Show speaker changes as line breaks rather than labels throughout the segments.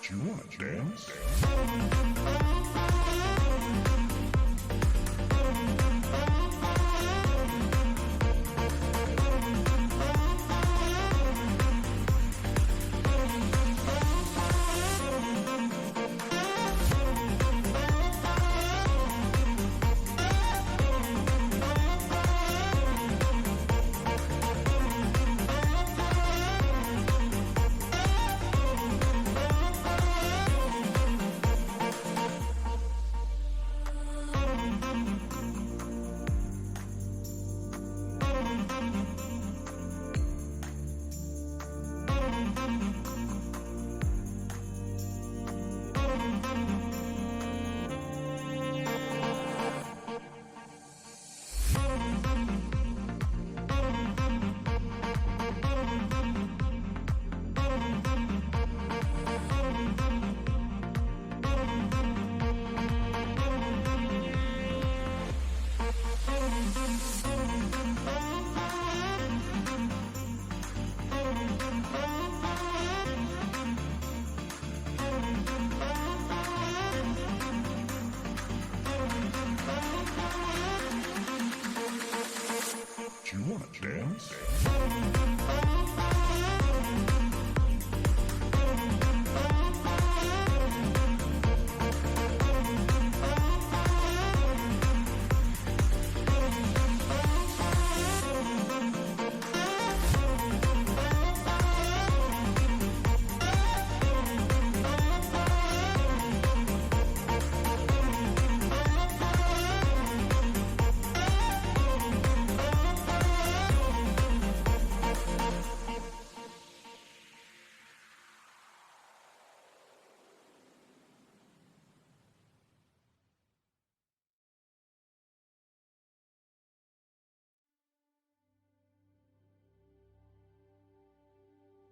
Do you want to dance? Do you want to dance?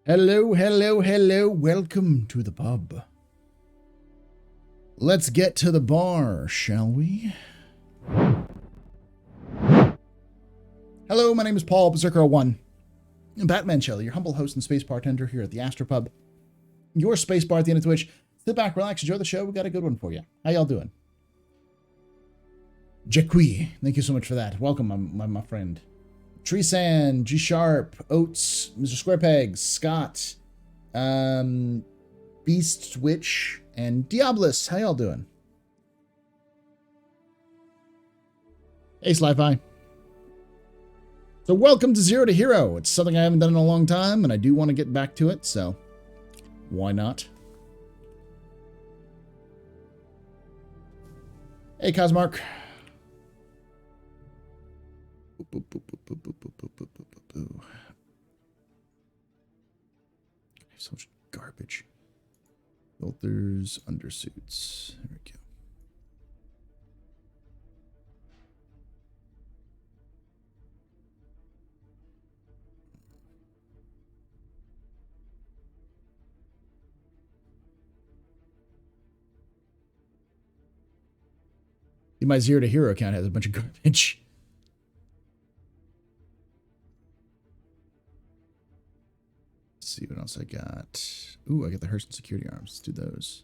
Hello, hello, hello. Welcome to the pub. Let's get to the bar, shall we? Hello, my name is Paul Berserker01. I'm Batman Shelley, your humble host and space bartender here at the TheAstroPub. Your space bar at the end of Twitch. Sit back, relax, enjoy the show. We got a good one for you. How y'all doing? Jacqui, thank you so much for that. Welcome, my friend. Treesan, G Sharp, Oats, Mr. Squarepegs, Scott, Beast Witch, and Diabolus. How y'all doing? Hey, sci-fi. So welcome to Zero to Hero. It's something I haven't done in a long time, and I do want to get back to it, so why not? Hey, Cosmark. I have so much garbage. Filters, undersuits. There we go. My Zero to Hero account has a bunch of garbage. Let's see what else I got. Ooh, I got the Hurston security arms. Let's do those.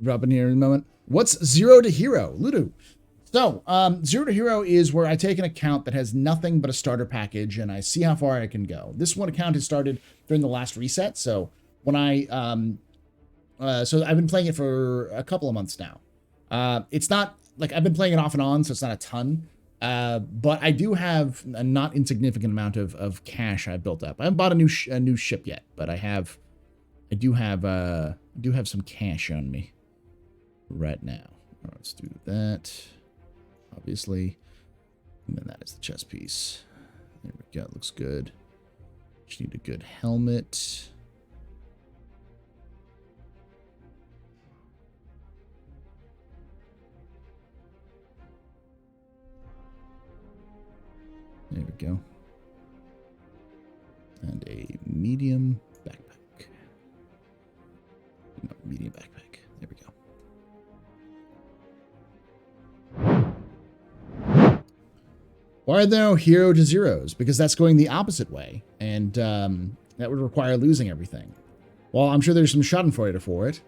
drop in here in a moment. What's Zero to Hero? Ludo. So, Zero to Hero is where I take an account that has nothing but a starter package and I see how far I can go. This one account has started during the last reset. So when so I've been playing it for a couple of months now. It's not like I've been playing it off and on, so it's not a ton. But I do have a not insignificant amount of cash I've built up. I haven't bought a new ship yet, but I do have some cash on me right now. All right, let's do that. Obviously, and then that is the chest piece. There we go. It looks good. Just need a good helmet. There we go. And a medium backpack. No, medium backpack. There we go. Why are there no hero to zeros? Because that's going the opposite way. And that would require losing everything. Well, I'm sure there's some schadenfreude for it.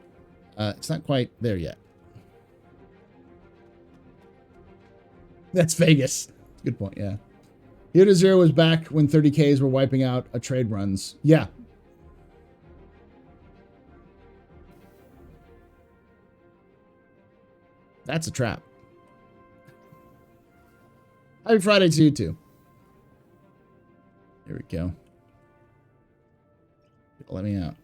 It's not quite there yet. That's Vegas. Good point, yeah. Hero to Zero was back when 30Ks were wiping out a trade runs. Yeah. That's a trap. Happy Friday to you too. Here we go. Let me out.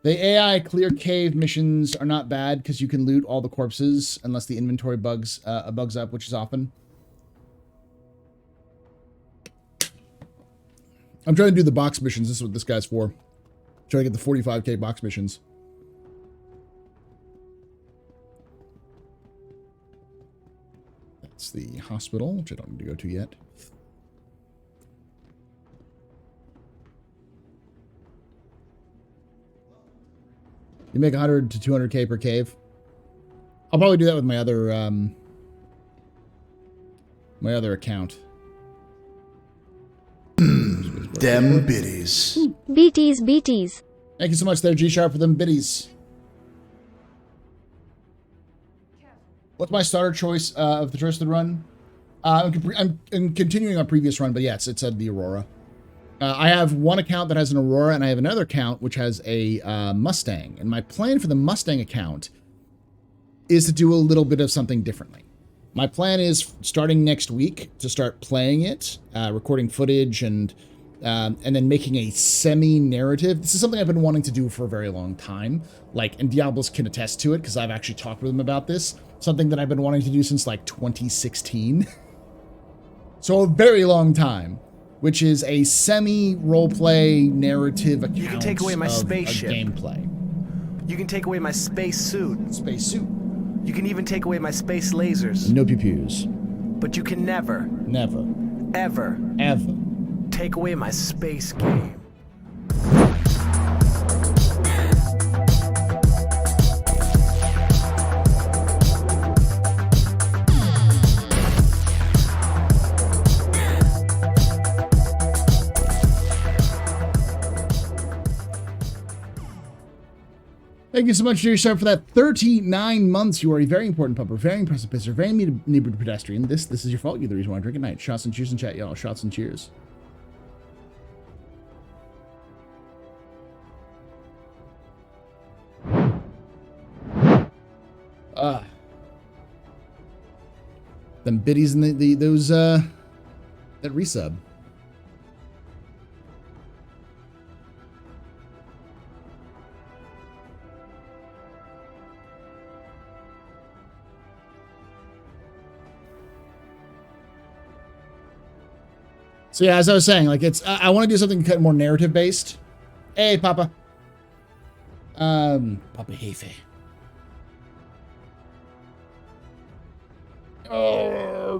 The AI clear cave missions are not bad because you can loot all the corpses unless the inventory bugs up, which is often. I'm trying to do the box missions. This is what this guy's for. Trying to get the 45K box missions. That's the hospital, which I don't need to go to yet. You make 100 to 200K per cave. I'll probably do that with my other account.
Them biddies.
BTs.
Thank you so much there, G-Sharp, for them biddies. What's my starter choice of the trusted run? I'm continuing on previous run, but yes, it said the Aurora. I have one account that has an Aurora, and I have another account which has a Mustang. And my plan for the Mustang account is to do a little bit of something differently. My plan is starting next week to start playing it, recording footage, and then making a semi-narrative. This is something I've been wanting to do for a very long time. And Diablos can attest to it because I've actually talked with him about this. Something that I've been wanting to do since 2016. So a very long time. Which is a semi-roleplay narrative account.
You can take away my spaceship.
Gameplay.
You can take away my space suit.
Space suit.
You can even take away my space lasers.
No pew-pews.
But you can never,
ever
take away my space game.
Thank you so much, Jerry Sharp, for that 39 months. You are a very important pupper, very impressive pisser, very neighborhood pedestrian. This is your fault. You're the reason why I drink at night. Shots and cheers in chat, y'all. Shots and cheers. Them biddies and those that resub. So yeah, as I was saying, I want to do something more narrative based. Hey, Papa. Papa Hefe. Oh,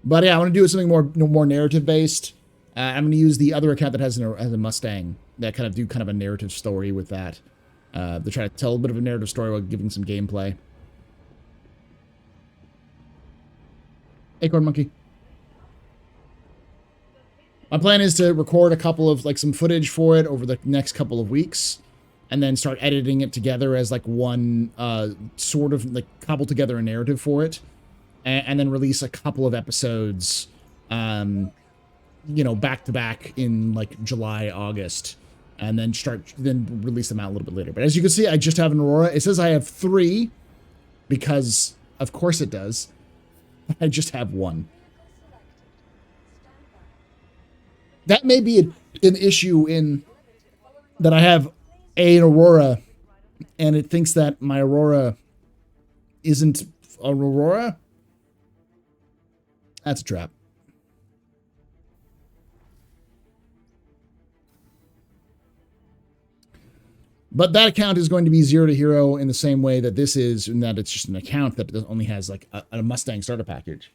but yeah, I want to do something more narrative based. I'm going to use the other account that has a Mustang that kind of a narrative story with that. To try to tell a bit of a narrative story while giving some gameplay. Acorn Monkey. My plan is to record a couple of like some footage for it over the next couple of weeks, and then start editing it together as like one sort of like cobble together a narrative for it, and then release a couple of episodes, you know, back to back in like July, August, and then release them out a little bit later. But as you can see, I just have an Aurora. It says I have 3 because of course it does. I just have 1. That may be an issue in that I have an Aurora, and it thinks that my Aurora isn't an Aurora. That's a trap. But that account is going to be 0 to hero in the same way that this is, in that it's just an account that only has like a Mustang starter package.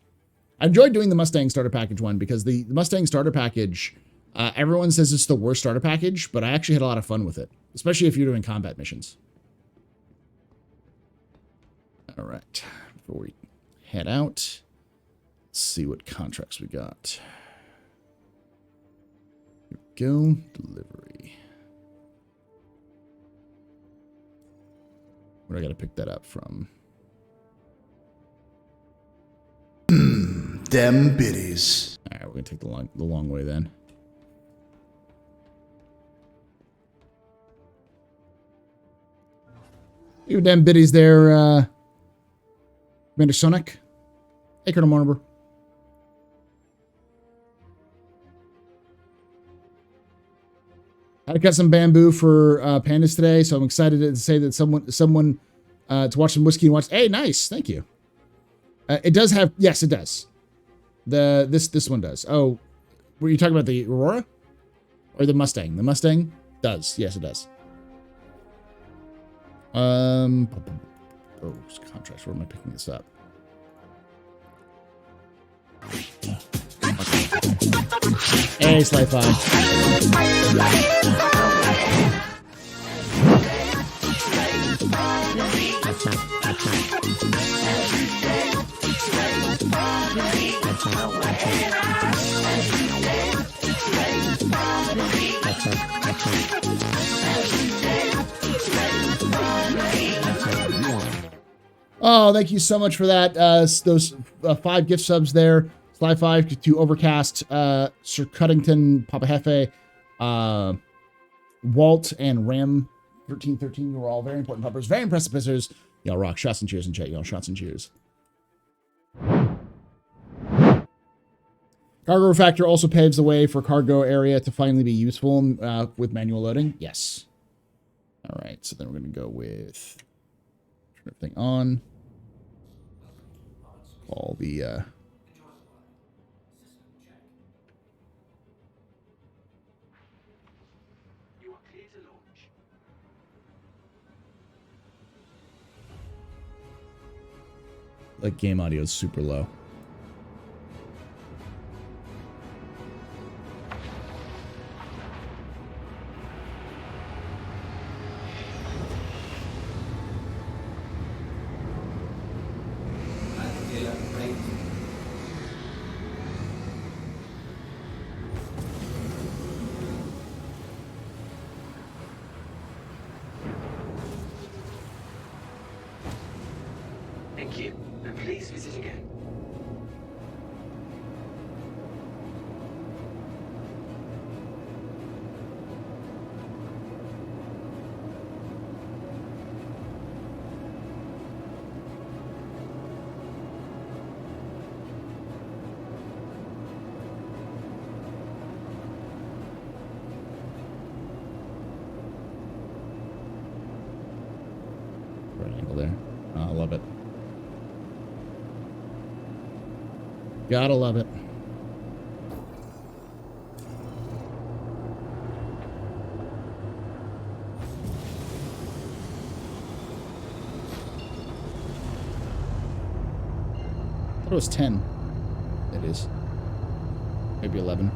I enjoyed doing the Mustang starter package one because the Mustang starter package, everyone says it's the worst starter package, but I actually had a lot of fun with it, especially if you're doing combat missions. All right, before we head out, let's see what contracts we got. Here we go, delivery. Where do I got to pick that up from?
Them biddies.
All right, we're gonna take the long way then. You damn biddies there, Commander Sonic. Hey, Colonel Marber. I cut some bamboo for pandas today, so I'm excited to say that someone to watch some whiskey and watch. Hey, nice, thank you. It does have, yes, it does. This one does. Oh, were you talking about the Aurora or the Mustang? The Mustang does. Yes, it does. Oh, contracts. Where am I picking this up? Hey, sci-fi. Oh, thank you so much for that. Those 5 gift subs there. Sly 5 to Overcast, Sir Cuddington, Papa Hefe, Walt, and Ram 1313. You were all very important puppers. Very impressive pissers. Y'all rock. Shots and cheers in chat. Y'all shots and cheers. Cargo Refactor also paves the way for cargo area to finally be useful with manual loading. Yes. All right. So then we're going to go with turn everything on. All the like game audio is super low.
Thank you, and please visit again.
Right angle there. Oh, I love it. Gotta love it. I thought it was 10. It is. Maybe 11.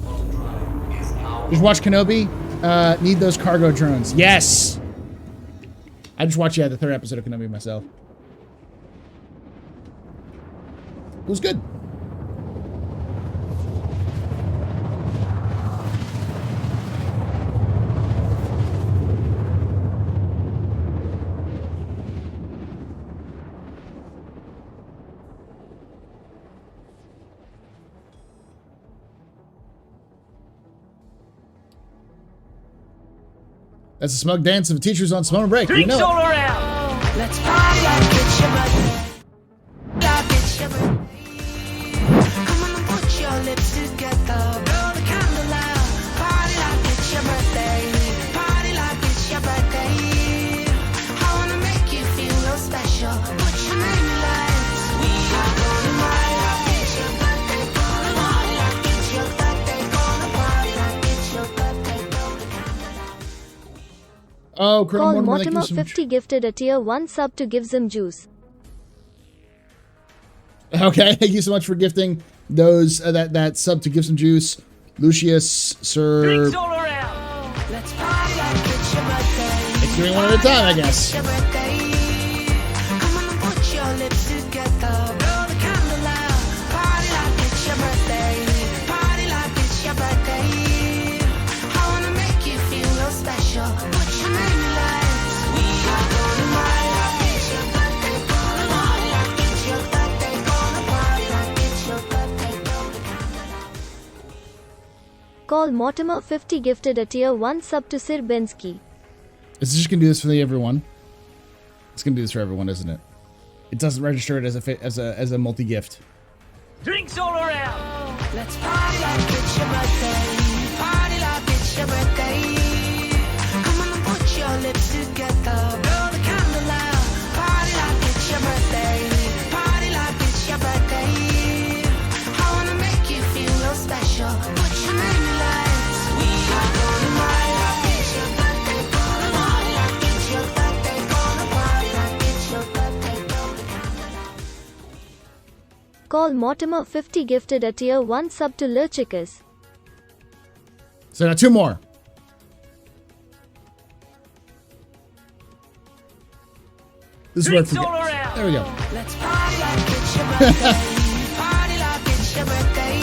go. Just watch Kenobi. Need those cargo drones. Yes! I just watched, the third episode of Kenobi myself. It was good. That's a smug dance of a teacher's on summer break.
Drinks
You know
all
it.
around.
Let's party like it's your birthday. Like it's your birthday. Come on and put your lips together. Blow the candle out. Party like it's your birthday. Party like it's your birthday. I wanna make you feel real special. Put your name in lights. We are gonna party like it's your birthday. Gonna party like it's your birthday. Gonna party like it's your birthday. Blow the candle out.
Oh, Colonel
Call
Mortimer, thank you
Mortimer
so much.
50 gifted a tier 1 sub to give some juice.
Okay, thank you so much for gifting those that sub to give some juice. Lucius, Sir.
Drinks all around.
Let's party like it's your birthday.
It's doing one at a time, I guess.
It's your birthday. Come on and put your lips together. Blow the candle out. Party like it's your birthday. Party like it's your birthday. I wanna make you feel real special. Put your name in lights. We are gonna party like it's your birthday. Gonna party like it's your birthday. Gonna party like it's your birthday. Blow the candle out.
Call Mortimer 50 gifted a tier 1 sub to Sir Bensky.
Is it just gonna do this for everyone? It's gonna do this for everyone, isn't it? It doesn't register it as a multi gift.
Drinks all around.
Let's party like it's your birthday. Party like it's your birthday. Come on and put your lips together. Blow the candle out. Party like it's your birthday. Party like it's your birthday. I wanna make you feel real special. Put your name in lights. We are gonna party like it's your birthday. Gonna party like it's your birthday. Gonna party like it's your birthday. Blow the candle out.
Call Mortimer 50 gifted a tier 1 sub to Lurchicus.
So now two more. This is where
Drinks all around.
There we go.
Let's party like it's your birthday. Party like it's your birthday.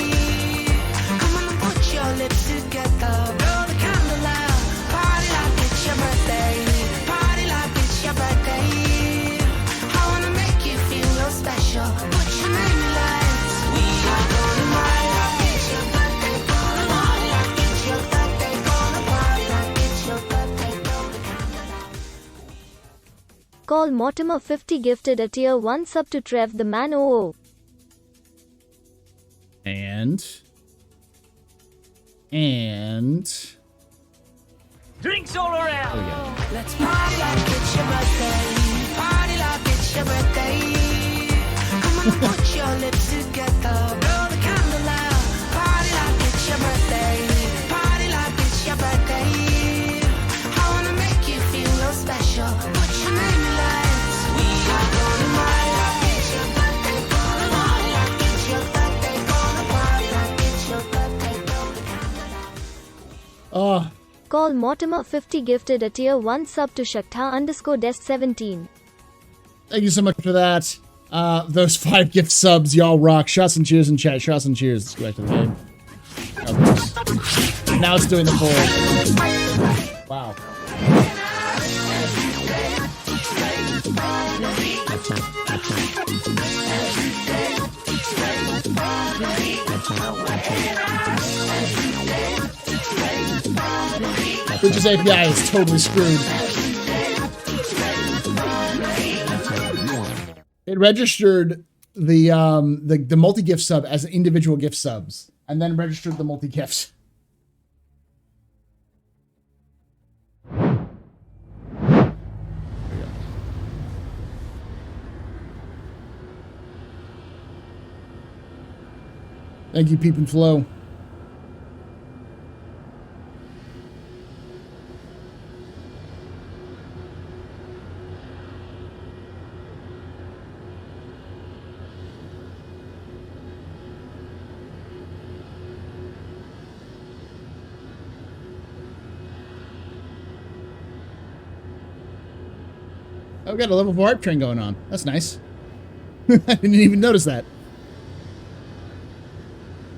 Come on and put your lips together. Blow the candle out. Party like it's your birthday. Party like it's your birthday. I wanna make you feel real special. Put your name in lights. We are gonna party like it's your birthday. Gonna party like it's your birthday. Gonna party like it's your birthday. Blow the candle out.
Call Mortimer 50 gifted a tier 1 sub to Trev the Man OO.
And
Drinks all around.
there we go.
Let's party like it's your birthday. Party like it's your birthday. Come on and put your lips together. Blow the candle out. Party like it's your birthday. Party like it's your birthday. I wanna make you feel real special. Put your name in lights. We are gonna party like it's your birthday. Gonna party like it's your birthday. Gonna party like it's your birthday. Blow the candle out.
Oh,
Call Mortimer 50 gifted a tier 1 sub to Shakta_Desk17.
thank you so much for that. Those 5 gift subs, y'all rock. Shots and cheers in chat. Shots and cheers. Let's go back to the game. Okay. Now it's doing the full. Wow. Twitch's API is totally screwed. It registered the multi-gift sub as individual gift subs, and then registered the multi-gifts. Thank you, Peep and Flow. Oh, we got a level 4 hype train going on. That's nice. I didn't even notice that.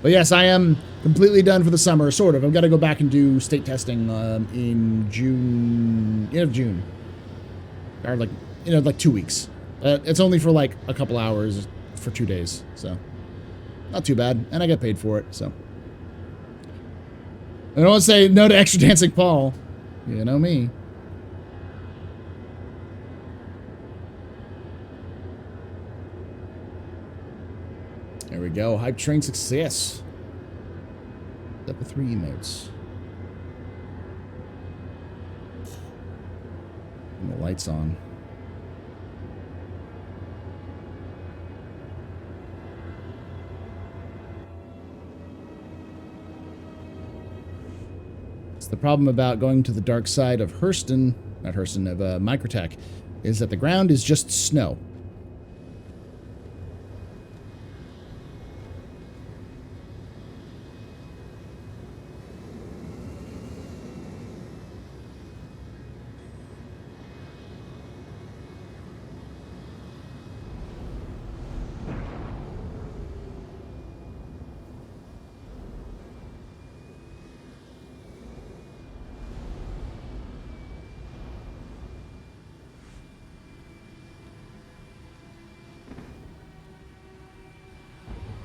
But yes, I am completely done for the summer, sort of. I've got to go back and do state testing in June, end of June. Or like, like 2 weeks. It's only for like a couple hours for 2 days, so not too bad. And I get paid for it, so. I don't want to say no to extra dancing Paul. You know me. There we go. Hype train success. Step 3 emotes. And the lights on. It's the problem about going to the dark side of Hurston, not Hurston, of Microtech, is that the ground is just snow.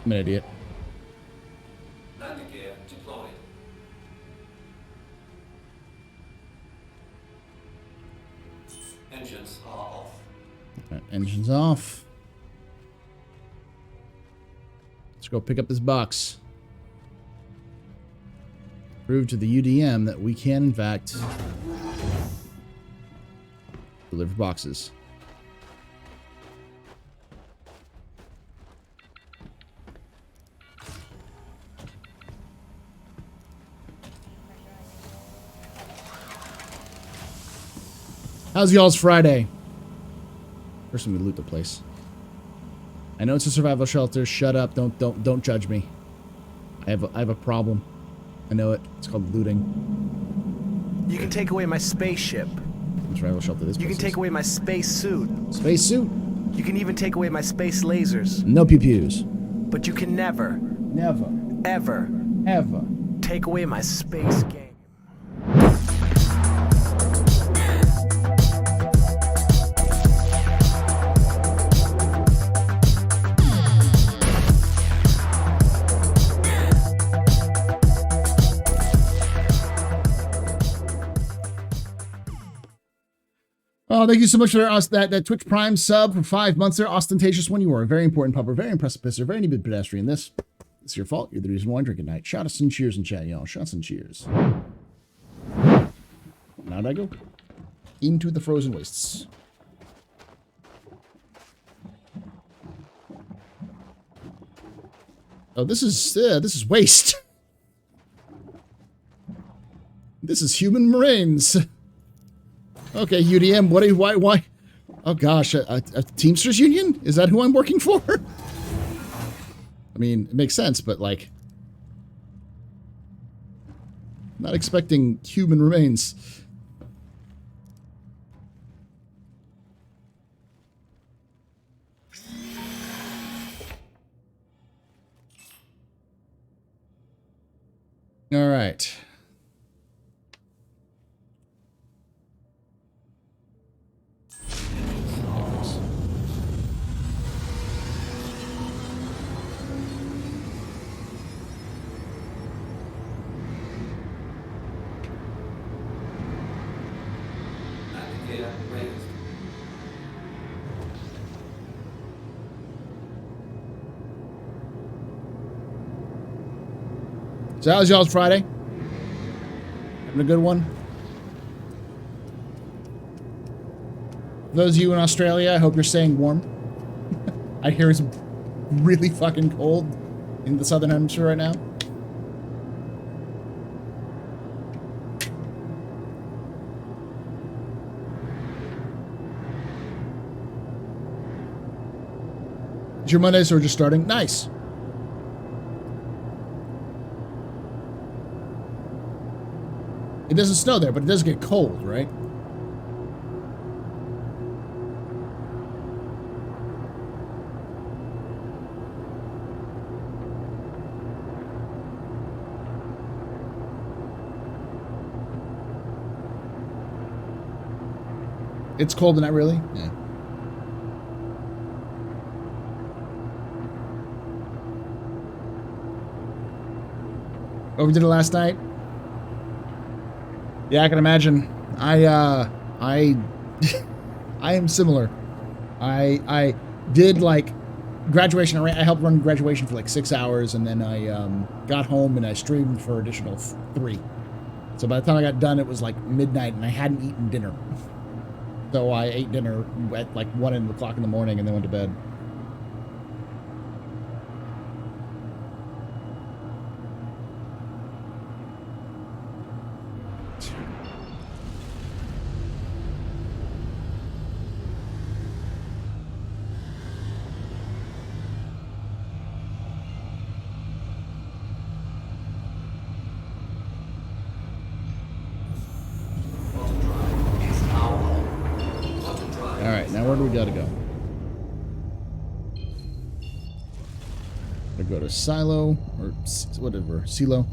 I'm an idiot.
Landing gear deployed. Engines are off.
Right, engines off. Let's go pick up this box. Prove to the UDM that we can, in fact, deliver boxes. How's y'all's Friday? First, we loot the place. I know it's a survival shelter. Shut up! Don't judge me. I have a problem. I know it. It's called looting.
You can take away my spaceship.
Survival shelter. This
You can
place
take
is.
away my space suit.
Space suit.
You can even take away my space lasers.
No pew pews.
But you can never,
Never,
ever
ever.
take away my space game.
Oh, thank you so much for that Twitch Prime sub for 5 months there. Ostentatious one. You are a very important pupper, very impressive pisser, very good pedestrian. This is your fault. You're the reason why I drink at night. Shout us and cheers in chat, y'all. Shots and cheers. Now I go into the frozen wastes. Oh, this is waste. This is human remains. Okay, UDM, why? Oh gosh, a Teamsters union? Is that who I'm working for? I mean, it makes sense, but like, not expecting human remains. All right.
Landing gear raised.
So how's y'all's Friday? Having a good one? For those of you in Australia, I hope you're staying warm. I hear it's really fucking cold in the southern hemisphere right now. It's your Monday, so we're just starting. Nice. It doesn't snow there, but it does get cold, right? It's cold, but not really? Yeah. Overdid it last night? Yeah, I can imagine. I am similar. I did like graduation. I helped run graduation for like 6 hours, and then I got home and I streamed for additional 3. So by the time I got done, it was like midnight, and I hadn't eaten dinner. So I ate dinner at like 1 o'clock in the morning, and then went to bed. Where do we gotta go? Gotta go to Silo, or whatever, Silo.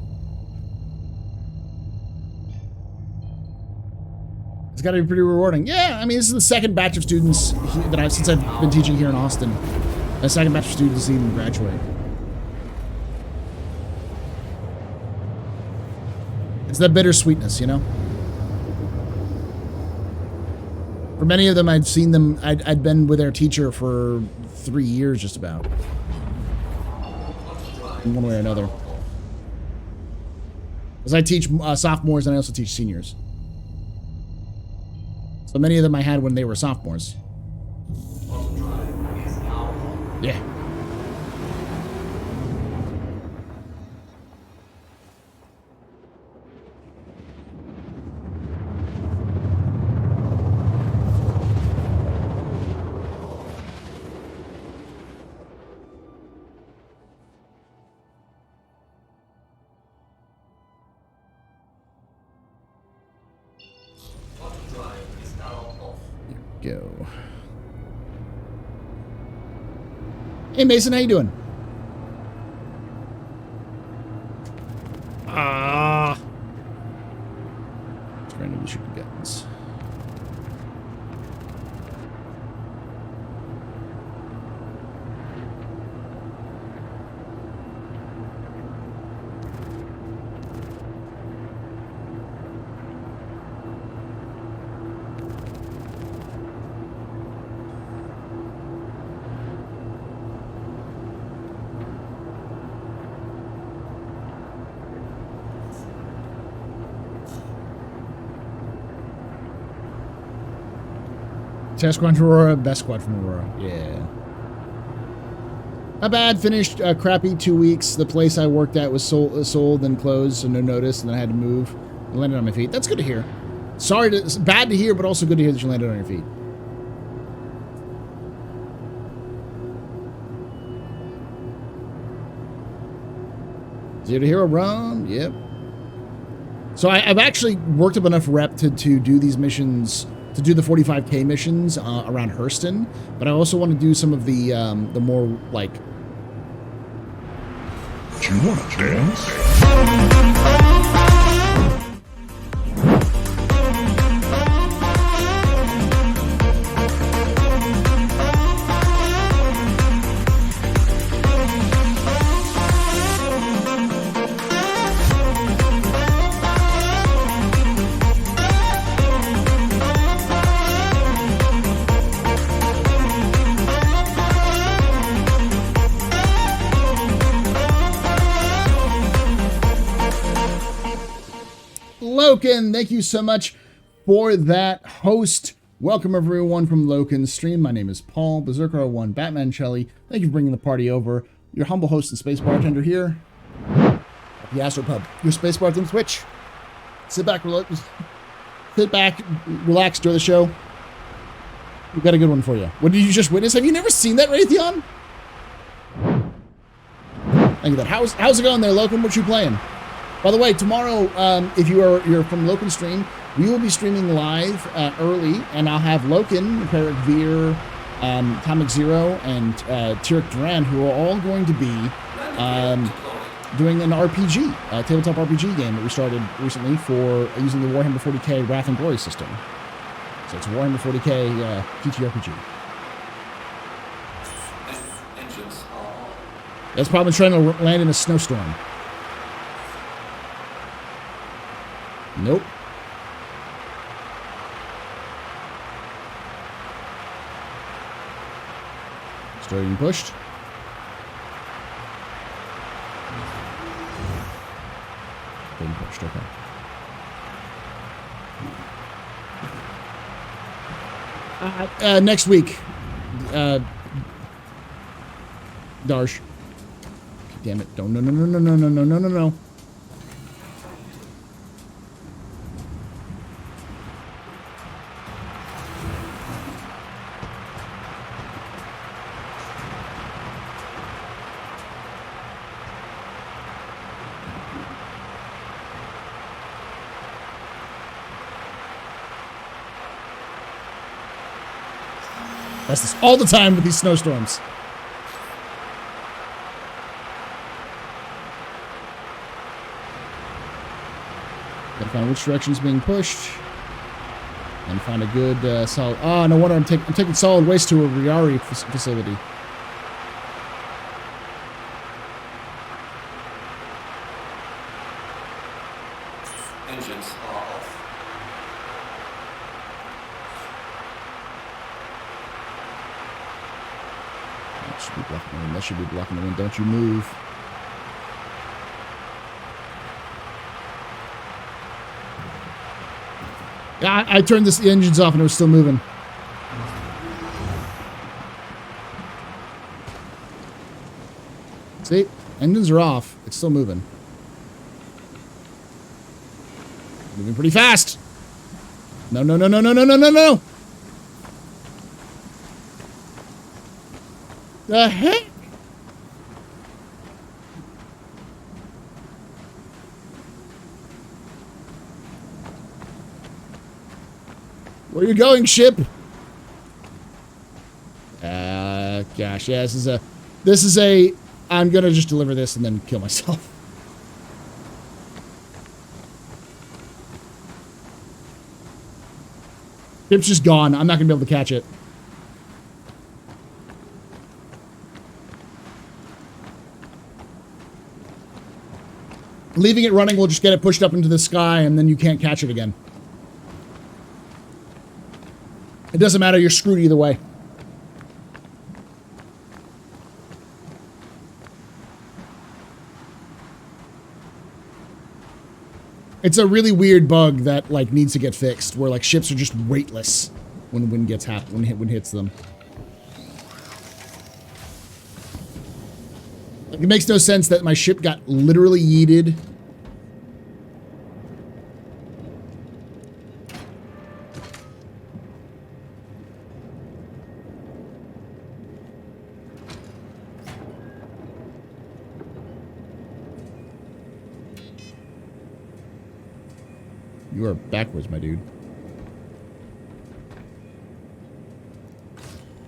It's gotta be pretty rewarding. Yeah, I mean, this is the second batch of students that since I've been teaching here in Austin. The second batch of students to even graduate. It's that bittersweetness, you know? For many of them, I'd seen them, I'd been with their teacher for 3 years just about. In one way or another. Because I teach sophomores and I also teach seniors. So many of them I had when they were sophomores. Yeah. Go. Hey Mason, how you doing? Trying to shoot guns. Test squad from Aurora, best squad from Aurora. Yeah. Not bad. Finished a crappy 2 weeks. The place I worked at was sold and closed, so no notice, and then I had to move. I landed on my feet. That's good to hear. It's bad to hear, but also good to hear that you landed on your feet. Zero to hero run. Yep. So I've actually worked up enough rep to do these missions, to do the 45K missions around Hurston, but I also want to do some of the more like.
Do you want to dance?
Loken, thank you so much for that host. Welcome everyone from Loken's stream. My name is Paul, Berserker01, Batman Shelley. Thank you for bringing the party over. Your humble host and space bartender here at the AstroPub, your space bar on Twitch. Sit back, relax, enjoy the show. We've got a good one for you. What did you just witness? Have you never seen that, Raytheon? Thank you. How's it going there, Loken? What you playing? By the way, tomorrow, if you're from Loken stream, we will be streaming live early, and I'll have Loken, Peric Veer, Atomic Zero, and Tyrek Duran, who are all going to be doing an RPG, a tabletop RPG game that we started recently for using the Warhammer 40K Wrath and Glory system. So it's Warhammer 40k TTRPG.
Engines are on.
That's probably trying to land in a snowstorm. Nope. Starting pushed. Being pushed, okay. Next week. Darsh. Damn it. Don't, no. That's this all the time with these snowstorms. Gotta find which direction's being pushed. And find a good solid... Oh, no wonder I'm taking solid waste to a Riari facility.
Engines are off.
That should be blocking the wind. That should be blocking the wind. Don't you move. I turned the engines off and it was still moving. See? Engines are off. It's still moving. Moving pretty fast. No. The heck? Where are you going, ship? Gosh, yeah, this is a, I'm gonna just deliver this and then kill myself. Ship's just gone. I'm not gonna be able to catch it. Leaving it running will just get it pushed up into the sky and then you can't catch it again. It doesn't matter, you're screwed either way. It's a really weird bug that like needs to get fixed, where like ships are just weightless when wind gets when hits them. Like, it makes no sense that my ship got literally yeeted. You are backwards, my dude.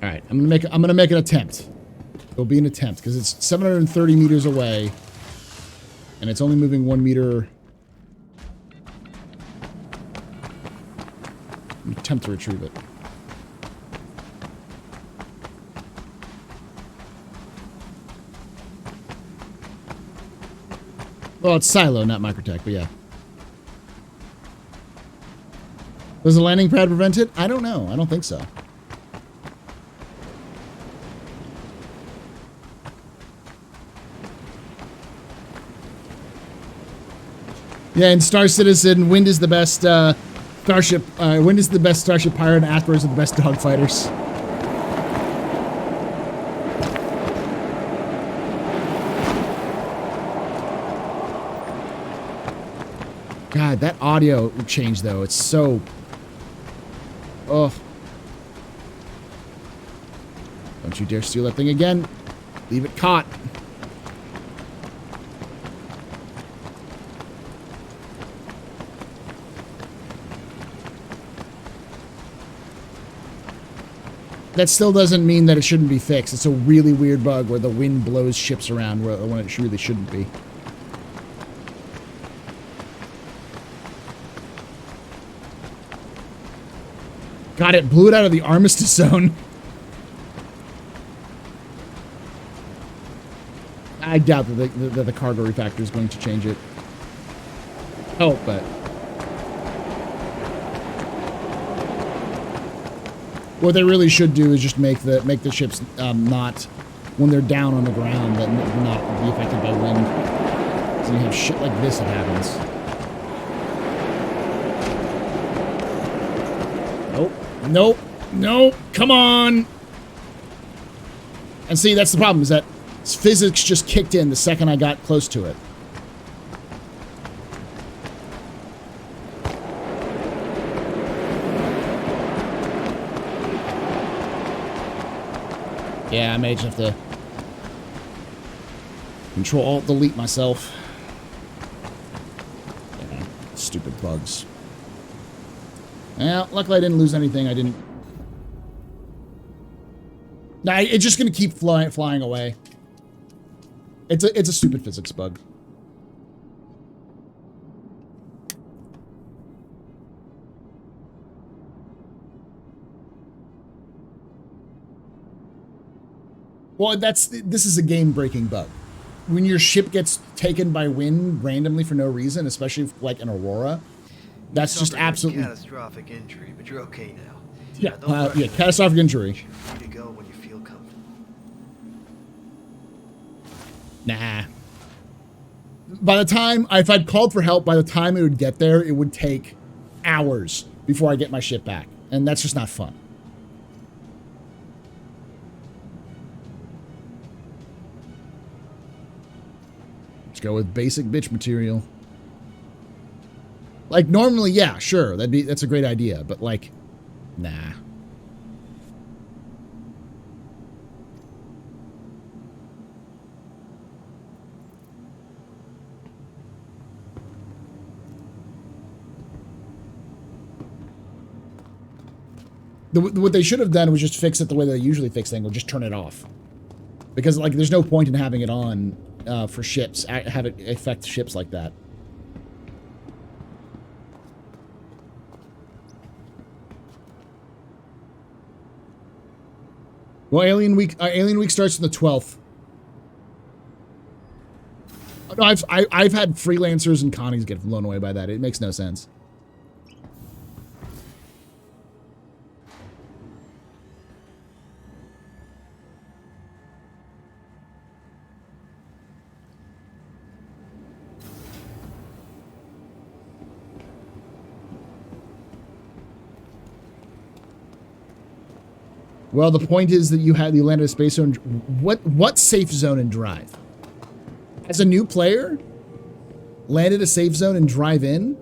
All right, I'm gonna make an attempt. It'll be an attempt because it's 730 meters away, and it's only moving 1 meter. Attempt to retrieve it. Well, it's Silo, not Microtech, but yeah. Does the landing pad prevent it? I don't know. I don't think so. Yeah, in Star Citizen, Wind is the best starship. Wind is the best starship pirate, and Asteroids are the best dogfighters. God, that audio change though, it's so... Oh. Don't you dare steal that thing again. Leave it caught. That still doesn't mean that it shouldn't be fixed. It's a really weird bug where the wind blows ships around when it really shouldn't be. God, it blew it out of the armistice zone. I doubt that the cargo refactor is going to change it. Oh, but what they really should do is just make the ships not, when they're down on the ground, that not be affected by wind. So you have shit like this that happens. Nope. Nope. Nope. Come on. And see, that's the problem, is that physics just kicked in the second I got close to it. Yeah, I may just have to Control-Alt-Delete myself. Yeah, stupid bugs. Well, luckily I didn't lose anything. I didn't... Nah, it's just gonna keep flying away. It's a stupid physics bug. Well, this is a game-breaking bug. When your ship gets taken by wind randomly for no reason, especially like an Aurora, that's just absolutely
catastrophic injury. But you're okay now.
Yeah, yeah, catastrophic injury.
You're free to go when you feel comfortable.
Nah. By the time, if I'd called for help, by the time it would get there, it would take hours before I get my ship back. And that's just not fun. Let's go with basic bitch material. Like, normally, yeah, sure, that's a great idea, but like, nah. What they should have done was just fix it the way they usually fix things, or just turn it off. Because, like, there's no point in having it on for ships, have it affect ships like that. Well, Alien Week starts on the 12th. No, I've had freelancers and Connies get blown away by that. It makes no sense. Well, the point is that you landed a space zone. What safe zone and drive? As a new player, landed a safe zone and drive in?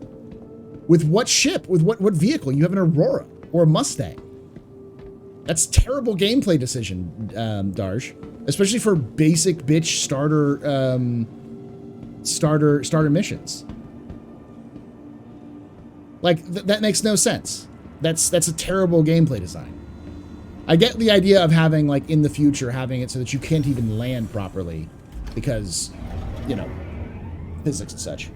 With what ship? With what vehicle? You have an Aurora or a Mustang. That's terrible gameplay decision, Darsh. Especially for basic bitch starter missions. Like that makes no sense. That's a terrible gameplay design. I get the idea of having, like, in the future, having it so that you can't even land properly because, you know, physics and such.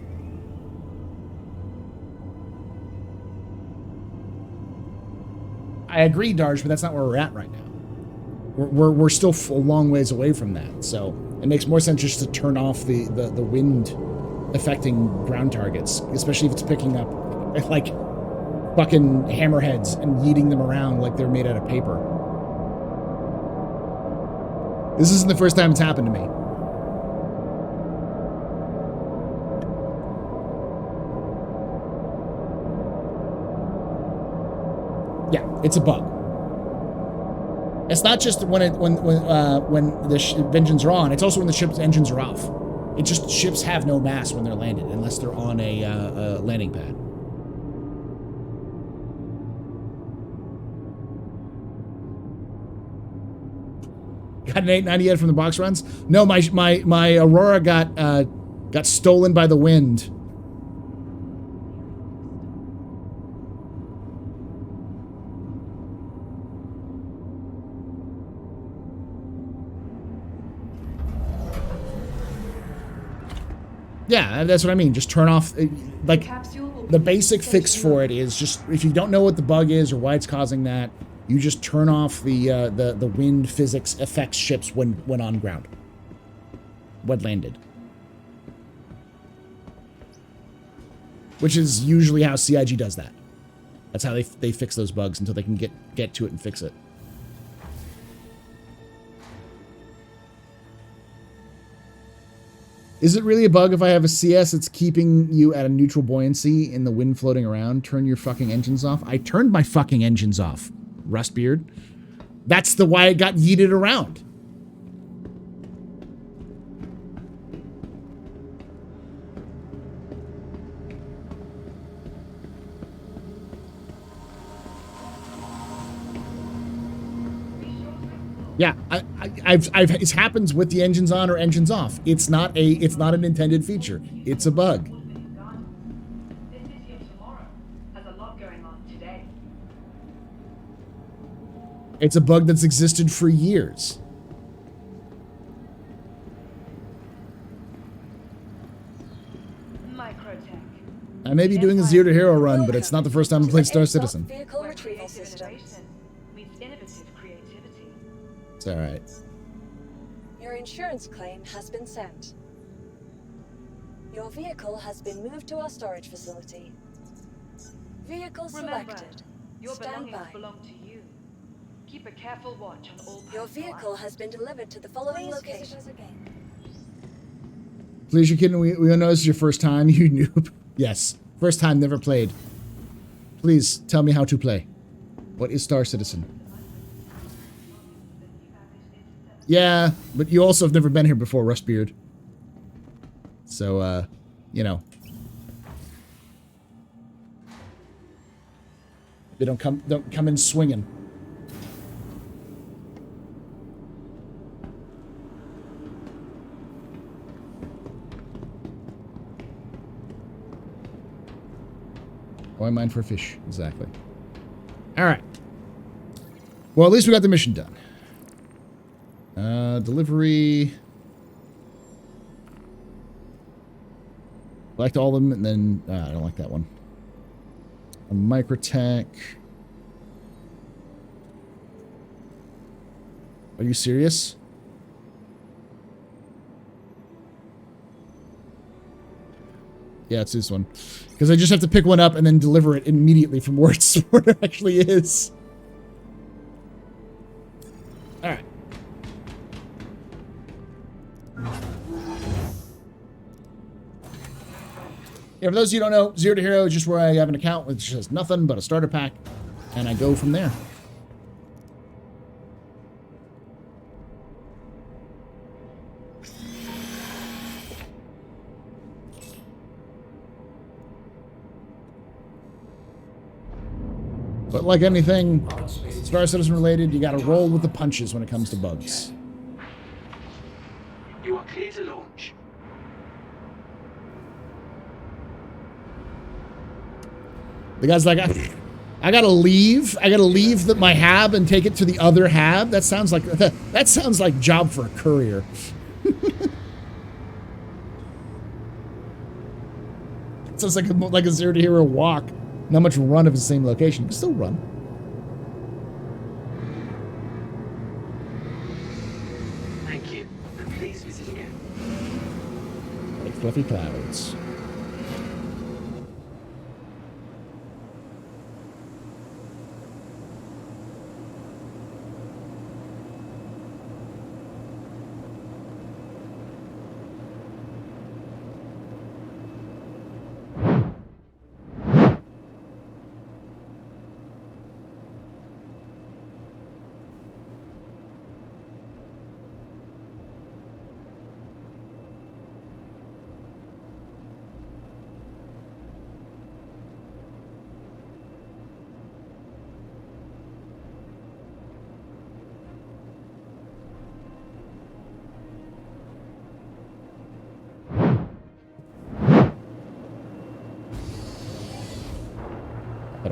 I agree, Darsh, but that's not where we're at right now. We're still a long ways away from that, so it makes more sense just to turn off the wind affecting ground targets, especially if it's picking up, like, fucking hammerheads and yeeting them around like they're made out of paper. This isn't the first time it's happened to me. Yeah, it's a bug. It's not just when the engines are on. It's also when the ship's engines are off. It just ships have no mass when they're landed unless they're on a landing pad. Got an 898 from the box runs? No, my Aurora got stolen by the wind. Yeah, that's what I mean. Just turn off, like,
Capsule will
The basic fix for it is just, if you don't know what the bug is or why it's causing that, you just turn off the wind physics affects ships when on ground. When landed. Which is usually how CIG does that. That's how they fix those bugs until they can get to it and fix it. Is it really a bug if I have a CS that's keeping you at a neutral buoyancy in the wind floating around? Turn your fucking engines off. I turned my fucking engines off, Rustbeard. That's the why it got yeeted around. Yeah, it happens with the engines on or engines off. It's not an intended feature. It's a bug. It's a bug that's existed for years. I may be doing a Zero to Hero run, but it's not the first time I played Star Citizen.
Vehicle retrieval systems.
It's all right.
Your insurance claim has been sent. Your vehicle has been moved to our storage facility. Vehicle selected. Stand by.
Belong to you. Keep a careful watch on all.
Your vehicle has been delivered to the following locations.
Please, you kidding? We know this is your first time, you noob. Yes, first time, never played. Please tell me how to play. What is Star Citizen? Yeah, but you also have never been here before, Rustbeard. So, you know. They don't come in swinging. Why mine for fish? Exactly. All right. Well, at least we got the mission done. Delivery. Select all of them, and then I don't like that one. A microtech. Are you serious? Yeah, it's this one. Because I just have to pick one up and then deliver it immediately from where it actually is. All right. Yeah, for those of you who don't know, Zero to Hero is just where I have an account which has nothing but a starter pack, and I go from there. But like anything Star Citizen related, you gotta roll with the punches when it comes to bugs.
You are clear to launch.
The guy's like, I gotta leave. I gotta leave my hab and take it to the other hab. That sounds like job for a courier. It sounds like a Zero to Hero walk. Not much run of the same location. You can still run.
Thank you. And please visit again.
Like fluffy clouds.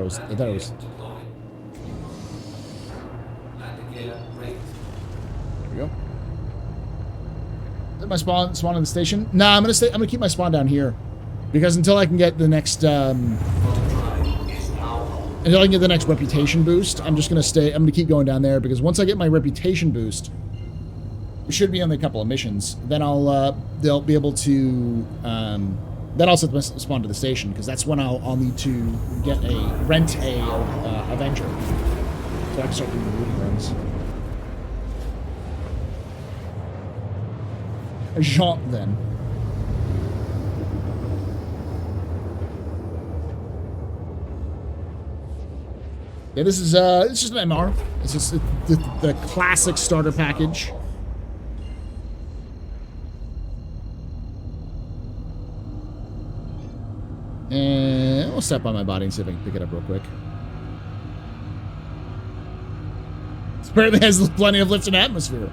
I thought it was. There we go. Is that my spawn in the station? Nah, I'm gonna keep my spawn down here. Because until I can get the next, until I can get the next reputation boost, I'm just going to stay, I'm going to keep going down there, because once I get my reputation boost, it should be only a couple of missions, then they'll be able to, then I'll set the spawn to the station, because that's when I'll need to rent a Avenger. So I can start doing the looting runs. A jaunt, then. Yeah, this is it's just an MR. It's just the classic starter package. And I'll step on my body and see if I can pick it up real quick. It apparently has plenty of lift and atmosphere.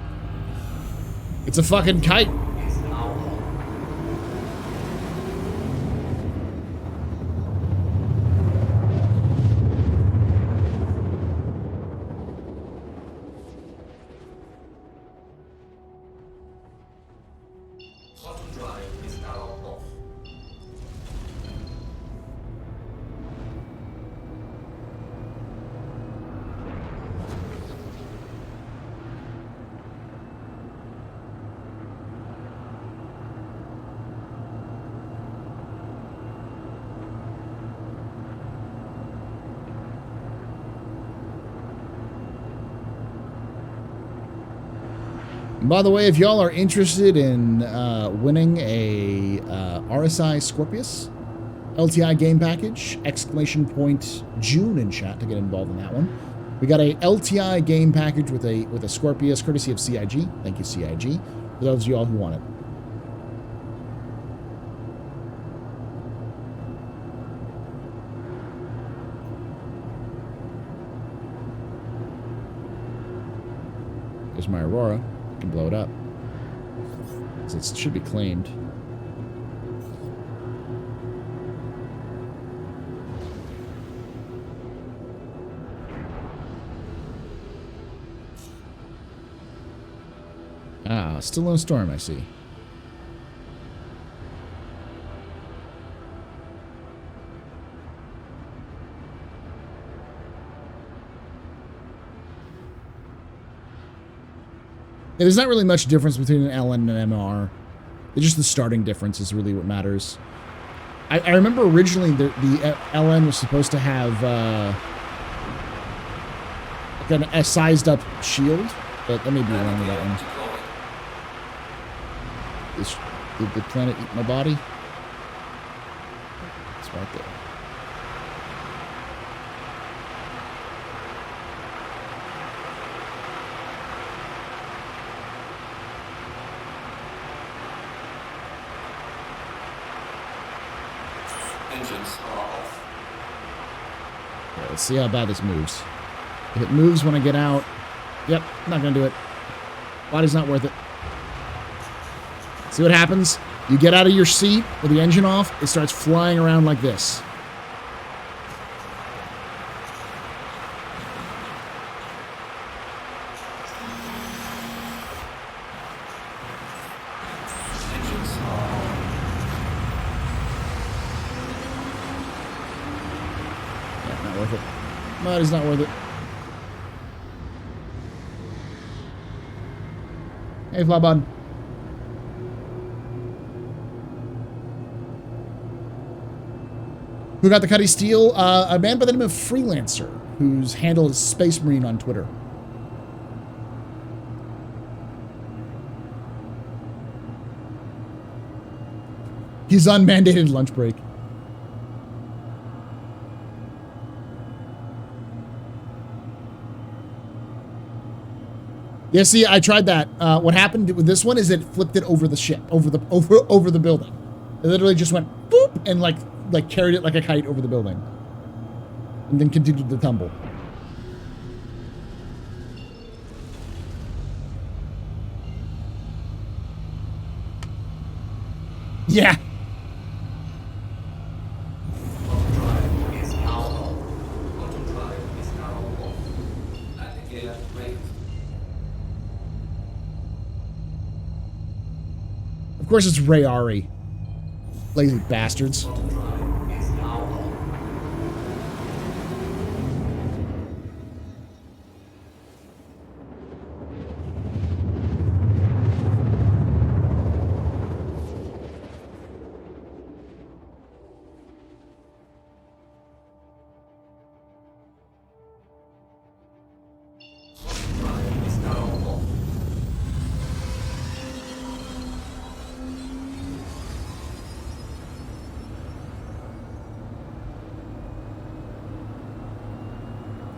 It's a fucking kite. By the way, if y'all are interested in winning a RSI Scorpius LTI game package, !June in chat to get involved in that one. We got a LTI game package with a Scorpius, courtesy of CIG. Thank you, CIG, for those of y'all who want it. There's my Aurora. Can blow it up. So it should be claimed. Ah, still in a storm, I see. There's not really much difference between an LN and an MR. It's just the starting difference is really what matters. I remember originally the LN was supposed to have like a sized up shield, but that may be wrong with that one. Did the planet eat my body? It's right there.
Engines are off.
Okay, let's see how bad this moves. If it moves when I get out, yep, not gonna do it. Body's not worth it. See what happens? You get out of your seat with the engine off, it starts flying around like this. Body's not worth it. Hey, Flybud. Who got the Cuddy Steel? A man by the name of Freelancer, whose handle is Space Marine on Twitter. He's on mandated lunch break. Yeah, see, I tried that. What happened with this one is it flipped it over the ship, over the building. It literally just went boop and like carried it like a kite over the building, and then continued to tumble. Yeah. Of course, it's Ray Ari. Lazy bastards.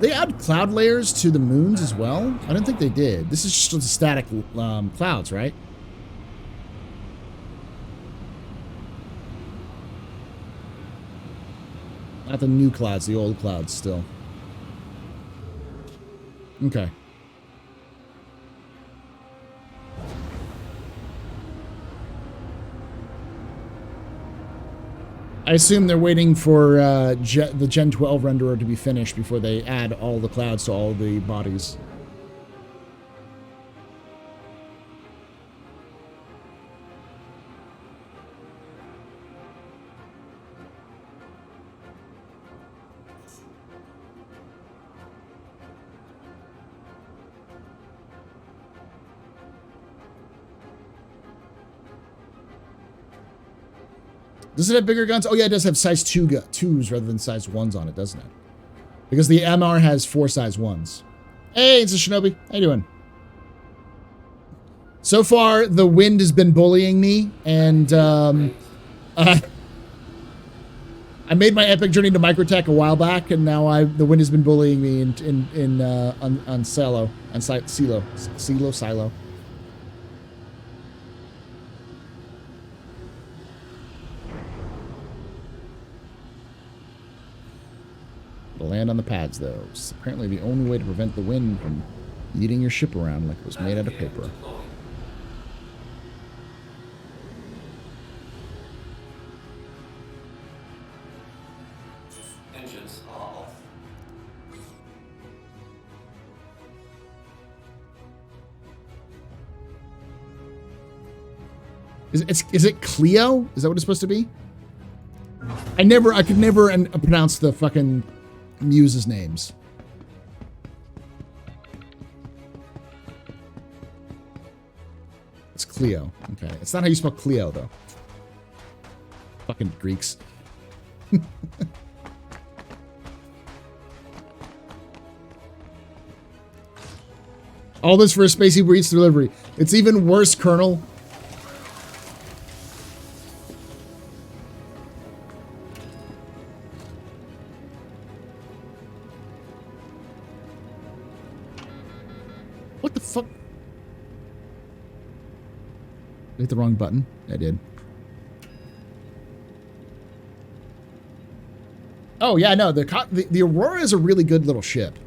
They add cloud layers to the moons as well? I don't think they did. This is just the static clouds, right? Not the new clouds, the old clouds still. Okay. I assume they're waiting for the Gen 12 renderer to be finished before they add all the clouds to all the bodies. Does it have bigger guns? Oh yeah, it does have size 2s rather than size 1s on it, doesn't it? Because the MR has 4 size 1s. Hey, it's a Shinobi. How you doing? So far, the wind has been bullying me, and I made my epic journey to Microtech a while back, and now the wind has been bullying me on Silo, on Silo. Land on the pads, though. It's apparently the only way to prevent the wind from eating your ship around like it was made out of paper.
Engines off.
Is it Cleo? Is that what it's supposed to be? I could never pronounce the fucking muses' names. It's Cleo. Okay. It's not how you spell Cleo, though. Fucking Greeks. All this for a Spacey Uber Eats delivery. It's even worse, Colonel. What the fuck? I hit the wrong button. I did. Oh yeah, no, the Aurora is a really good little ship.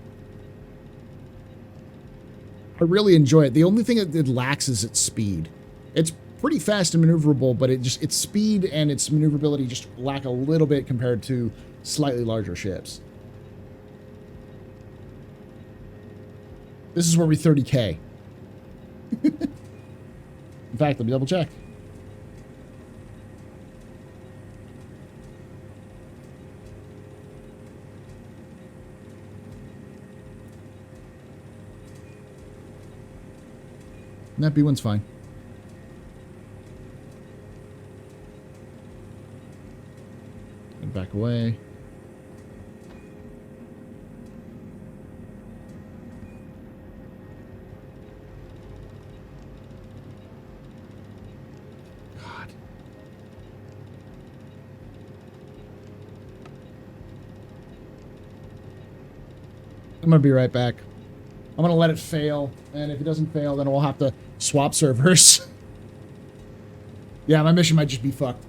I really enjoy it. The only thing that it lacks is its speed. It's pretty fast and maneuverable, but its speed and its maneuverability just lack a little bit compared to slightly larger ships. This is where we 30K. In fact, let me double check. That B1's fine. And back away. God. I'm gonna be right back. I'm gonna let it fail, and if it doesn't fail, then we'll have to swap servers. Yeah, my mission might just be fucked.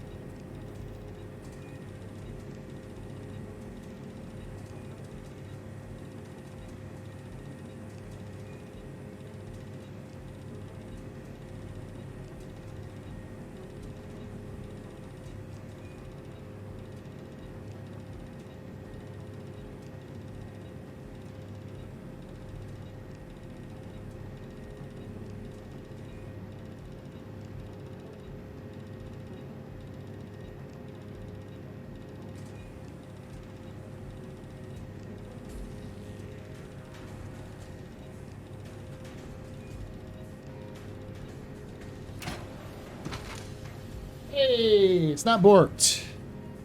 Hey, it's not borked.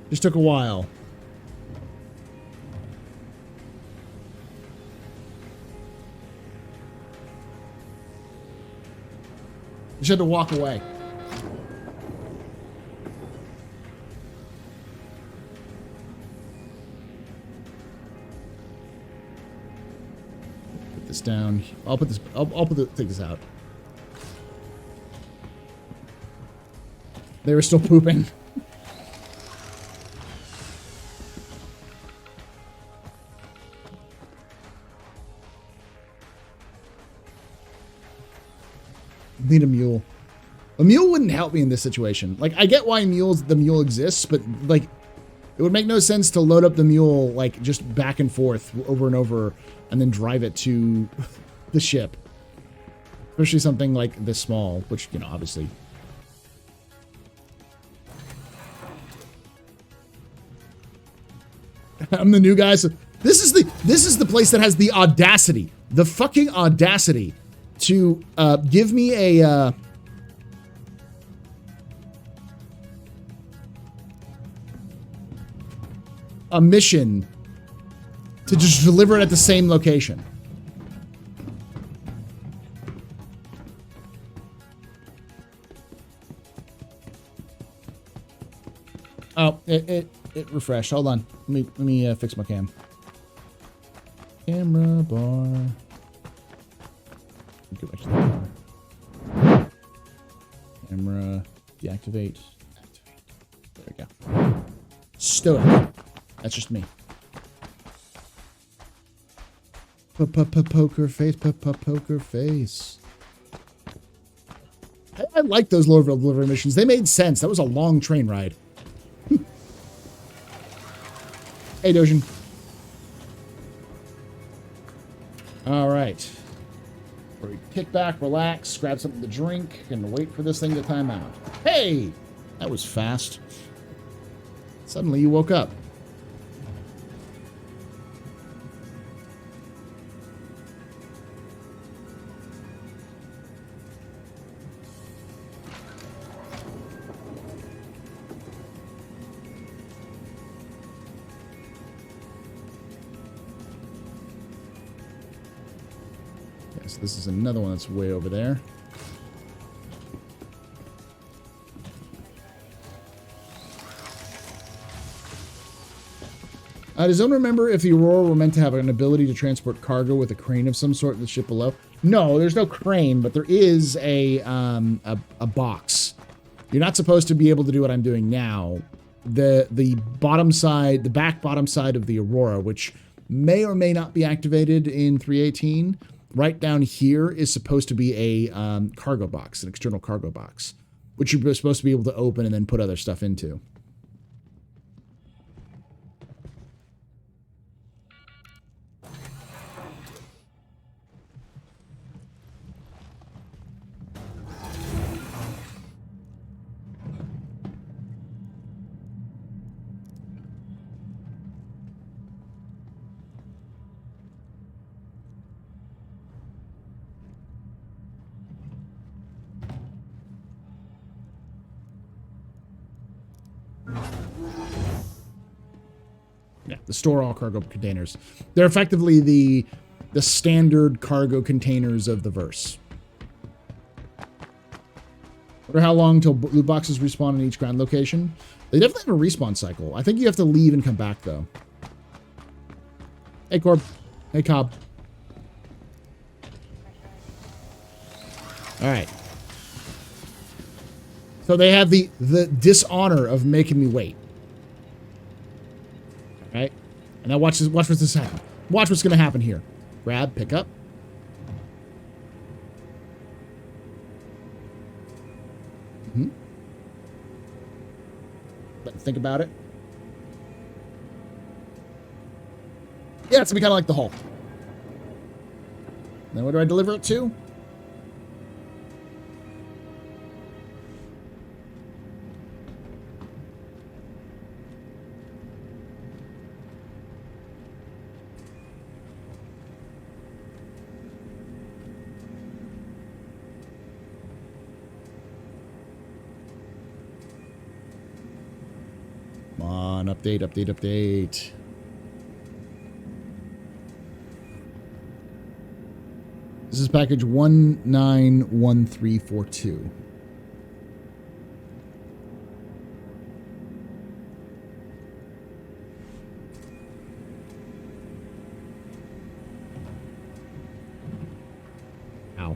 Just took a while. Just had to walk away. Put this down. I'll put this. Take this out. They were still pooping. Need a mule. A mule wouldn't help me in this situation. Like, I get why the mule exists, but like, it would make no sense to load up the mule like just back and forth over and over, and then drive it to the ship. Especially something like this small, which, you know, obviously. I'm the new guy, so this is the place that has the audacity, the fucking audacity to give me a mission to just deliver it at the same location. Oh, it refreshed. Hold on. Let me fix my cam. Camera bar. Go back to the bar. Camera deactivate. There we go. Stoic. That's just me. Poker face. Poker face. I like those Lorville delivery missions. They made sense. That was a long train ride. Hey, Dojin. All right. We kick back, relax, grab something to drink, and wait for this thing to time out. Hey! That was fast. Suddenly you woke up. Yes, this is another one that's way over there. Does anyone remember if the Aurora were meant to have an ability to transport cargo with a crane of some sort in the ship below? No, there's no crane, but there is a box. You're not supposed to be able to do what I'm doing now. The bottom side, the back bottom side of the Aurora, which may or may not be activated in 318, right down here is supposed to be a cargo box, an external cargo box, which you're supposed to be able to open and then put other stuff into. Yeah, the store all cargo containers. They're effectively the standard cargo containers of the verse. Wonder how long till loot boxes respawn in each ground location. They definitely have a respawn cycle. I think you have to leave and come back though. Hey Corb. Hey Cobb. All right. So they have the dishonor of making me wait. Right? And now watch what's this happen. Watch what's going to happen here. Grab, pick up. But think about it. Yeah, it's going to be kind of like the Hulk. Then where do I deliver it to? update, update, update. This is package 191342. Ow.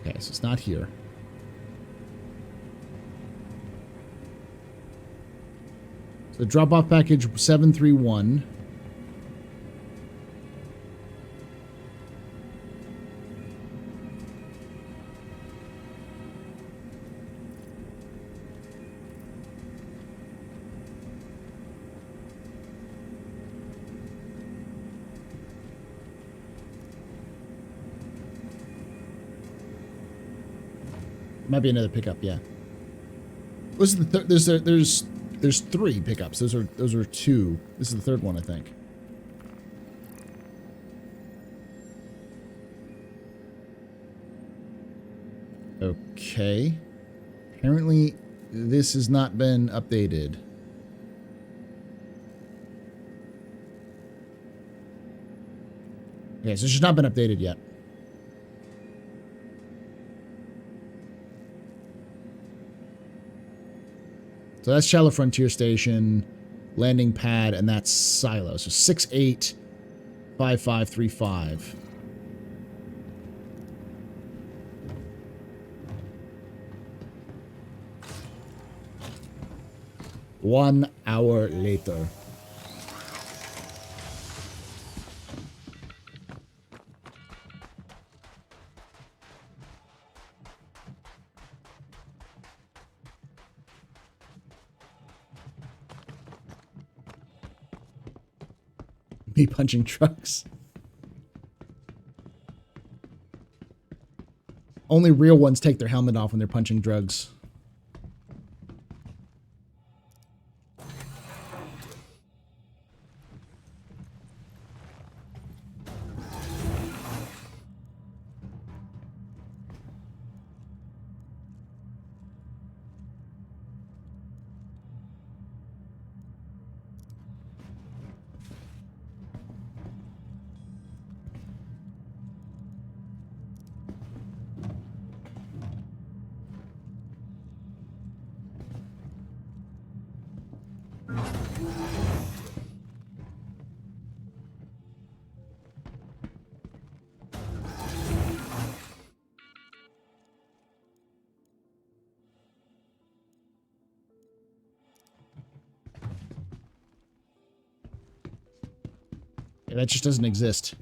Okay, so it's not here. So drop-off package 731. Might be another pickup, yeah. What's the there's 3 pickups. Those are 2. This is the third one, I think. Okay. Apparently, this has not been updated. Okay, so it's just not been updated yet. So that's Shallow Frontier Station, landing pad, and that's silo. So 685535. One hour later. Me punching trucks. Only real ones take their helmet off when they're punching drugs. Yeah, that just doesn't exist.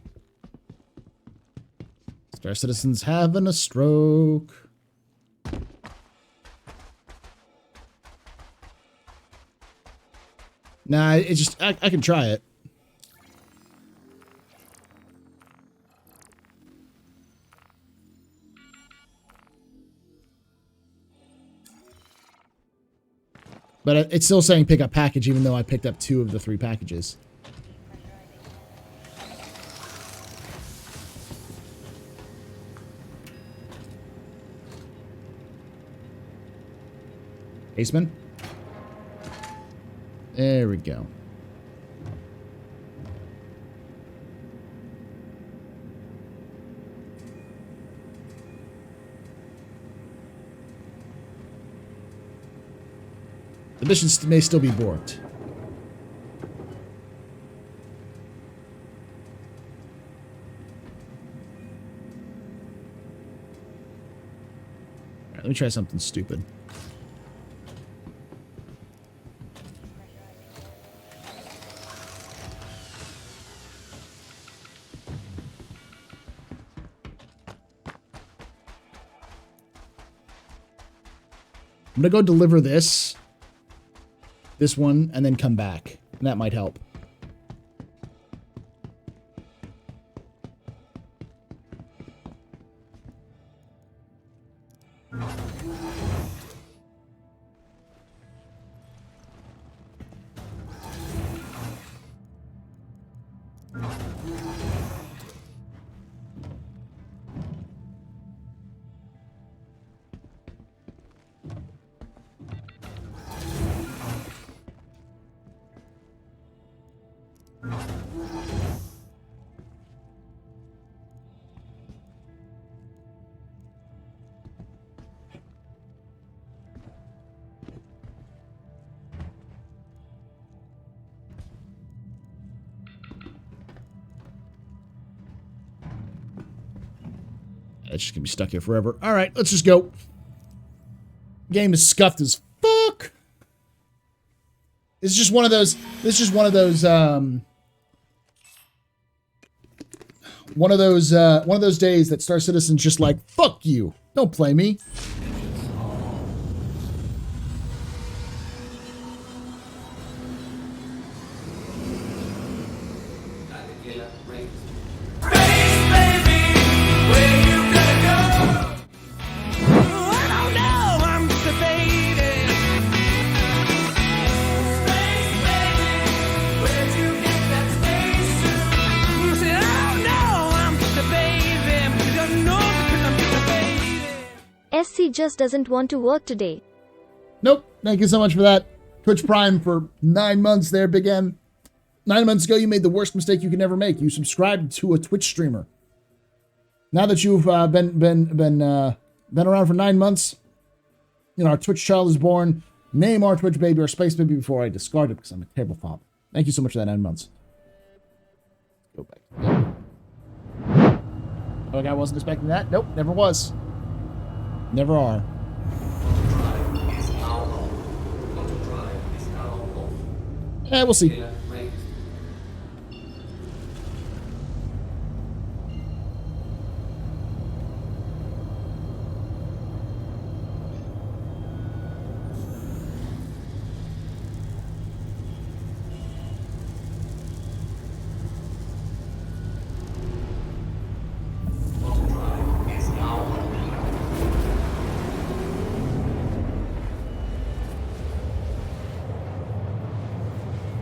Star Citizen's having a stroke. Nah, it just... I can try it. But it's still saying pick up package, even though I picked up 2 of the 3 packages. Aceman? There we go. The mission may still be borked. Alright, let me try something stupid. I'm gonna go deliver this one, and then come back. And that might help. That's just gonna be stuck here forever. All right, let's just go. Game is scuffed as fuck. It's just one of those. This is one of those. One of those days that Star Citizen's just like, fuck you. Don't play me.
SC just doesn't want to work today.
Nope. Thank you so much for that. Twitch Prime for 9 months there, Big M. 9 months ago, you made the worst mistake you could ever make. You subscribed to a Twitch streamer. Now that you've been around for 9 months, you know, our Twitch child is born. Name our Twitch baby or space baby before I discard it because I'm a terrible father. Thank you so much for that 9 months. Go back. Oh, I wasn't expecting that. Nope, never was. Never are. Yeah, we'll see.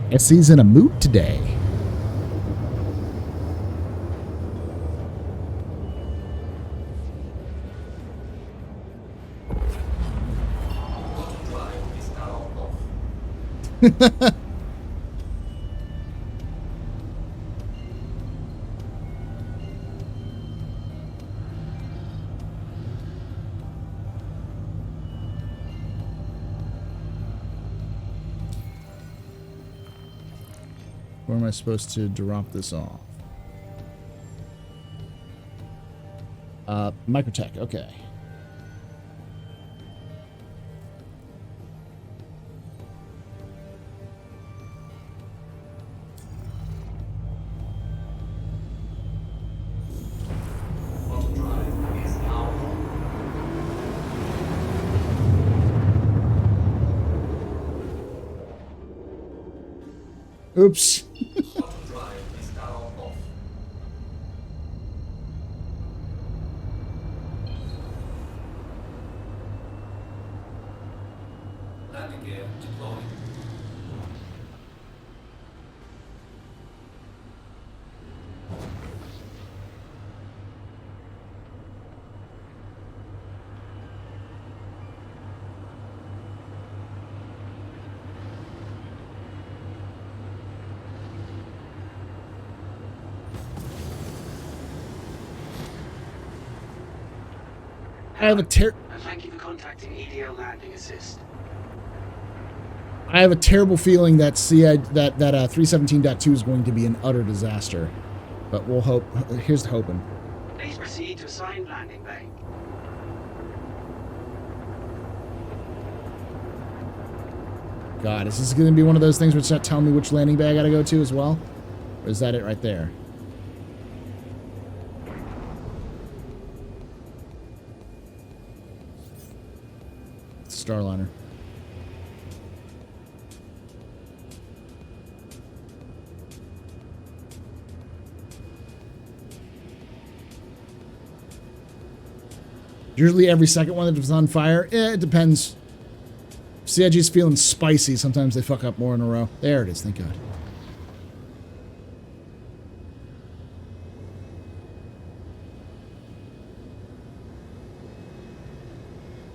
SC's in a mood today. Where am I supposed to drop this off? Microtech, okay. Oops. I have a
thank you for contacting EDL Landing Assist.
I have a terrible feeling that 317.2 is going to be an utter disaster, but we'll hope. Here's the hoping.
Please proceed to assigned landing bay.
God, is this going to be one of those things where it's not telling me which landing bay I got to go to as well? Or is that it right there? Starliner. Usually every second one that was on fire. It depends. CIG's feeling spicy. Sometimes they fuck up more in a row. There it is. Thank God.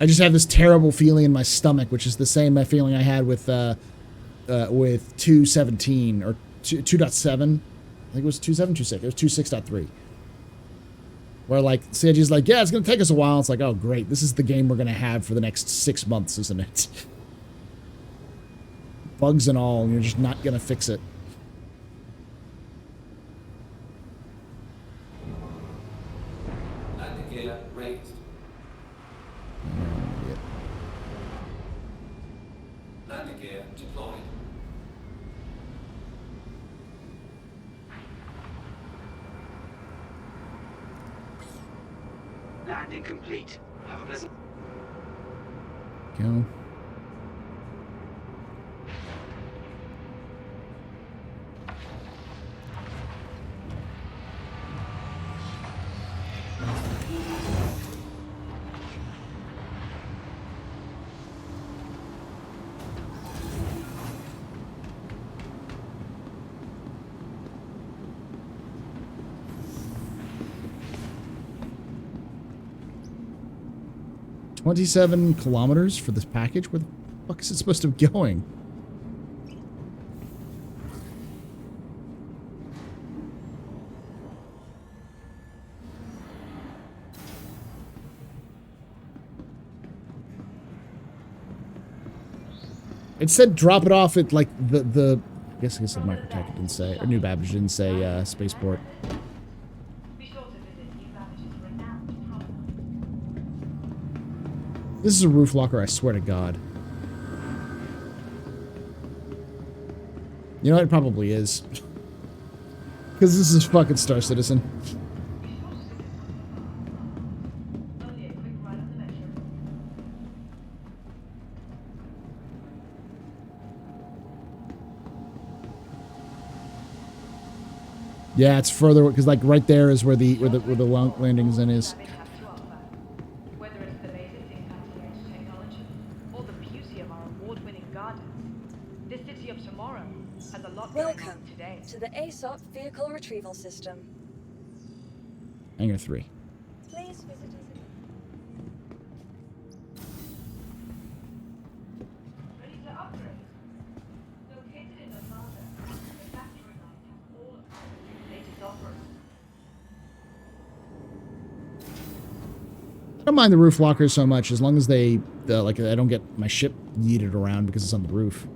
I just have this terrible feeling in my stomach, which is the same feeling I had with 2.17 or 2.7. I think it was 2.7, 2.6. It was 2.6.3. Where like CIG's like, yeah, it's gonna take us a while. It's like, oh great, this is the game we're gonna have for the next 6 months, isn't it? Bugs and all, and you're just not gonna fix it.
deployed.
Landing complete. Have a pleasant...
Go. $27 kilometers for this package? Where the fuck is it supposed to be going? It said drop it off at like the I guess it said Microtech, it didn't say, or New Babbage didn't say spaceport. This is a roof locker, I swear to God. You know, it probably is. Because this is fucking Star Citizen. Yeah, it's further because like right there is where the landing zone is.
Whether it's the latest in cutting-edge technology or the beauty of our award-winning gardens, this city of tomorrow has a lot going
Welcome
on today.
to the ASOP Vehicle Retrieval System.
Hangar 3.
Please visit us again.
Ready to upgrade? Located in Nevada, the factory line has all of the latest offers.
I don't mind the roof lockers so much as long as they like I don't get my ship yeeted around because it's on the roof.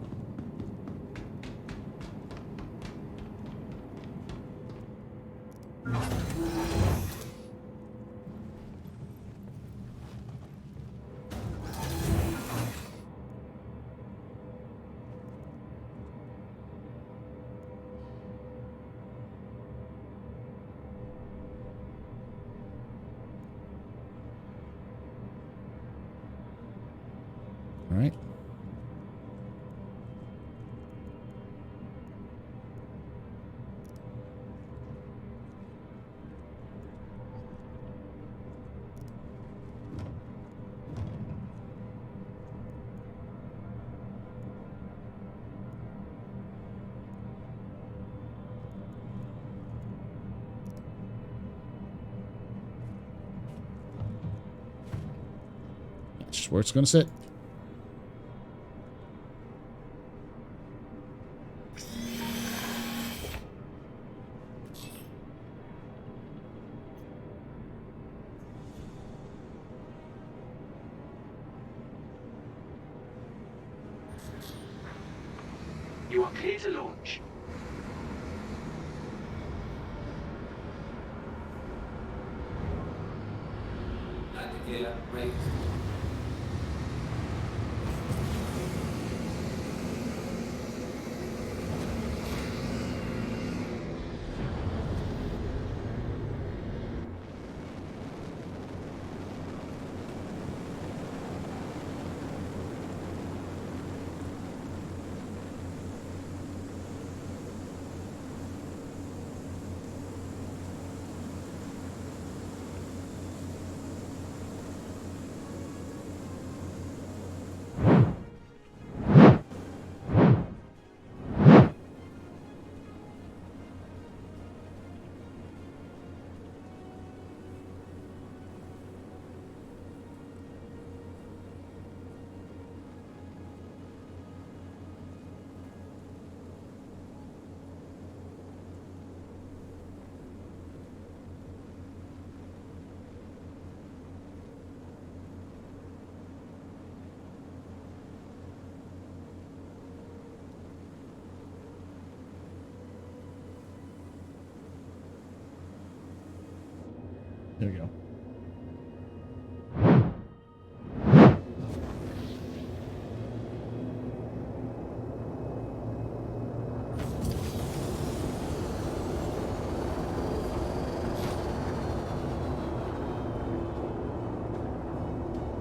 All right. That's just where it's going to sit.
You are clear to launch.
Landing gear raised. There we go.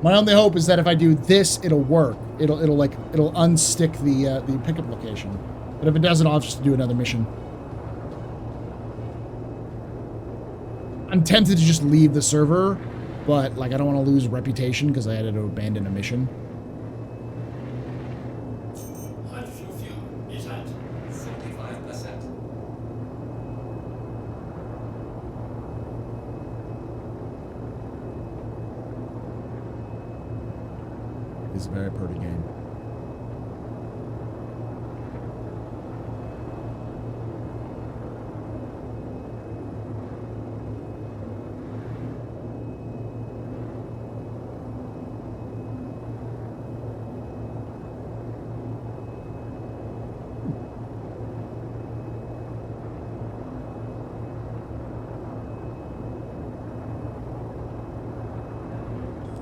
My only hope is that if I do this, it'll work. It'll unstick the pickup location. But if it doesn't, I'll just do another mission. I'm tempted to just leave the server, but like I don't want to lose reputation because I had to abandon a mission.
Hydrogen fuel is at 75%.
It's a very pretty game.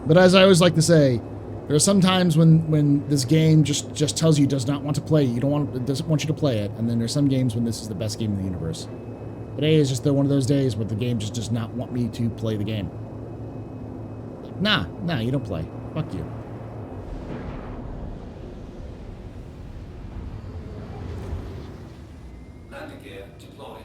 But as I always like to say, there are some times when this game just tells you it does not want to play. It doesn't want you to play it. And then there's some games when this is the best game in the universe. Today is just one of those days where the game just does not want me to play the game. Like, nah, you don't play. Fuck you.
Landing gear deployed.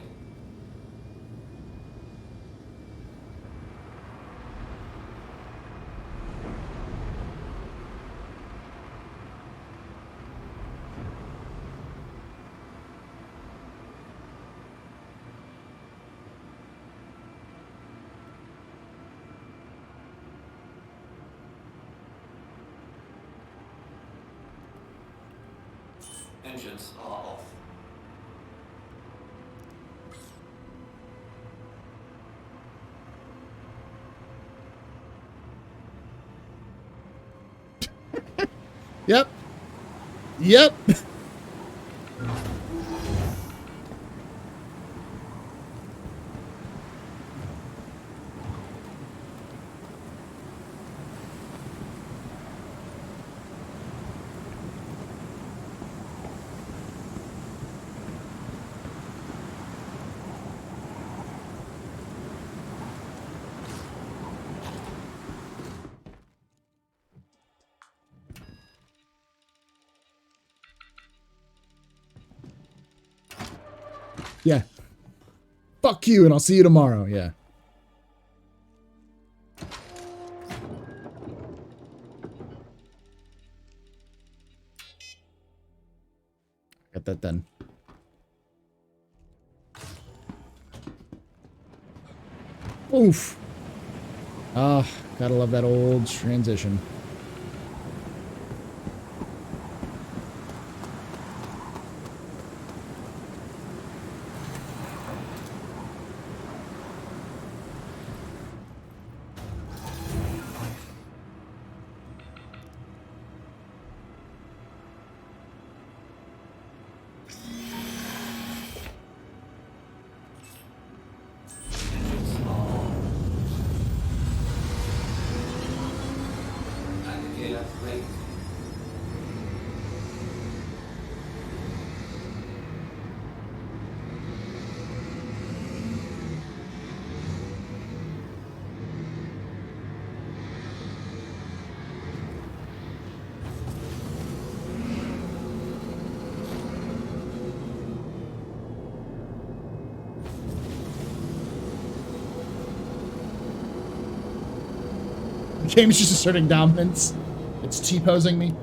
Engines are off.
Yep. Yep. Yeah. Fuck you, and I'll see you tomorrow. Yeah. Got that done. Oof. Ah, gotta love that old transition.
Landing gear raised.
The game is just asserting dominance. It's T-posing me.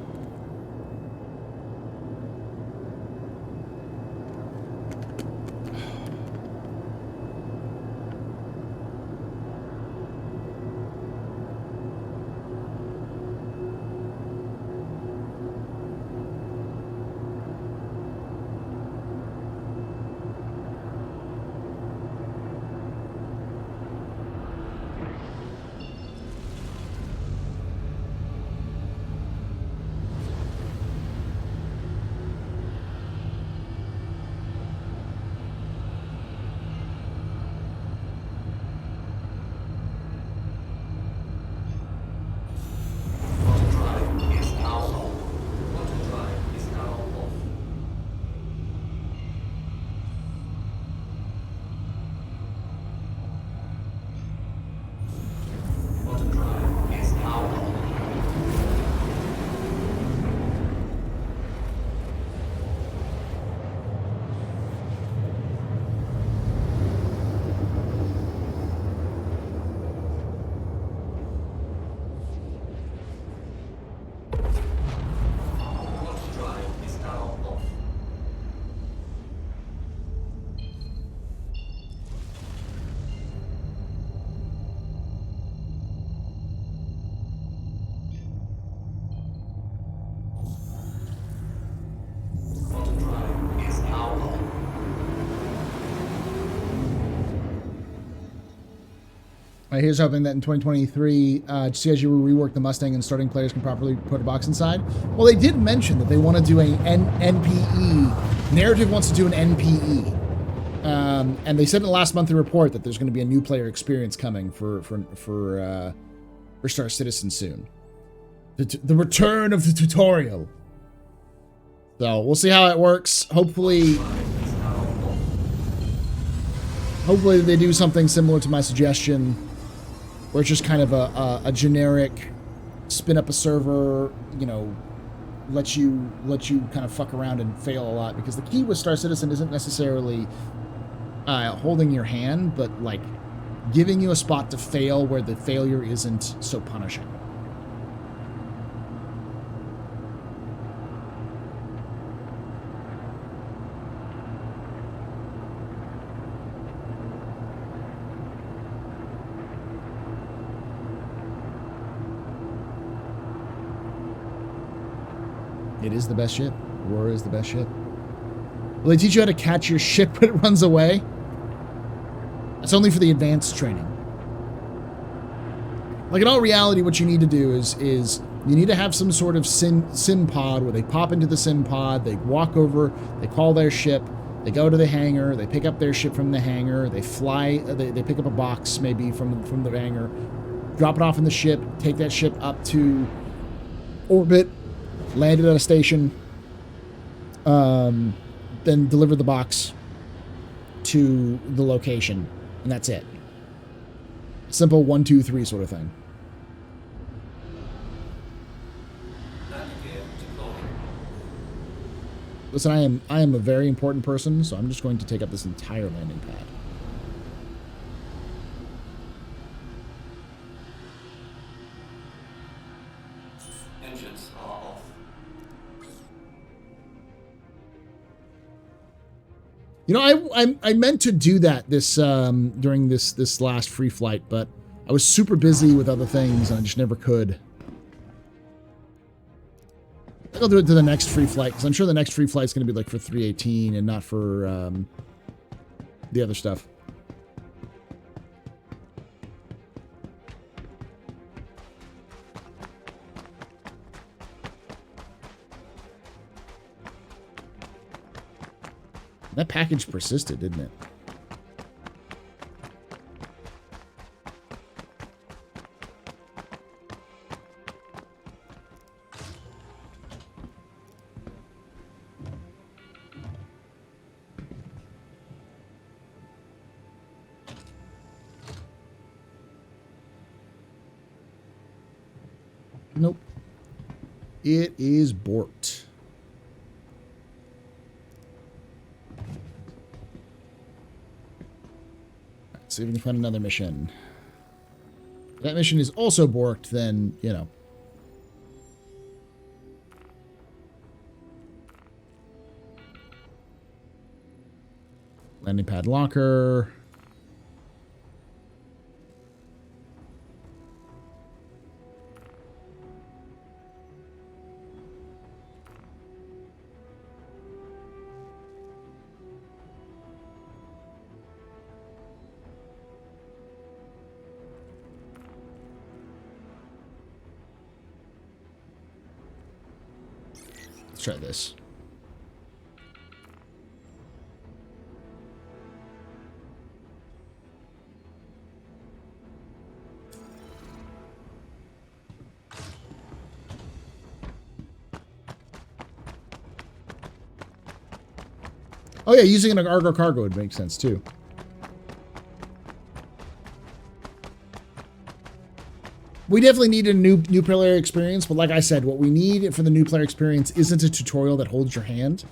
Here's hoping that in 2023, just as you rework the Mustang and starting players can properly put a box inside. Well, they did mention that they want to do an NPE. Narrative wants to do an NPE. And they said in the last monthly report that there's going to be a new player experience coming for Star Citizen soon. The return of the tutorial. So we'll see how it works. Hopefully they do something similar to my suggestion, where it's just kind of a generic spin up a server, you know, let you kind of fuck around and fail a lot. Because the key with Star Citizen isn't necessarily holding your hand, but like giving you a spot to fail where the failure isn't so punishing. It is the best ship. War is the best ship. Will they teach you how to catch your ship when it runs away? That's only for the advanced training. Like in all reality, what you need to do is you need to have some sort of sim pod where they pop into the sim pod, they walk over, they call their ship, they go to the hangar, they pick up their ship from the hangar, they fly, they pick up a box maybe from the hangar, drop it off in the ship, take that ship up to orbit, land it at a station, then deliver the box to the location, and that's it. Simple 1, 2, 3 sort of thing. Listen, I am a very important person, so I'm just going to take up this entire landing pad.
Engines are off.
You know, I meant to do that during this last free flight, but I was super busy with other things and I just never could. I think I'll do it to the next free flight, because I'm sure the next free flight is going to be like for 318 and not for the other stuff. That package persisted, didn't it? Nope. It is borked. See if we can find another mission. If that mission is also borked, then, you know. Landing pad locker. Try this. Oh yeah, using an Argo cargo would make sense too. We definitely need a new player experience, but like I said, what we need for the new player experience isn't a tutorial that holds your hand.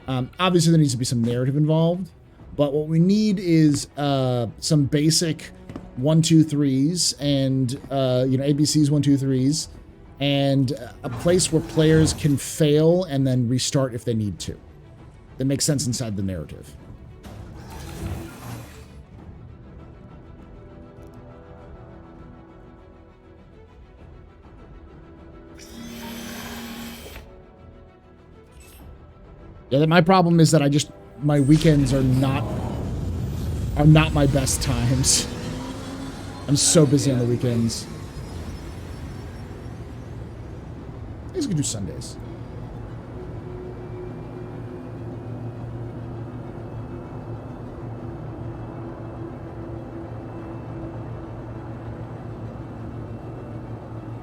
Obviously, there needs to be some narrative involved, but what we need is some basic 1, 2, 3s and you know, ABCs 1, 2, 3s, and a place where players can fail and then restart if they need to. That makes sense inside the narrative. Yeah, my problem is that my weekends are not my best times. I'm so busy on the weekends. I guess we could do Sundays.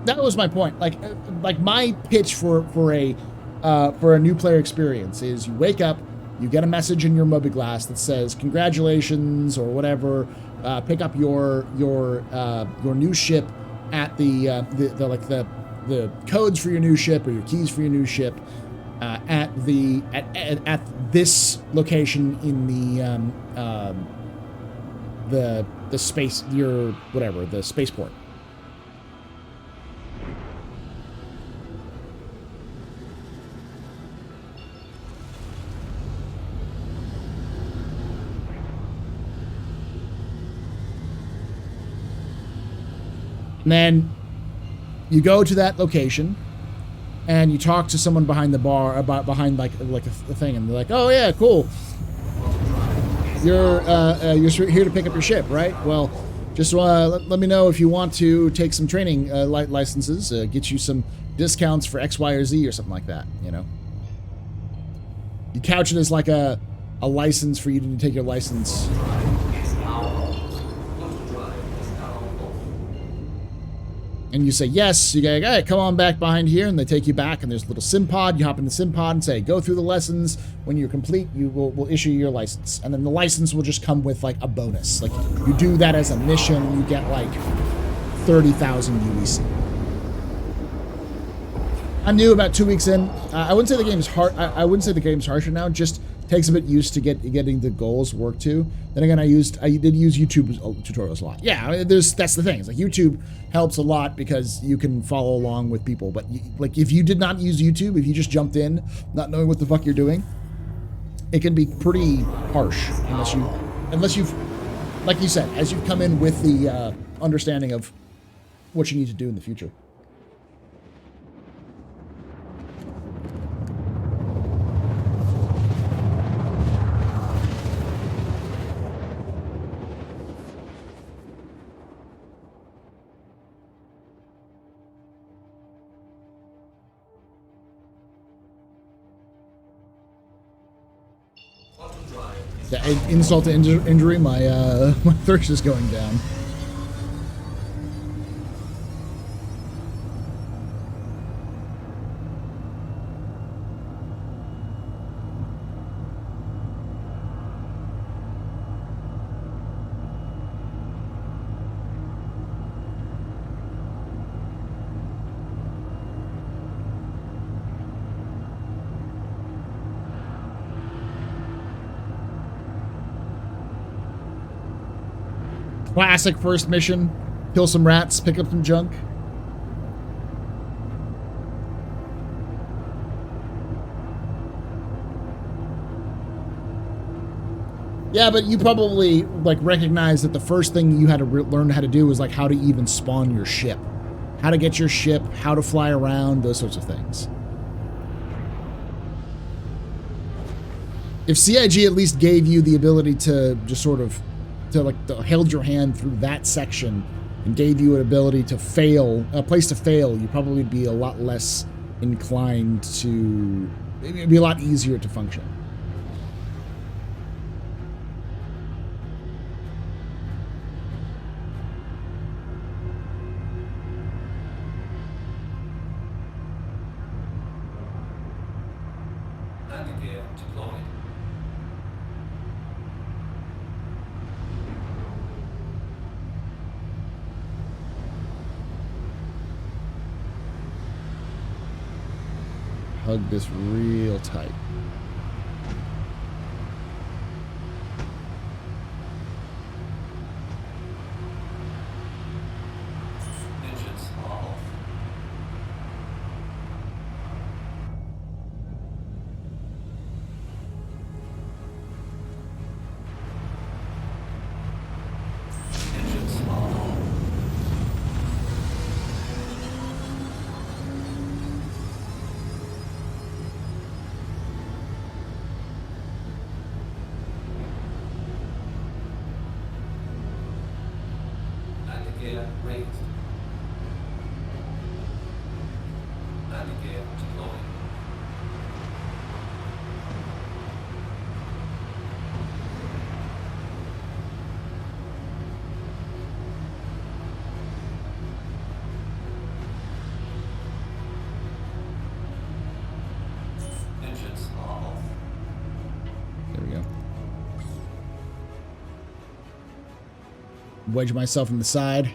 That was my point. Like my pitch for a new player experience is: you wake up, you get a message in your Moby Glass that says congratulations or whatever. Pick up your new ship at the codes for your new ship or your keys for your new ship at this location in the space the spaceport. And then you go to that location, and you talk to someone behind the bar behind like a thing, and they're like, "Oh yeah, cool. You're here to pick up your ship, right? Well, just let me know if you want to take some training licenses, get you some discounts for X, Y, or Z or something like that. You know, you couch it as like a license for you to take your license." And you say yes, you go, "Hey, come on back behind here," and they take you back, and there's a little sim pod. You hop in the sim pod and say, "Go through the lessons. When you're complete, we'll issue your license." And then the license will just come with like a bonus. Like you do that as a mission, you get like 30,000 UEC. I'm new, about 2 weeks in. I wouldn't say the game's hard. I wouldn't say the game's harsher now. Just takes a bit used to getting the goals work to. Then again, I did use YouTube tutorials a lot. Yeah, that's the thing. It's like YouTube helps a lot because you can follow along with people. But like if you did not use YouTube, if you just jumped in not knowing what the fuck you're doing, it can be pretty harsh unless you've, like you said, as you've come in with the understanding of what you need to do in the future. Insult to injury, my thirst is going down. Classic first mission. Kill some rats, pick up some junk. Yeah, but you probably like recognize that the first thing you had to learn how to do was like how to even spawn your ship. How to get your ship, how to fly around, those sorts of things. If CIG at least gave you the ability to just sort of held your hand through that section and gave you an ability to fail, a place to fail, you'd probably be a lot less inclined to, it'd be a lot easier to function. Hug this real tight.
Engines off. Engines off.
wedge myself in the side.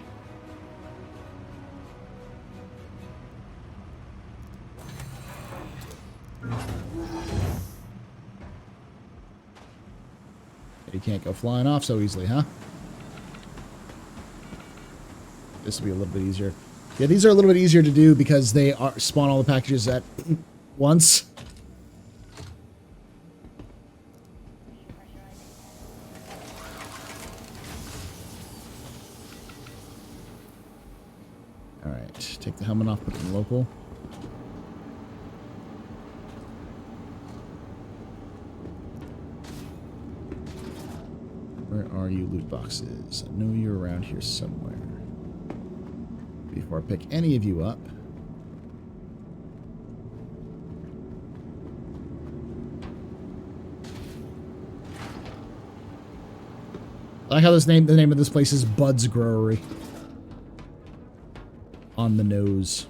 You can't go flying off so easily, huh? This will be a little bit easier. Yeah, these are a little bit easier to do because they spawn all the packages at once. Alright, take the helmet off, put it in local. Where are you, loot boxes? I know you're around here somewhere. Before I pick any of you up. I like how the name of this place is Bud's Growery. On the nose.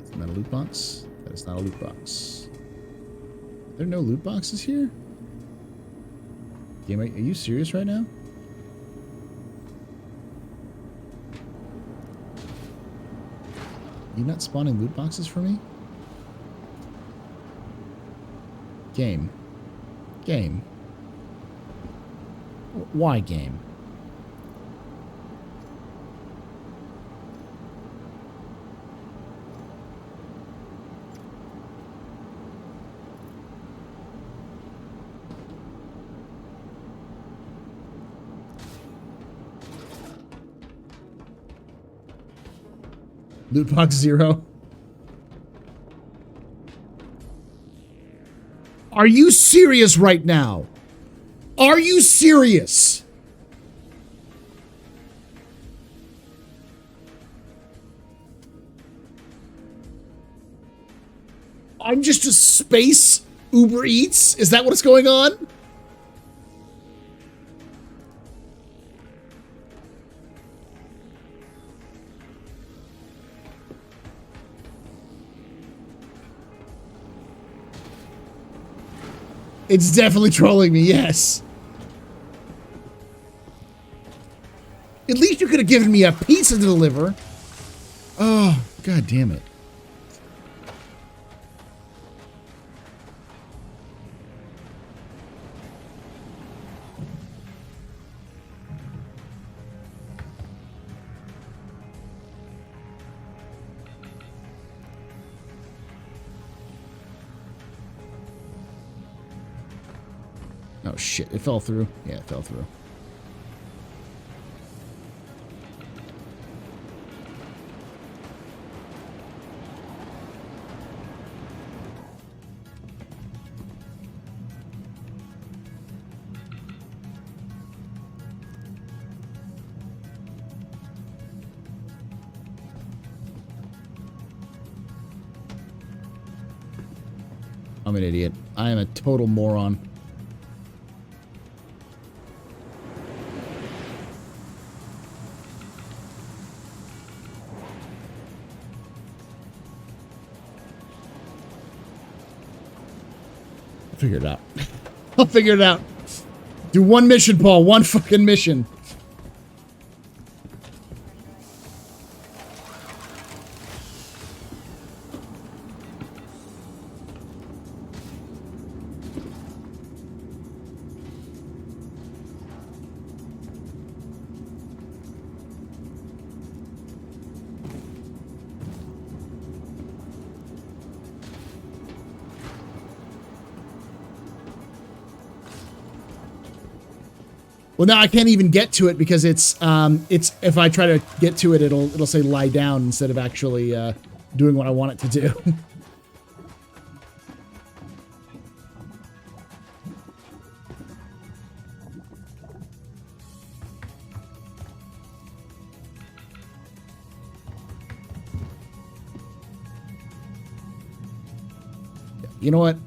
Isn't that a loot box? That is not a loot box. Are there no loot boxes here? Game, are you serious right now? You not spawning loot boxes for me? Game. Game. Why game? Loot box 0. Are you serious right now? Are you serious? I'm just a space Uber Eats? Is that what's going on? It's definitely trolling me, yes. At least you could have given me a pizza to deliver. Oh, god damn it. Oh shit, it fell through. Yeah, it fell through. I'm an idiot. I am a total moron. I'll figure it out. I'll figure it out. Do one mission, Paul. One fucking mission. Well, now I can't even get to it because it's if I try to get to it, it'll say lie down instead of actually doing what I want it to do. You know what?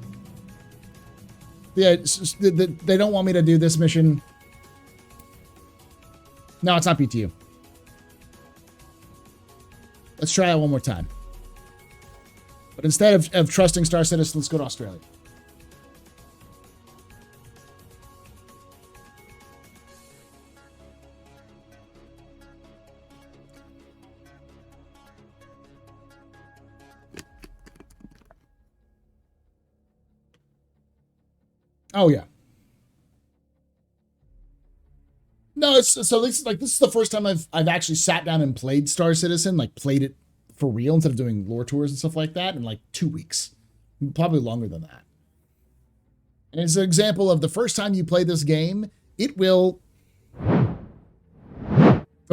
Yeah, they don't want me to do this mission. No, it's not BTU. Let's try it one more time. But instead of trusting Star Citizen, let's go to Australia. Oh yeah. No, it's so this is the first time I've actually sat down and played Star Citizen, like played it for real instead of doing lore tours and stuff like that in like 2 weeks. Probably longer than that. And it's an example of the first time you play this game, the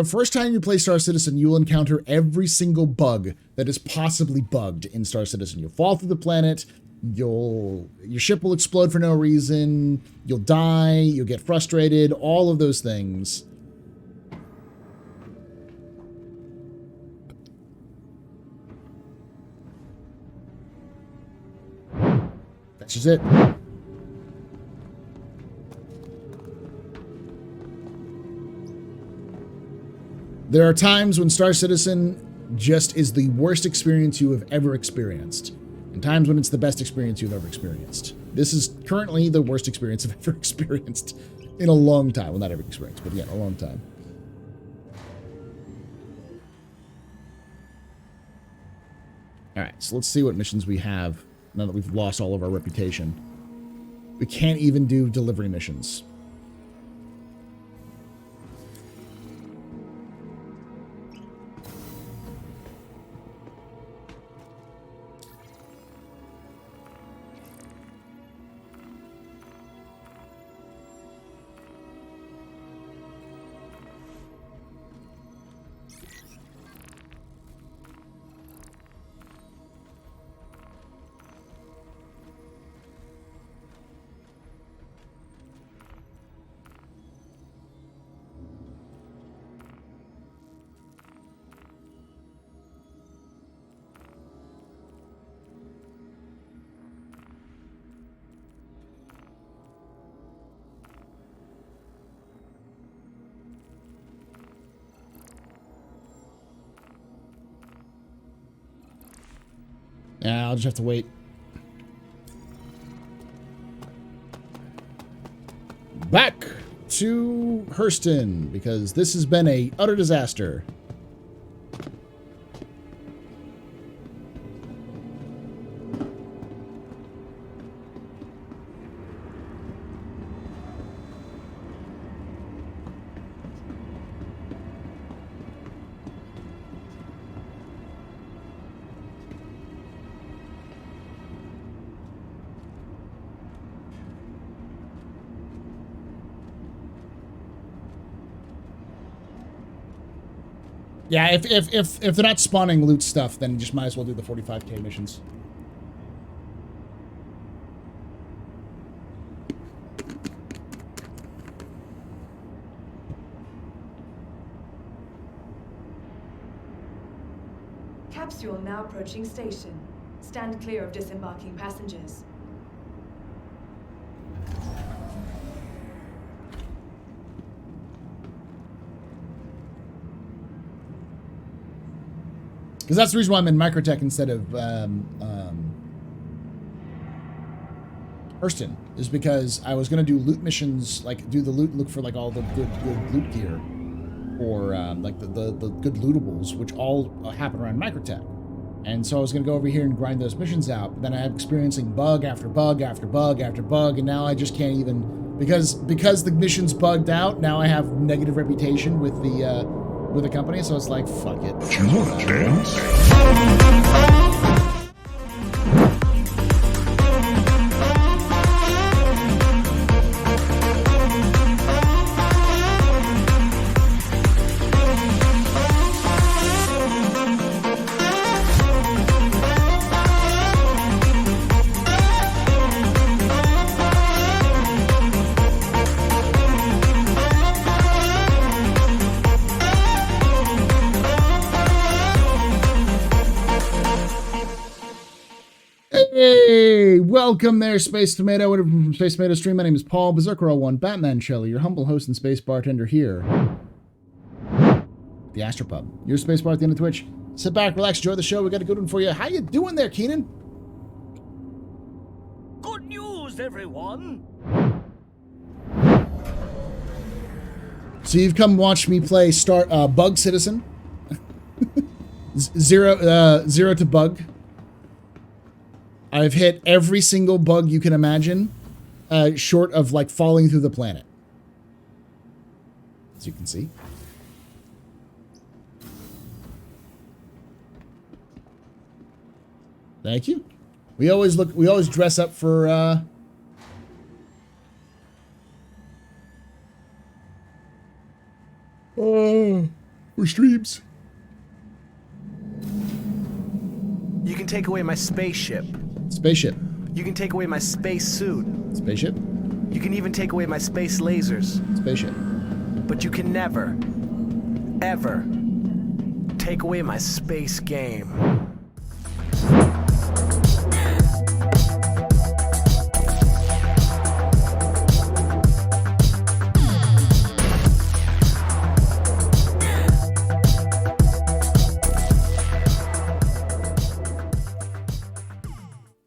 first time you play Star Citizen, you will encounter every single bug that is possibly bugged in Star Citizen. You'll fall through the planet, your ship will explode for no reason, you'll die, you'll get frustrated, all of those things. That's just it. There are times when Star Citizen just is the worst experience you have ever experienced, and times when it's the best experience you've ever experienced. This is currently the worst experience I've ever experienced in a long time. Well, not every experience, but yeah, a long time. All right, so let's see what missions we have now that we've lost all of our reputation. We can't even do delivery missions. Yeah, I'll just have to wait. Back to Hurston, because this has been a utter disaster. Yeah, if they're not spawning loot stuff, then you just might as well do the 45k missions.
Capsule now approaching station. Stand clear of disembarking passengers.
Because that's the reason why I'm in Microtech instead of Hurston, is because I was going to do loot missions, like do the loot, look for like all the good loot gear, or like the good lootables, which all happen around Microtech. And so I was going to go over here and grind those missions out, but then I am experiencing bug after bug after bug after bug, and now I just can't even, because the mission's bugged out, now I have negative reputation with the company, so it's like, fuck it.
You want to dance?
Hey, welcome there, Space Tomato. Whatever from Space Tomato Stream. My name is Paul Berserker01, Batman Shelley, your humble host and space bartender here. The AstroPub, your space bar at the end of Twitch. Sit back, relax, enjoy the show. We got a good one for you. How you doing there, Keenan?
Good news, everyone.
So you've come watch me play Bug Citizen. zero to bug. I've hit every single bug you can imagine, short of like falling through the planet. As you can see. Thank you. We always dress up for streams.
You can take away my spaceship.
Spaceship.
You can take away my space suit.
Spaceship.
You can even take away my space lasers.
Spaceship.
But you can never, ever take away my space game.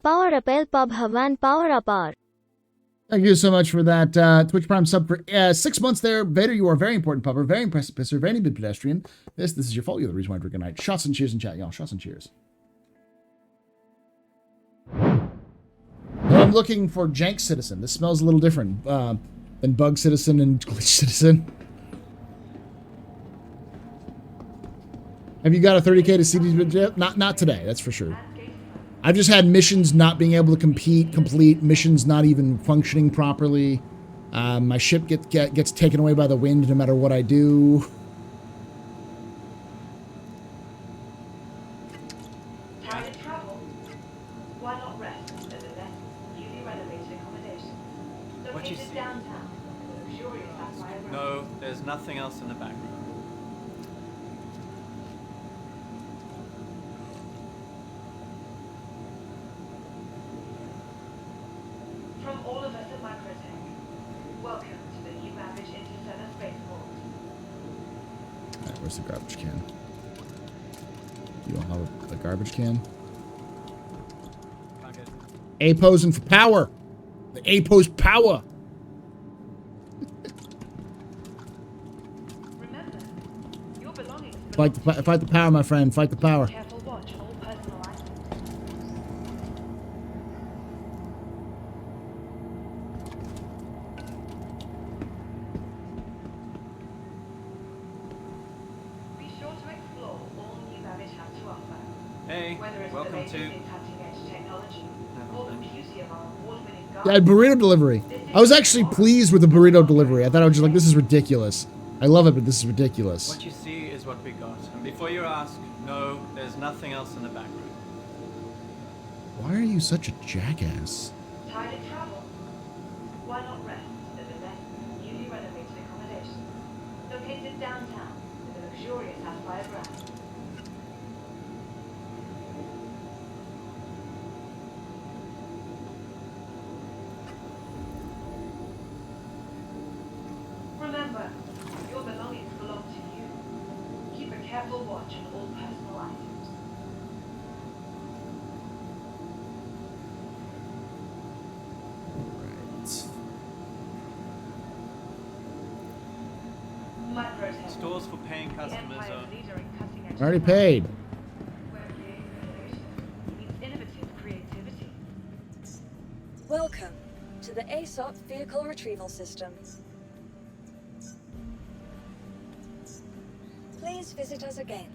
Power up El Pub Havan Power up R.
Thank you so much for that Twitch Prime sub for 6 months there. Vader, you are very important pupper, very impressive pisser, very good pedestrian. This is your fault. You're the reason why I drink at night. Shots and cheers in chat, y'all. Shots and cheers. Well, I'm looking for Jank Citizen. This smells a little different than Bug Citizen and Glitch Citizen. Have you got a 30k to CD? Not today, that's for sure. I've just had missions not being able to complete, missions not even functioning properly. My ship gets taken away by the wind no matter what I do.
Tired of travel? Why not rest at the less newly renovated accommodation?
What you
Located
see?
downtown, luxurious sapphire ground.
No, there's nothing else in the back room.
From all of us at Microtech, welcome to the new Ravage Interstellar Spaceport.
Alright, where's the garbage can? You don't have a garbage can?
Can't get it.
A posing for power! The A pose power!
Remember, your belongings
Fight the power, my friend. Fight the power.
Careful watch all personal items. Be sure to explore all new Ravage has to offer.
Hey,
Whether it's
welcome
the latest
to...
in cutting-edge technology or the beauty of our award-winning
Yeah, burrito delivery. I was actually pleased with the burrito delivery. I thought I was just like, this is ridiculous. I love it, but this is ridiculous.
What you see is what we got. And before you ask, no, there's nothing else in the back room.
Why are you such a jackass?
Tired of travel? Why not rest at the less newly renovated accommodation? Located downtown with a luxurious sapphire ground. Remember, your belongings belong to you. Keep a careful watch on all personal items. Microtech.
Stores for paying
The
customers
empire's
are...
leader in cutting-edge
I already paid.
where creative innovation meets innovative creativity.
Welcome to the ASOP Vehicle Retrieval System. Please visit us again.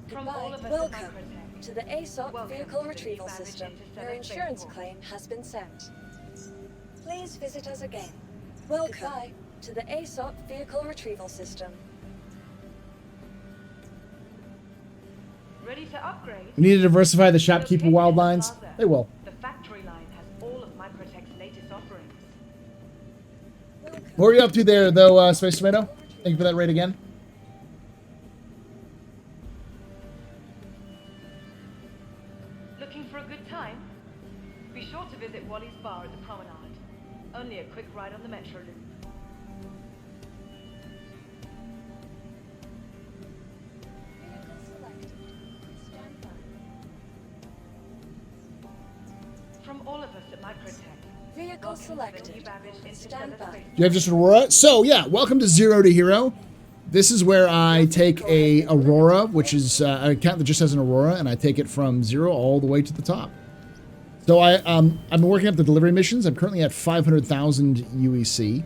From
Goodbye.
all of us at
Welcome
Microtech,
to the ASOP
welcome
Vehicle
to the
Retrieval
Ravage
System.
Interstellar
Your insurance
Spaceport.
claim has been sent. Please visit us again. Welcome to the ASOP Vehicle Retrieval System.
ready to upgrade?
We need to diversify the shopkeeper wild lines. They will.
The factory line has all of Microtech's latest offerings.
What are you up to there, though, Space Tomato? Thank you for that raid again.
Looking for a good time? Be sure to visit Wally's bar at the promenade. Only a quick ride on the metro loop. all of us at Microtech.
Vehicle selected. Stand by.
Do you have just Aurora? So yeah, welcome to Zero to Hero. This is where I take a Aurora, which is an account that just has an Aurora, and I take it from 0 all the way to the top. So I've been working up the delivery missions. I'm currently at 500,000 UEC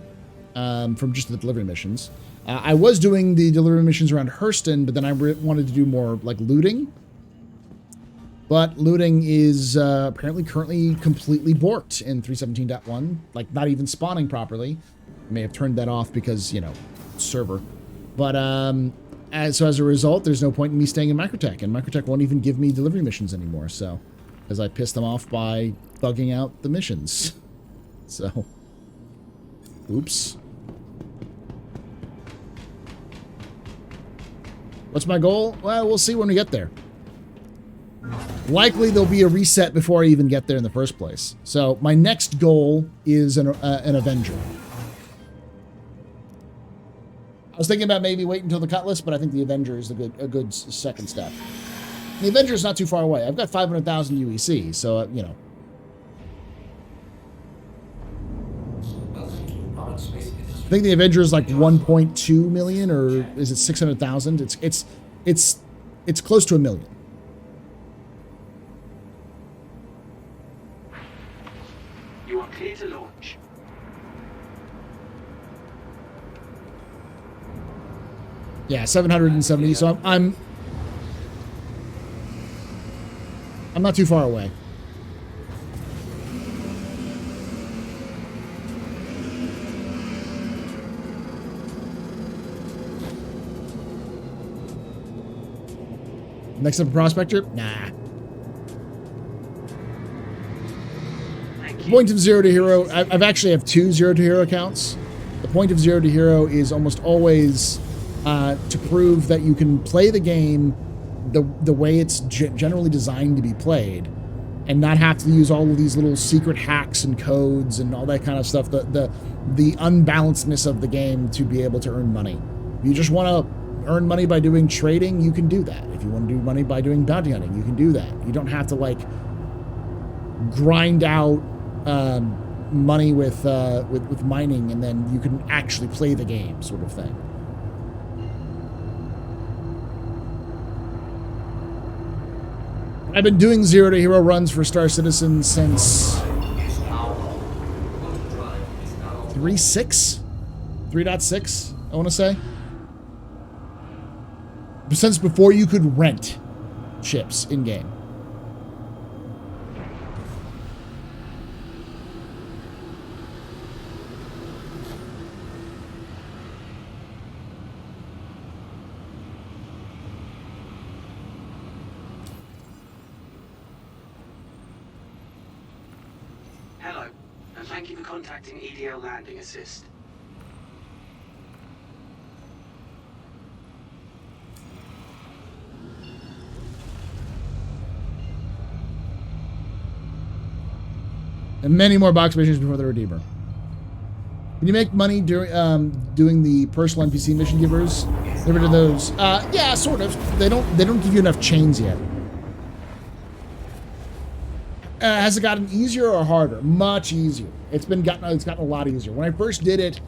from just the delivery missions. I was doing the delivery missions around Hurston, but then I wanted to do more like looting. But looting is apparently currently completely borked in 3.17.1, like not even spawning properly. I may have turned that off because, you know, server. But as a result, there's no point in me staying in Microtech, and Microtech won't even give me delivery missions anymore. So, as I pissed them off by bugging out the missions. So, oops. What's my goal? Well, we'll see when we get there. Likely there'll be a reset before I even get there in the first place. So my next goal is an Avenger. I was thinking about maybe waiting until the Cutlass, but I think the Avenger is a good second step. The Avenger is not too far away. I've got 500,000 UEC, so you know. I think the Avenger is like 1.2 million, or is it 600,000? It's close to 1 million.
You are clear to launch.
Yeah, 770. So I'm not too far away. Next up, a prospector? Nah. The point of Zero to Hero, I've actually have 2 Zero to Hero accounts. The point of Zero to Hero is almost always to prove that you can play the game the way it's generally designed to be played, and not have to use all of these little secret hacks and codes and all that kind of stuff. The unbalancedness of the game to be able to earn money. If you just want to earn money by doing trading, you can do that. If you want to do money by doing bounty hunting, you can do that. You don't have to like grind out money with mining, and then you can actually play the game, sort of thing. I've been doing Zero to Hero runs for Star Citizen since 3.6, I want to say. Since before you could rent ships in game.
Hello, and thank you for contacting EDL Landing Assist.
And many more box missions before the Redeemer. Can you make money during doing the personal NPC mission givers? Get rid of those. Yeah, sort of. They don't give you enough chains yet. Has it gotten easier or harder? Much easier. It's gotten a lot easier. When I first did it,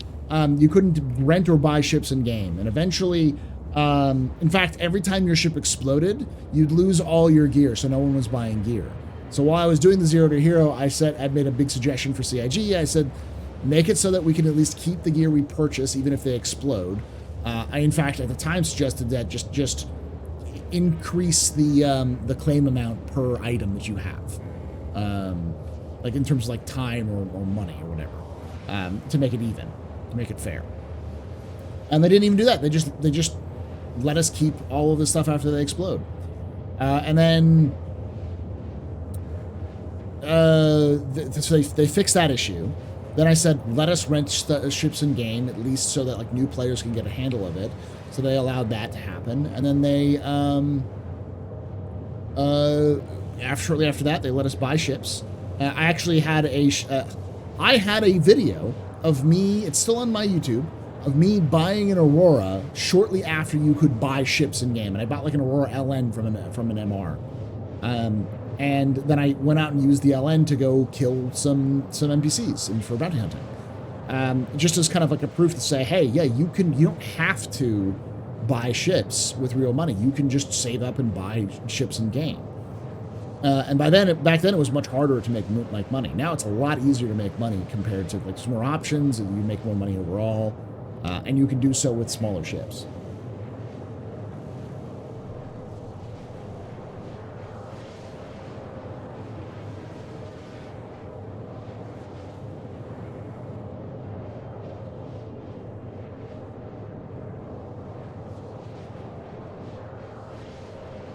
you couldn't rent or buy ships in game, and eventually, in fact, every time your ship exploded, you'd lose all your gear, so no one was buying gear. So while I was doing the Zero to Hero, I made a big suggestion for CIG. I said, make it so that we can at least keep the gear we purchase, even if they explode. I, in fact, at the time suggested that just increase the claim amount per item that you have, like in terms of like time or money or whatever, to make it even, to make it fair. And they didn't even do that. They just let us keep all of the stuff after they explode, and then. So they fixed that issue. Then I said, let us rent ships in game, at least so that like new players can get a handle of it. So they allowed that to happen. And then they, shortly after that, they let us buy ships. I actually had I had a video of me, it's still on my YouTube, of me buying an Aurora shortly after you could buy ships in game. And I bought like an Aurora LN from an MR. And then I went out and used the LN to go kill some NPCs and for bounty hunting. Just as kind of like a proof to say, hey, yeah, you don't have to buy ships with real money. You can just save up and buy ships in game. And back then it was much harder to make money. Now it's a lot easier to make money compared to like there's more options and you make more money overall, and you can do so with smaller ships.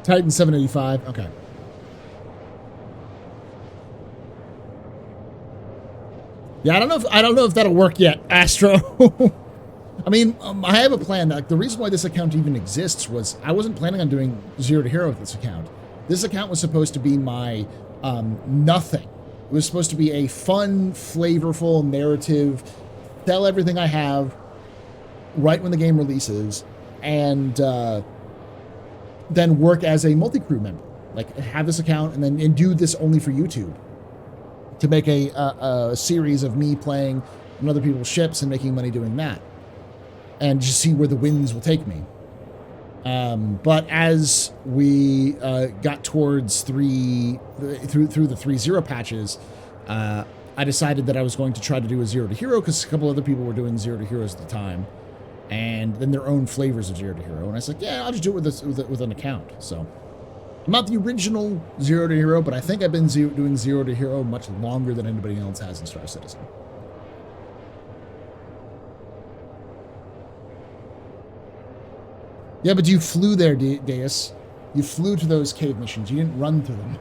Titan 785. Okay. Yeah, I don't know if that'll work yet, Astro. I mean, I have a plan. Like the reason why this account even exists was I wasn't planning on doing Zero to Hero with this account. This account was supposed to be my nothing. It was supposed to be a fun, flavorful narrative, sell everything I have right when the game releases, and then work as a multi-crew member. Like have this account and do this only for YouTube. To make a series of me playing on other people's ships and making money doing that. And just see where the winds will take me. But as we got towards through the 3.0 patches, I decided that I was going to try to do a Zero to Hero because a couple other people were doing Zero to Heroes at the time. And then their own flavors of Zero to Hero. And I was like, yeah, I'll just do it with an account. So I'm not the original Zero to Hero, but I think I've been doing Zero to Hero much longer than anybody else has in Star Citizen. Yeah, but you flew there, Deus. You flew to those cave missions. You didn't run to them.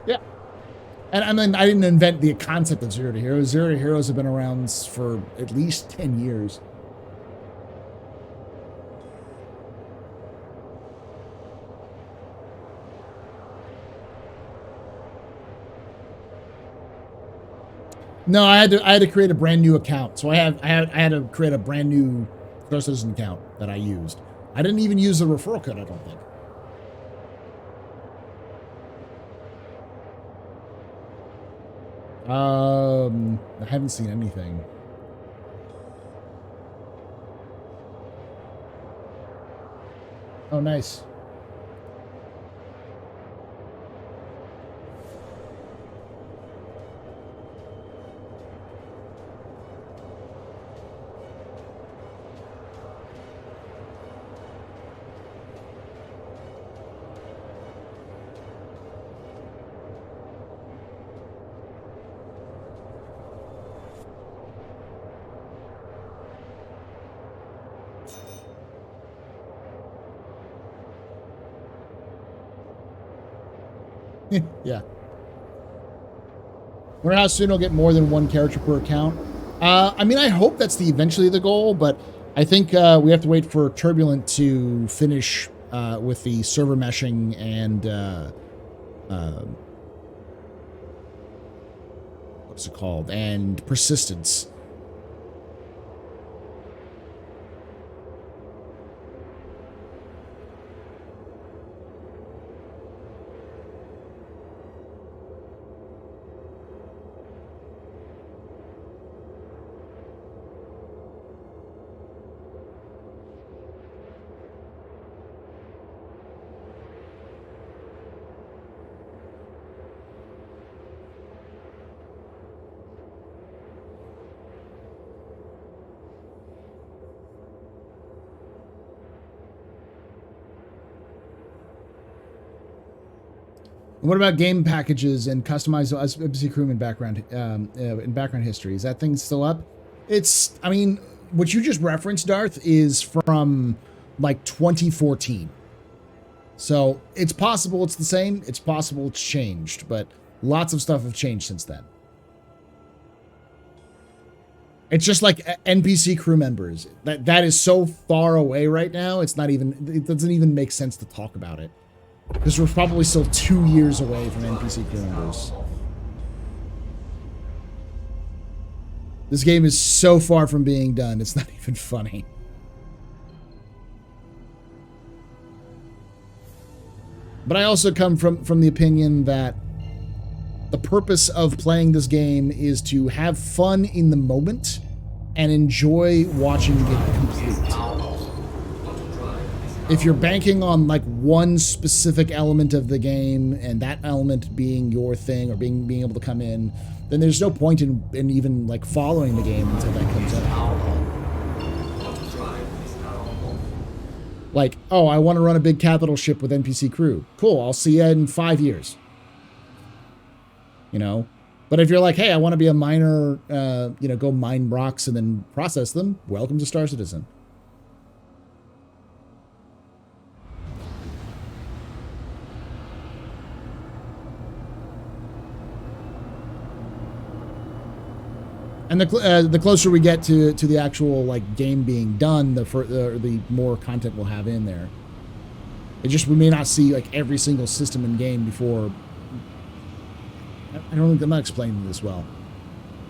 Yeah. And I mean, I didn't invent the concept of Zero to Heroes. Zero to Heroes have been around for at least 10 years. No, I had to create a brand new account. So I had to create a brand new Star Citizen account that I used. I didn't even use the referral code, I don't think. I haven't seen anything. Oh, nice. Yeah. Wonder how soon I'll get more than one character per account. I mean, I hope that's eventually the goal, but I think we have to wait for Turbulent to finish with the server meshing and what's it called? And persistence. What about game packages and customized NPC crewman background in background history? Is that thing still up? It's, I mean, what you just referenced, Darth, is from like 2014. So it's possible it's the same. It's possible it's changed, but lots of stuff have changed since then. It's just like NPC crew members. That is so far away right now. It's not even, it doesn't even make sense to talk about it. Because we're probably still 2 years away from NPC crew members. This game is so far from being done, it's not even funny. But I also come from the opinion that the purpose of playing this game is to have fun in the moment and enjoy watching it complete. If you're banking on like one specific element of the game and that element being your thing or being able to come in, then there's no point in even like following the game until that comes out. Like, oh, I want to run a big capital ship with NPC crew. Cool, I'll see you in 5 years. You know? But if you're like, hey, I want to be a miner, you know, go mine rocks and then process them, welcome to Star Citizen. And the closer we get to the actual like game being done, the more content we'll have in there. It just, we may not see like every single system in game before. I don't think I'm not explaining this well.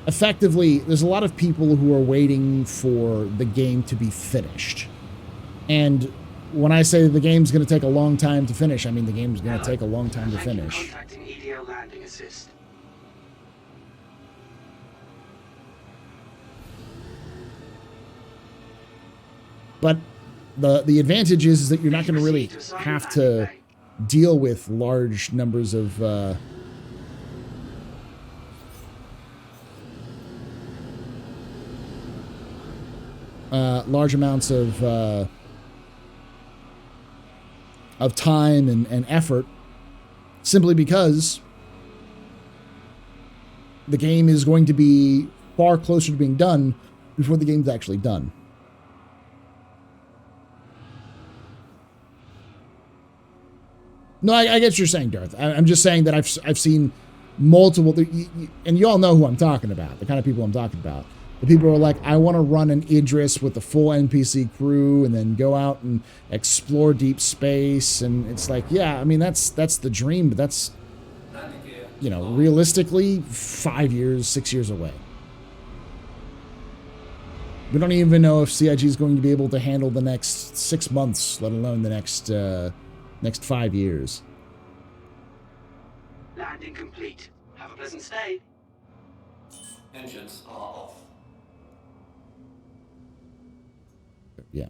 Effectively, there's a lot of people who are waiting for the game to be finished. And when I say the game's going to take a long time to finish, I mean the game's going to take a long time to finish.
Contacting EDL landing assist.
But the advantage is that you're not going to really have to deal with large numbers of large amounts of time and effort, simply because the game is going to be far closer to being done before the game's actually done. No, I get what you're saying, Darth. I'm just saying that I've seen multiple, and you all know who I'm talking about, the kind of people I'm talking about. The people who are like, I want to run an Idris with the full NPC crew and then go out and explore deep space. And it's like, yeah, I mean, that's the dream, but that's, you know, realistically 5 years, 6 years away. We don't even know if CIG is going to be able to handle the next 6 months, let alone the next 5 years.
Landing complete. Have a pleasant stay.
Engines are off.
Yeah.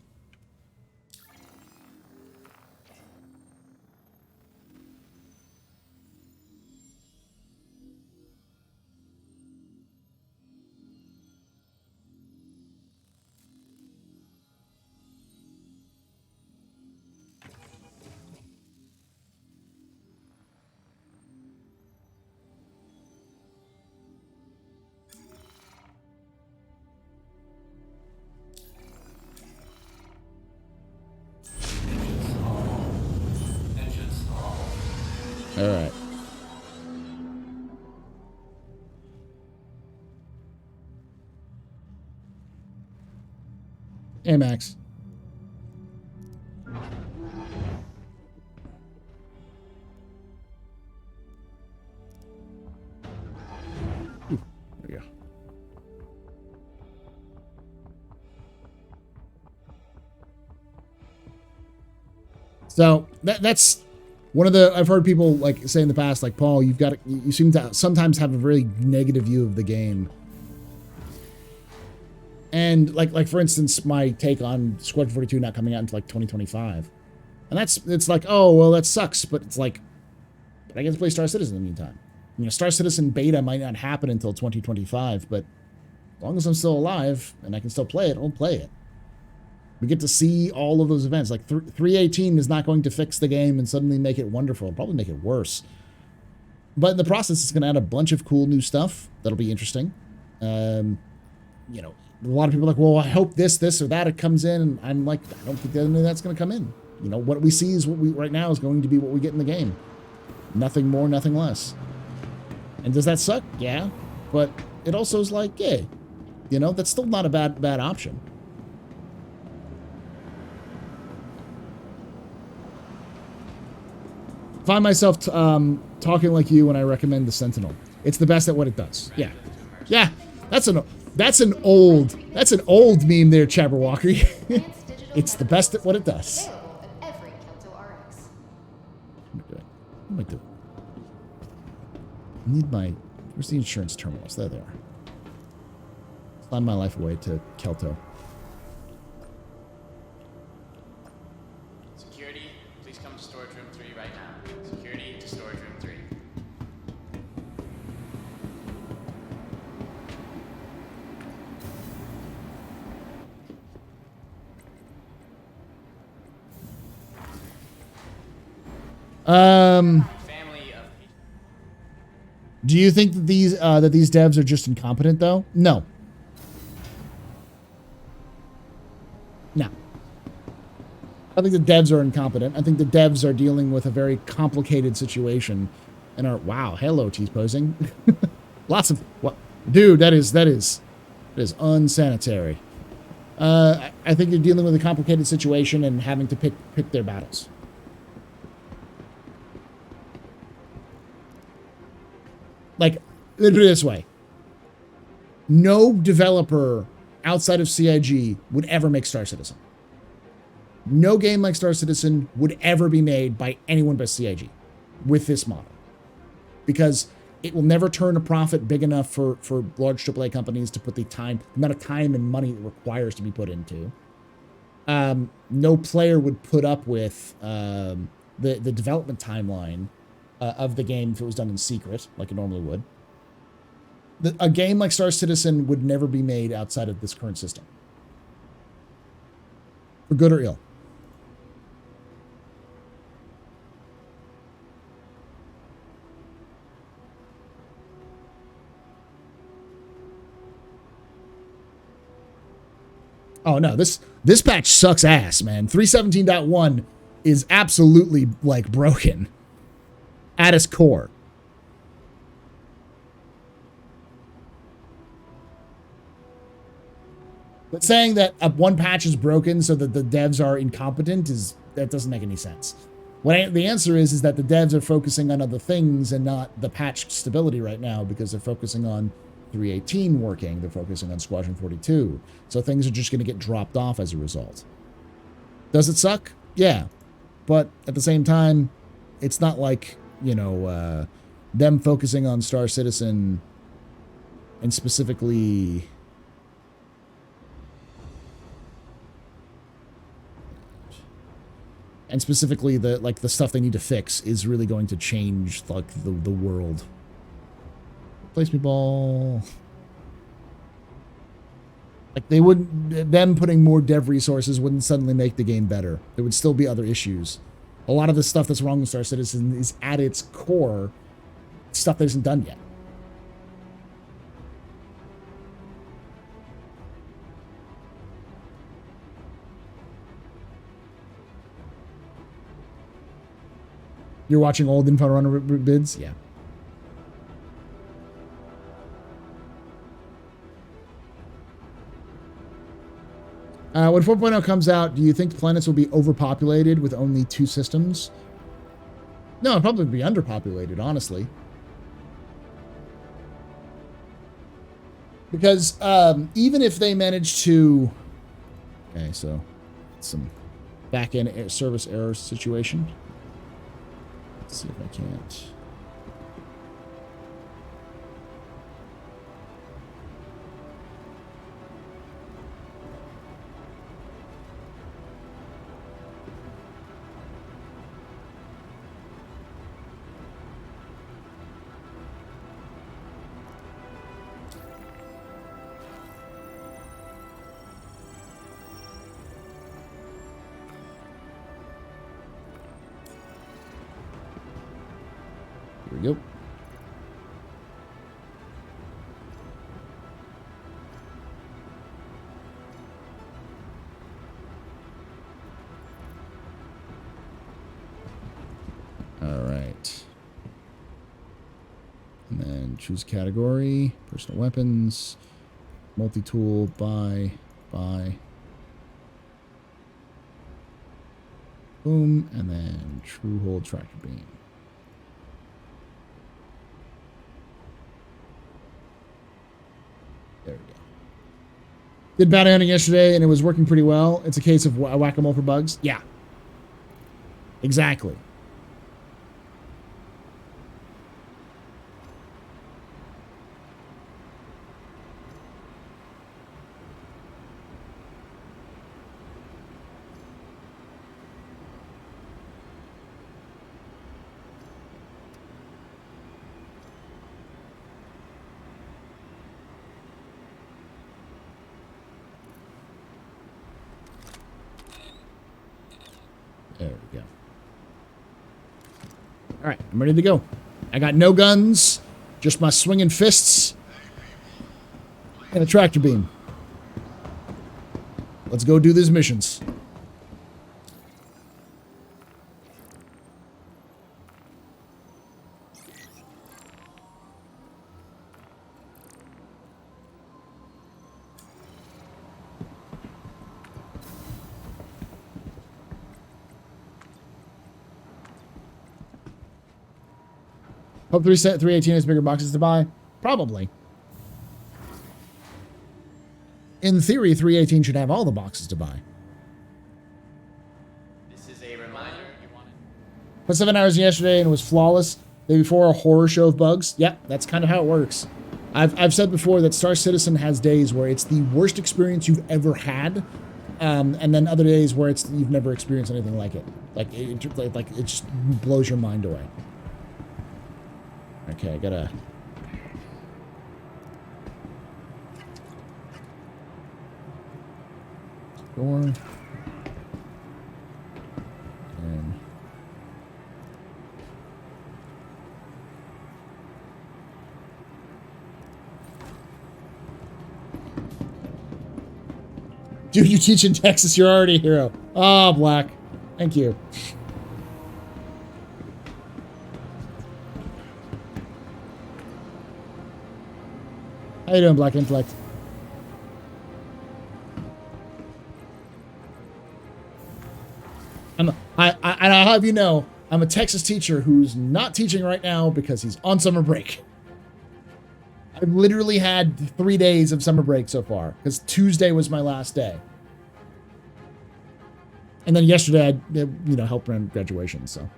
All right. Hey, Max. Ooh, there we go. So that's one of the, I've heard people like say in the past, like, Paul, you seem to sometimes have a really negative view of the game. And like for instance, my take on Squadron 42 not coming out until like 2025. And it's like, oh, well, that sucks. But it's like, but I get to play Star Citizen in the meantime. You know, Star Citizen beta might not happen until 2025, but as long as I'm still alive and I can still play it, I'll play it. We get to see all of those events. Like 3.18 is not going to fix the game and suddenly make it wonderful. It'll probably make it worse. But in the process, it's going to add a bunch of cool new stuff that'll be interesting. You know, a lot of people are like, well, I hope this or that it comes in. And I'm like, I don't think any of that's going to come in. You know, what we see is what we right now is going to be what we get in the game. Nothing more, nothing less. And does that suck? Yeah. But it also is like, yeah, you know, that's still not a bad option. Find myself talking like you when I recommend the Sentinel. It's the best at what it does. Yeah. Yeah. That's That's an old meme there, Chabberwalker. It's the best at what it does. What am I doing? I need my... Where's the insurance terminals? There they are. Find my life away to Kelto.
Security, please come to storage room 3 right now. Security to storage room 3.
Do you think that these devs are just incompetent though? No. No. I think the devs are incompetent. I think the devs are dealing with a very complicated situation and are wow, hello T-posing. Lots of what dude, that is unsanitary. I think they're dealing with a complicated situation and having to pick their battles. Like, let me put it this way. No developer outside of CIG would ever make Star Citizen. No game like Star Citizen would ever be made by anyone but CIG with this model. Because it will never turn a profit big enough for large AAA companies to put the amount of time and money it requires to be put into. No player would put up with the development timeline of the game if it was done in secret, like it normally would. A game like Star Citizen would never be made outside of this current system. For good or ill. Oh no, this patch sucks ass, man. 317.1 is absolutely like broken at its core. But saying that one patch is broken so that the devs are incompetent that doesn't make any sense. The answer is that the devs are focusing on other things and not the patch stability right now because they're focusing on 318 working. They're focusing on Squadron 42. So things are just going to get dropped off as a result. Does it suck? Yeah. But at the same time, it's not like, you know, them focusing on Star Citizen and specifically... And specifically the stuff they need to fix is really going to change like the world. Place me ball. Like them putting more dev resources wouldn't suddenly make the game better. There would still be other issues. A lot of the stuff that's wrong with Star Citizen is at its core stuff that isn't done yet. You're watching old Info Runner bids? Yeah. When 4.0 comes out, do you think planets will be overpopulated with only 2 systems? No, it'll probably be underpopulated, honestly. Because even if they manage to... Okay, so some back-end service error situation. Let's see if I can't. Here we go. All right. And then choose category, personal weapons, multi-tool, buy. Boom, and then true hold tractor beam. There we go. Did bounty hunting yesterday, and it was working pretty well. It's a case of whack-a-mole for bugs. Yeah. Exactly. There we go. All right, I'm ready to go. I got no guns, just my swinging fists and a tractor beam. Let's go do these missions. Hope 318 has bigger boxes to buy. Probably. In theory, 318 should have all the boxes to buy.
This is a reminder. You want it?
Put 7 hours yesterday and it was flawless. Day before, a horror show of bugs. Yep, that's kind of how it works. I've said before that Star Citizen has days where it's the worst experience you've ever had, and then other days where it's you've never experienced anything like it. Like it just blows your mind away. Okay, I gotta... Door. And... Dude, you teach in Texas, you're already a hero. Oh, Black. Thank you. How you doing, Black Intellect? I'll have you know, I'm a Texas teacher who's not teaching right now because he's on summer break. I've literally had 3 days of summer break so far because Tuesday was my last day. And then yesterday I, helped run graduation, so.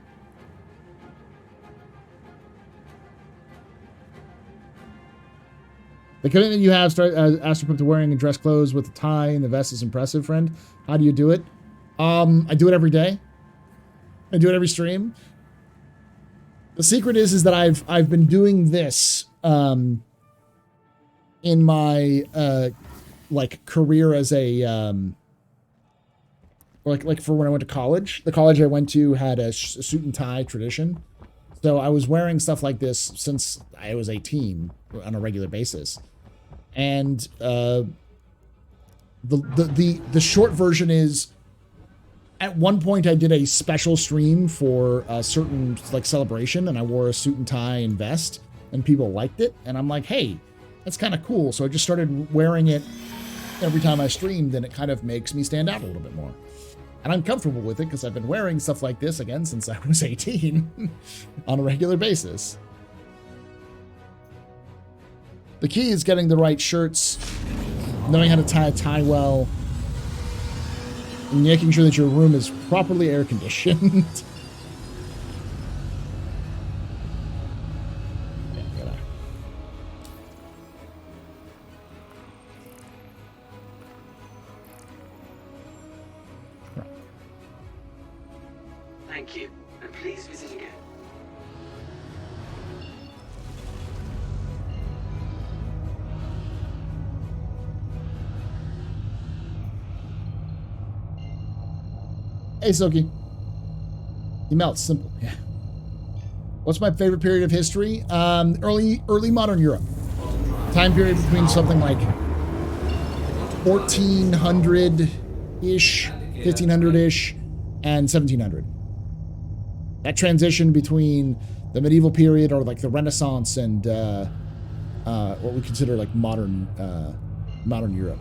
The commitment you have, AstroPub, to wearing and dress clothes with the tie and the vest is impressive, friend. How do you do it? I do it every day. I do it every stream. The secret is that I've been doing this in my career as a like for when I went to college. The college I went to had a suit and tie tradition, so I was wearing stuff like this since I was 18 on a regular basis. And the short version is, at one point I did a special stream for a certain celebration, and I wore a suit and tie and vest, and people liked it, and I'm like, hey, that's kind of cool. So I just started wearing it every time I streamed, and it kind of makes me stand out a little bit more. And I'm comfortable with it because I've been wearing stuff like this again since I was 18 on a regular basis. The key is getting the right shirts, knowing how to tie a tie well, and making sure that your room is properly air conditioned.
Thank you, and please visit again.
Hey, Silky. He melts. Simple. Yeah. What's my favorite period of history? Early modern Europe. Time period between something like 1400-ish, 1500-ish, and 1700. That transition between the medieval period, or like the Renaissance, and what we consider like modern Europe.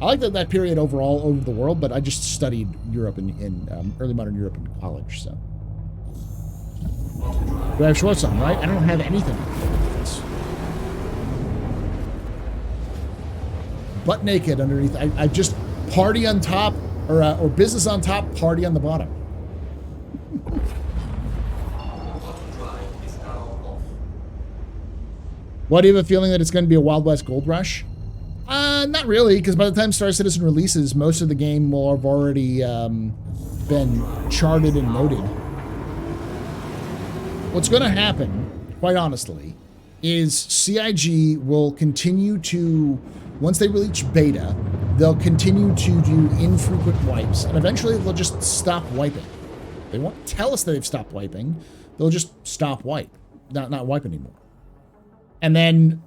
I like that period overall over the world, but I just studied Europe in early modern Europe in college, so. Do I have shorts on, right? I don't have anything. butt naked underneath. I just party on top, or business on top, party on the bottom. Why do you have a feeling that it's going to be a Wild West Gold Rush? Not really, because by the time Star Citizen releases, most of the game will have already been charted and noted. What's going to happen, quite honestly, is CIG will continue to, once they release beta, they'll continue to do infrequent wipes, and eventually they'll just stop wiping. They won't tell us that they've stopped wiping. They'll just stop wipe, not wipe anymore. And then,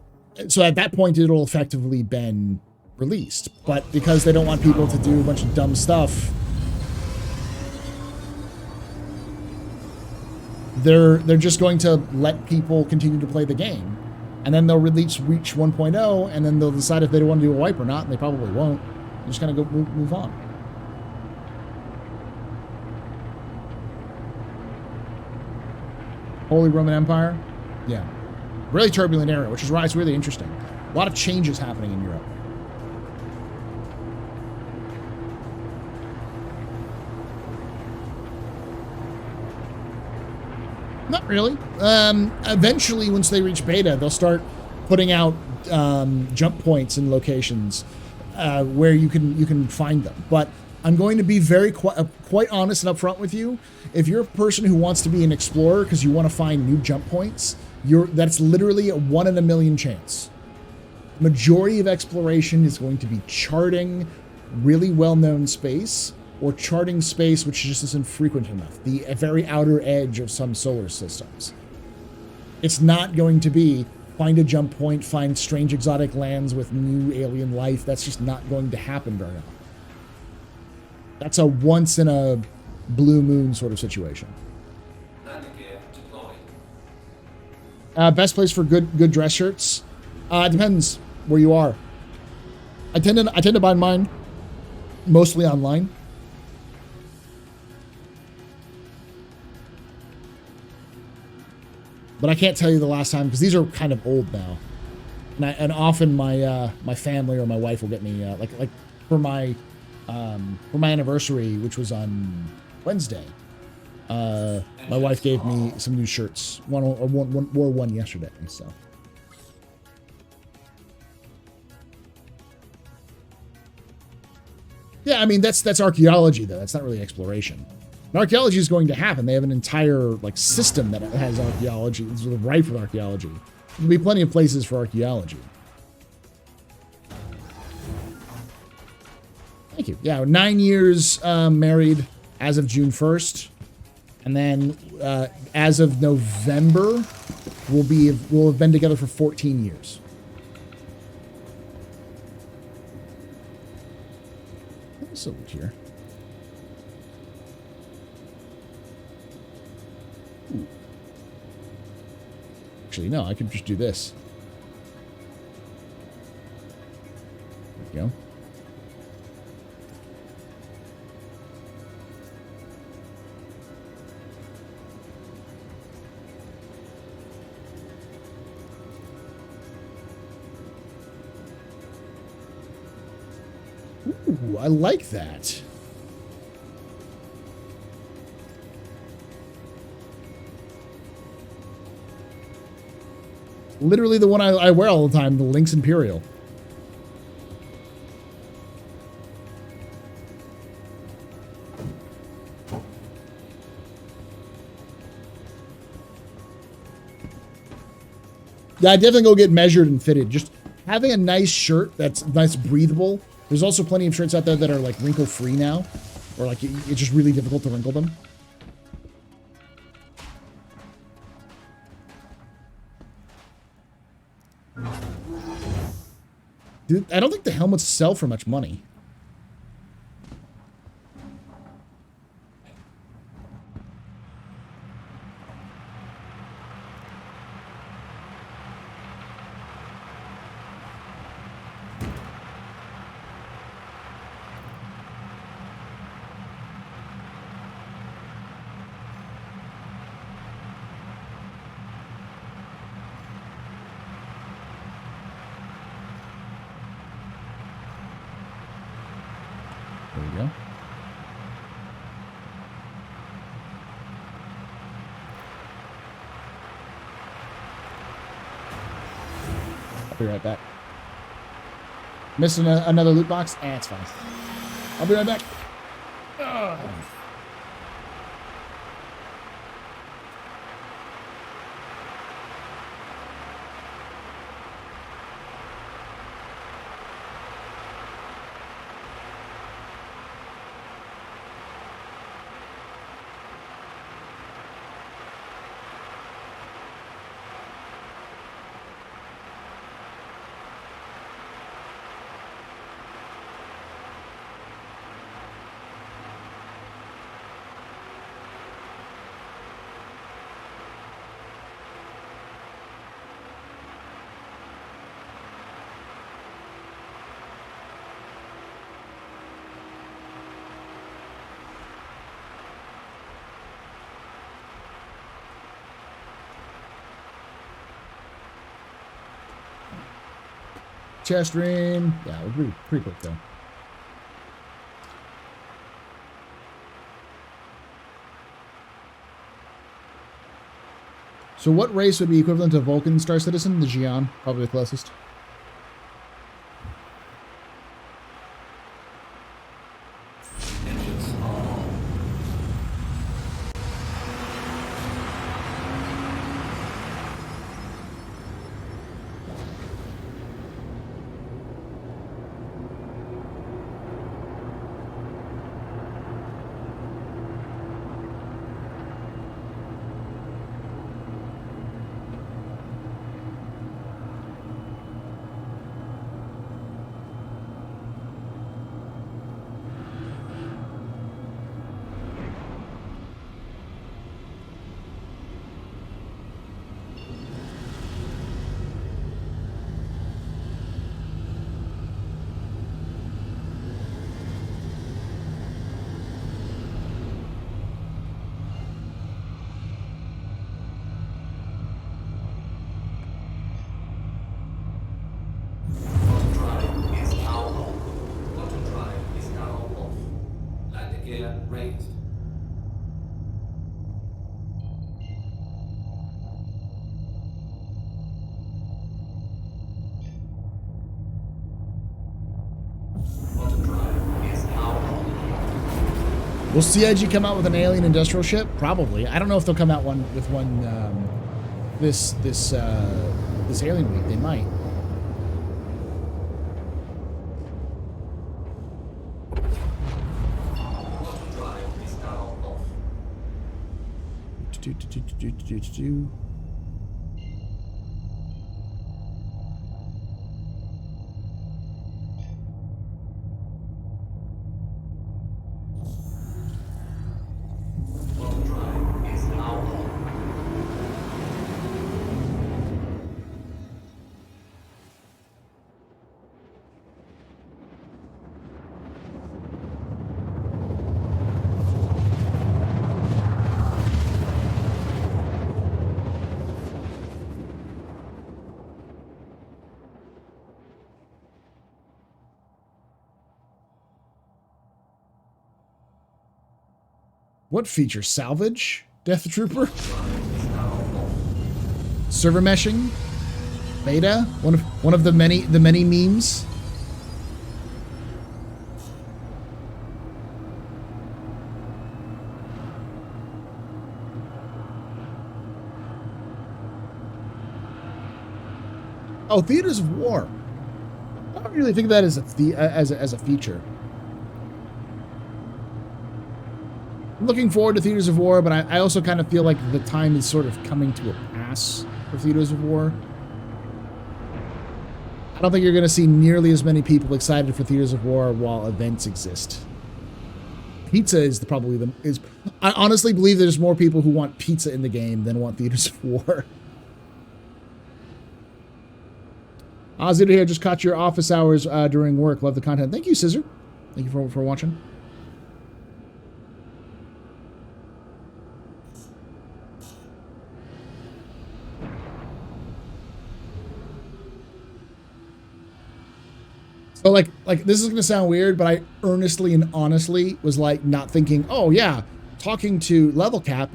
so at that point, it'll effectively been released. But because they don't want people to do a bunch of dumb stuff, they're just going to let people continue to play the game. And then they'll reach 1.0, and then they'll decide if they want to do a wipe or not, and they probably won't. They're just going to go move on. Holy Roman Empire? Yeah. Really turbulent era, which is why it's really interesting. A lot of changes happening in Europe. Not really. Eventually, once they reach beta, they'll start putting out jump points in locations where you can find them. But I'm going to be very quite honest and upfront with you. If you're a person who wants to be an explorer because you want to find new jump points, that's literally a 1 in a million chance. Majority of exploration is going to be charting really well-known space, or charting space which just isn't frequent enough, the very outer edge of some solar systems. It's not going to be find a jump point, find strange exotic lands with new alien life. That's just not going to happen very often. That's a once in a blue moon sort of situation. Best place for good dress shirts? It depends where you are. I tend to buy mine mostly online. But I can't tell you the last time because these are kind of old now, and often my my family or my wife will get me like for my anniversary, which was on Wednesday. My wife gave me some new shirts. Wore one yesterday. So yeah, I mean that's archaeology though. That's not really exploration. And archaeology is going to happen. They have an entire like system that has archaeology. It's sort of rife with archaeology. There'll be plenty of places for archaeology. Thank you. Yeah, 9 years married as of June 1st. And then as of November, we'll have been together for 14 years. What's over here? Ooh. Actually, no, I could just do this. There we go. Ooh, I like that. Literally the one I wear all the time, the Lynx Imperial. Yeah, I definitely go get measured and fitted. Just having a nice shirt that's nice, breathable. There's also plenty of shirts out there that are like wrinkle free now, or like it's just really difficult to wrinkle them. Dude, I don't think the helmets sell for much money. I'll be right back. Missing another loot box? It's fine. I'll be right back. Ugh. Chest stream. Yeah, it was pretty quick though. So what race would be equivalent to Vulcan Star Citizen? The Xi'an, probably the closest. Will CIG come out with an alien industrial ship? Probably. I don't know if they'll come out with one this alien week. They might. What feature? Salvage? Death Trooper? Server meshing? Beta? One of the many memes? Oh, Theaters of War. I don't really think of that as a feature. I'm looking forward to Theaters of War, but I also kind of feel like the time is sort of coming to a pass for Theaters of War. I don't think you're going to see nearly as many people excited for Theaters of War while events exist. Pizza is I honestly believe there's more people who want pizza in the game than want Theaters of War. Ozzy here, just caught your office hours during work. Love the content. Thank you, Scissor. Thank you for watching. So like this is gonna sound weird, but I earnestly and honestly was like not thinking, oh yeah, talking to level cap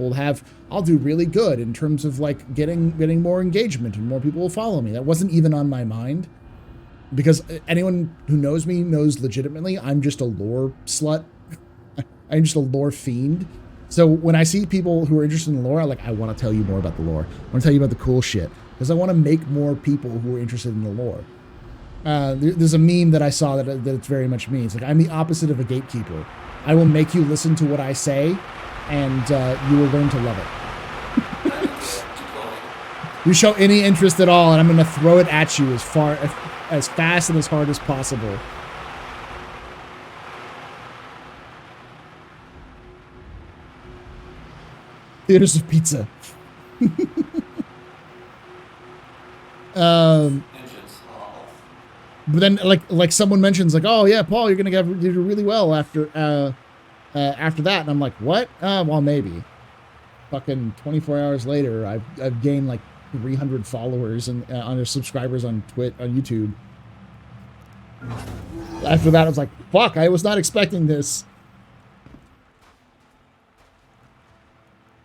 I'll do really good in terms of like getting more engagement and more people will follow me. That wasn't even on my mind, because anyone who knows me knows legitimately I'm just a lore slut. I'm just a lore fiend. So when I see people who are interested in lore, I want to tell you more about the lore. I want to tell you about the cool shit, because I want to make more people who are interested in the lore. There's a meme that I saw that it's very much me. It's like, I'm the opposite of a gatekeeper. I will make you listen to what I say, and you will learn to love it. You show any interest at all, and I'm going to throw it at you as fast and as hard as possible. Theaters of pizza. But then, like someone mentions, like, oh yeah, Paul, you're gonna do really well after that, and I'm like, what? Well, maybe. Fucking 24 hours later, I've gained like 300 followers and on subscribers on YouTube. After that, I was like, fuck, I was not expecting this.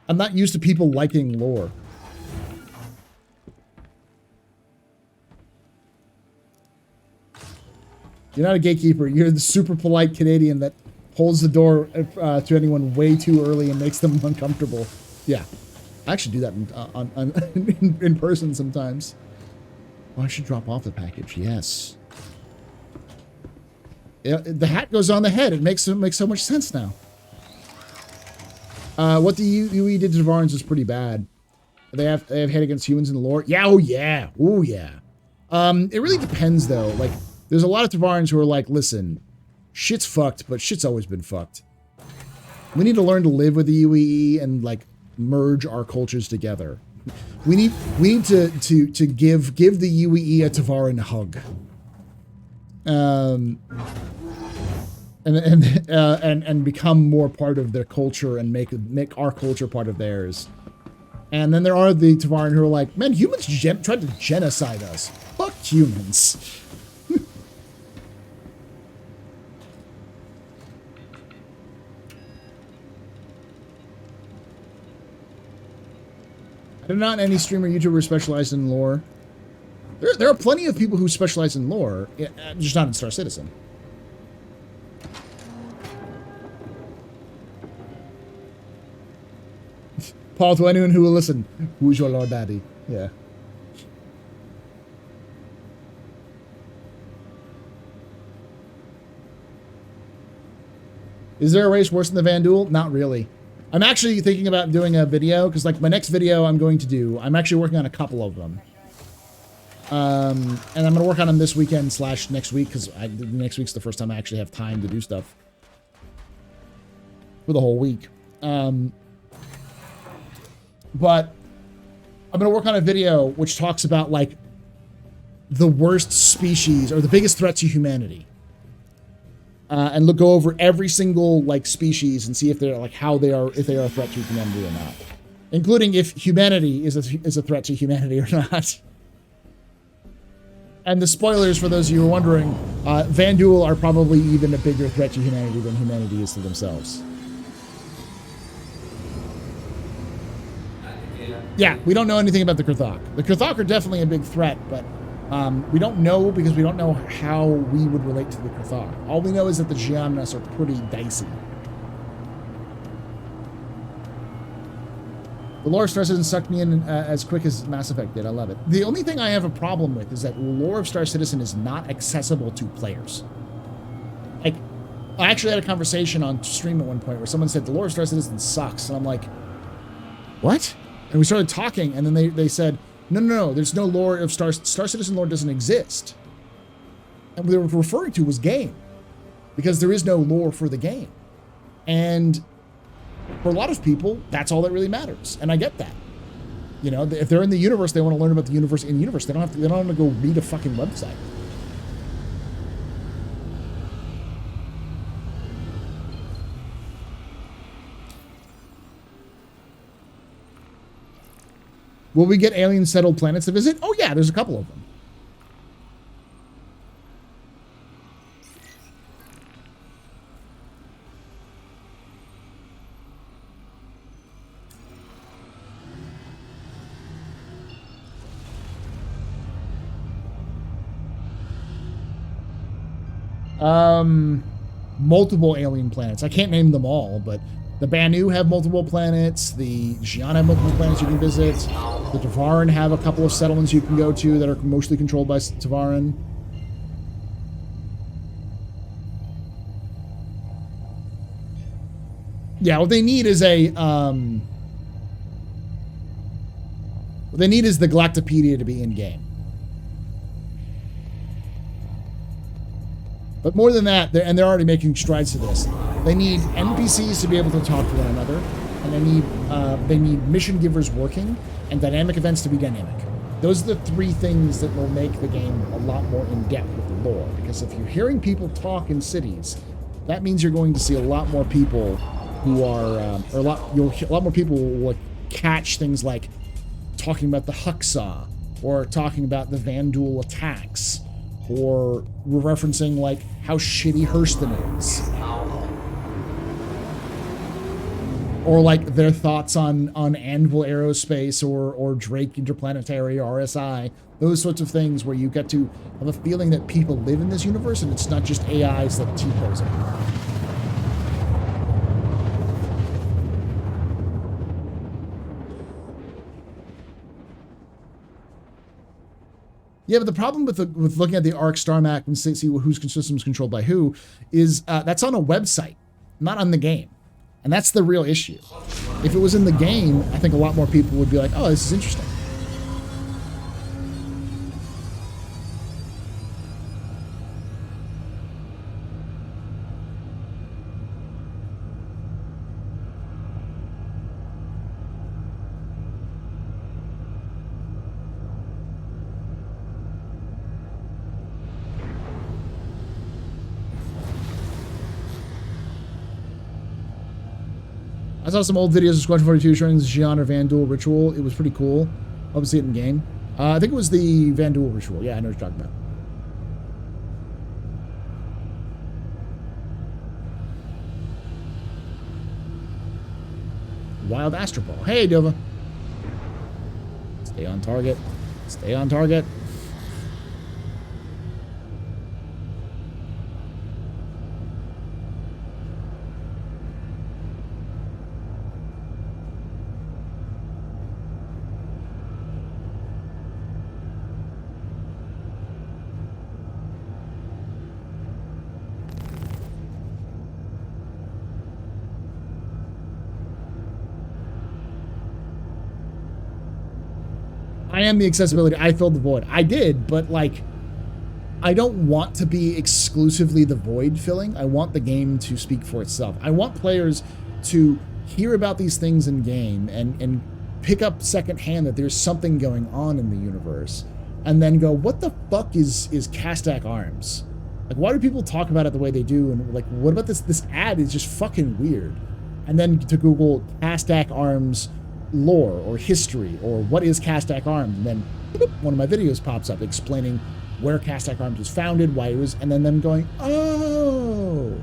I'm not used to people liking lore. You're not a gatekeeper. You're the super polite Canadian that holds the door to anyone way too early and makes them uncomfortable. Yeah. I actually do that in person sometimes. Oh, I should drop off the package. Yes. Yeah, the hat goes on the head. It makes so much sense now. What the UE did to Tavarans is pretty bad. They have hate against humans in the lore. Yeah, oh yeah. Oh yeah. It really depends though. Like, there's a lot of Tavarans who are like, listen, shit's fucked, but shit's always been fucked. We need to learn to live with the UEE and like merge our cultures together. We need to give the UEE a Tavaran hug. And become more part of their culture and make our culture part of theirs. And then there are the Tavaran who are like, man, humans tried to genocide us. Fuck humans. There are not any streamer YouTuber specialized in lore. There are plenty of people who specialize in lore, just not in Star Citizen. Paul, to anyone who will listen, who's your Lord Daddy? Yeah. Is there a race worse than the Van Duel? Not really. I'm actually thinking about doing a video, because like my next video I'm going to do, I'm actually working on a couple of them. And I'm going to work on them this weekend / next week, because next week's the first time I actually have time to do stuff. For the whole week. But I'm going to work on a video which talks about like the worst species or the biggest threat to humanity. And go over every single like species and see if they're like if they are a threat to humanity or not, including if humanity is a threat to humanity or not. And the spoilers for those of you who are wondering, Van Duel are probably even a bigger threat to humanity than humanity is to themselves. Yeah, we don't know anything about the Kurthok. The Kurthok are definitely a big threat, but we don't know because we don't know how we would relate to the Kurthok. All we know is that the Giannas are pretty dicey. The lore of Star Citizen sucked me in as quick as Mass Effect did. I love it. The only thing I have a problem with is that lore of Star Citizen is not accessible to players. Like, I actually had a conversation on stream at one point where someone said the lore of Star Citizen sucks, and I'm like, what? And we started talking, and then they said, no, there's no lore of Star Citizen lore doesn't exist. And what they were referring to was game, because there is no lore for the game. And for a lot of people, that's all that really matters. And I get that. You know, if they're in the universe, they want to learn about the universe in the universe. They don't have to go read a fucking website. Will we get alien settled planets to visit? Oh yeah, there's a couple of them. multiple alien planets. I can't name them all, but the Banu have multiple planets. The Xi'an have multiple planets you can visit. The Tavaran have a couple of settlements you can go to that are mostly controlled by Tavaran. Yeah, what they need is a what they need is the Galactopedia to be in game. But more than that, they're already making strides to this. They need NPCs to be able to talk to one another, and they need mission givers working, and dynamic events to be dynamic. Those are the three things that will make the game a lot more in-depth with the lore. Because if you're hearing people talk in cities, that means you're going to see a lot more people who are, a lot more people will catch things like talking about the Huxah, or talking about the Vanduul attacks, or referencing like how shitty Hurston is, or like their thoughts on Anvil Aerospace or Drake Interplanetary or RSI, those sorts of things where you get to have a feeling that people live in this universe and it's not just AIs that T-pose it. Yeah, but the problem with looking at the ARC star map and see whose system's controlled by who is that's on a website, not on the game. And that's the real issue. If it was in the game, I think a lot more people would be like, oh, this is interesting. I saw some old videos of Squadron 42 showing the Xi'an or Vanduul ritual. It was pretty cool. Hope to see it in game. I think it was the Vanduul ritual. Yeah, I know what you're talking about. Wild Astropub. Hey, Dova. Stay on target. Stay on target. I am the accessibility. I filled the void. I did, but like, I don't want to be exclusively the void filling. I want the game to speak for itself. I want players to hear about these things in game and pick up secondhand that there's something going on in the universe, and then go, what the fuck is Kastak Arms? Like, why do people talk about it the way they do? And like, what about this ad is just fucking weird. And then to Google Kastak Arms lore or history or what is Kastak Arms, and then boop, one of my videos pops up explaining where Kastak Arms was founded, why it was, and then them going, oh,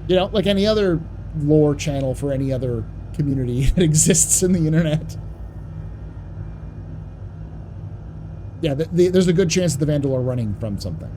you know, like any other lore channel for any other community that exists in the internet. Yeah, there's a good chance that the Vanduul are running from something.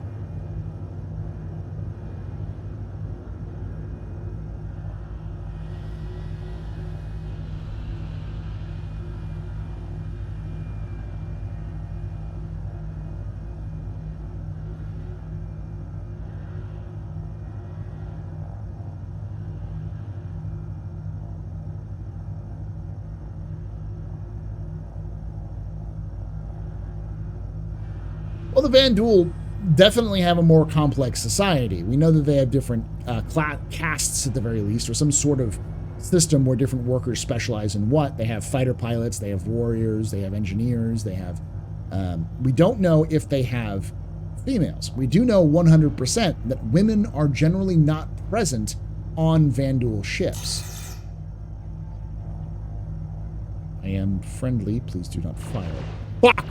Well, the Vanduul definitely have a more complex society. We know that they have different castes at the very least, or some sort of system where different workers specialize in what. They have fighter pilots, they have warriors, they have engineers, they have... we don't know if they have females. We do know 100% that women are generally not present on Vanduul ships. I am friendly. Please do not fire. Fuck!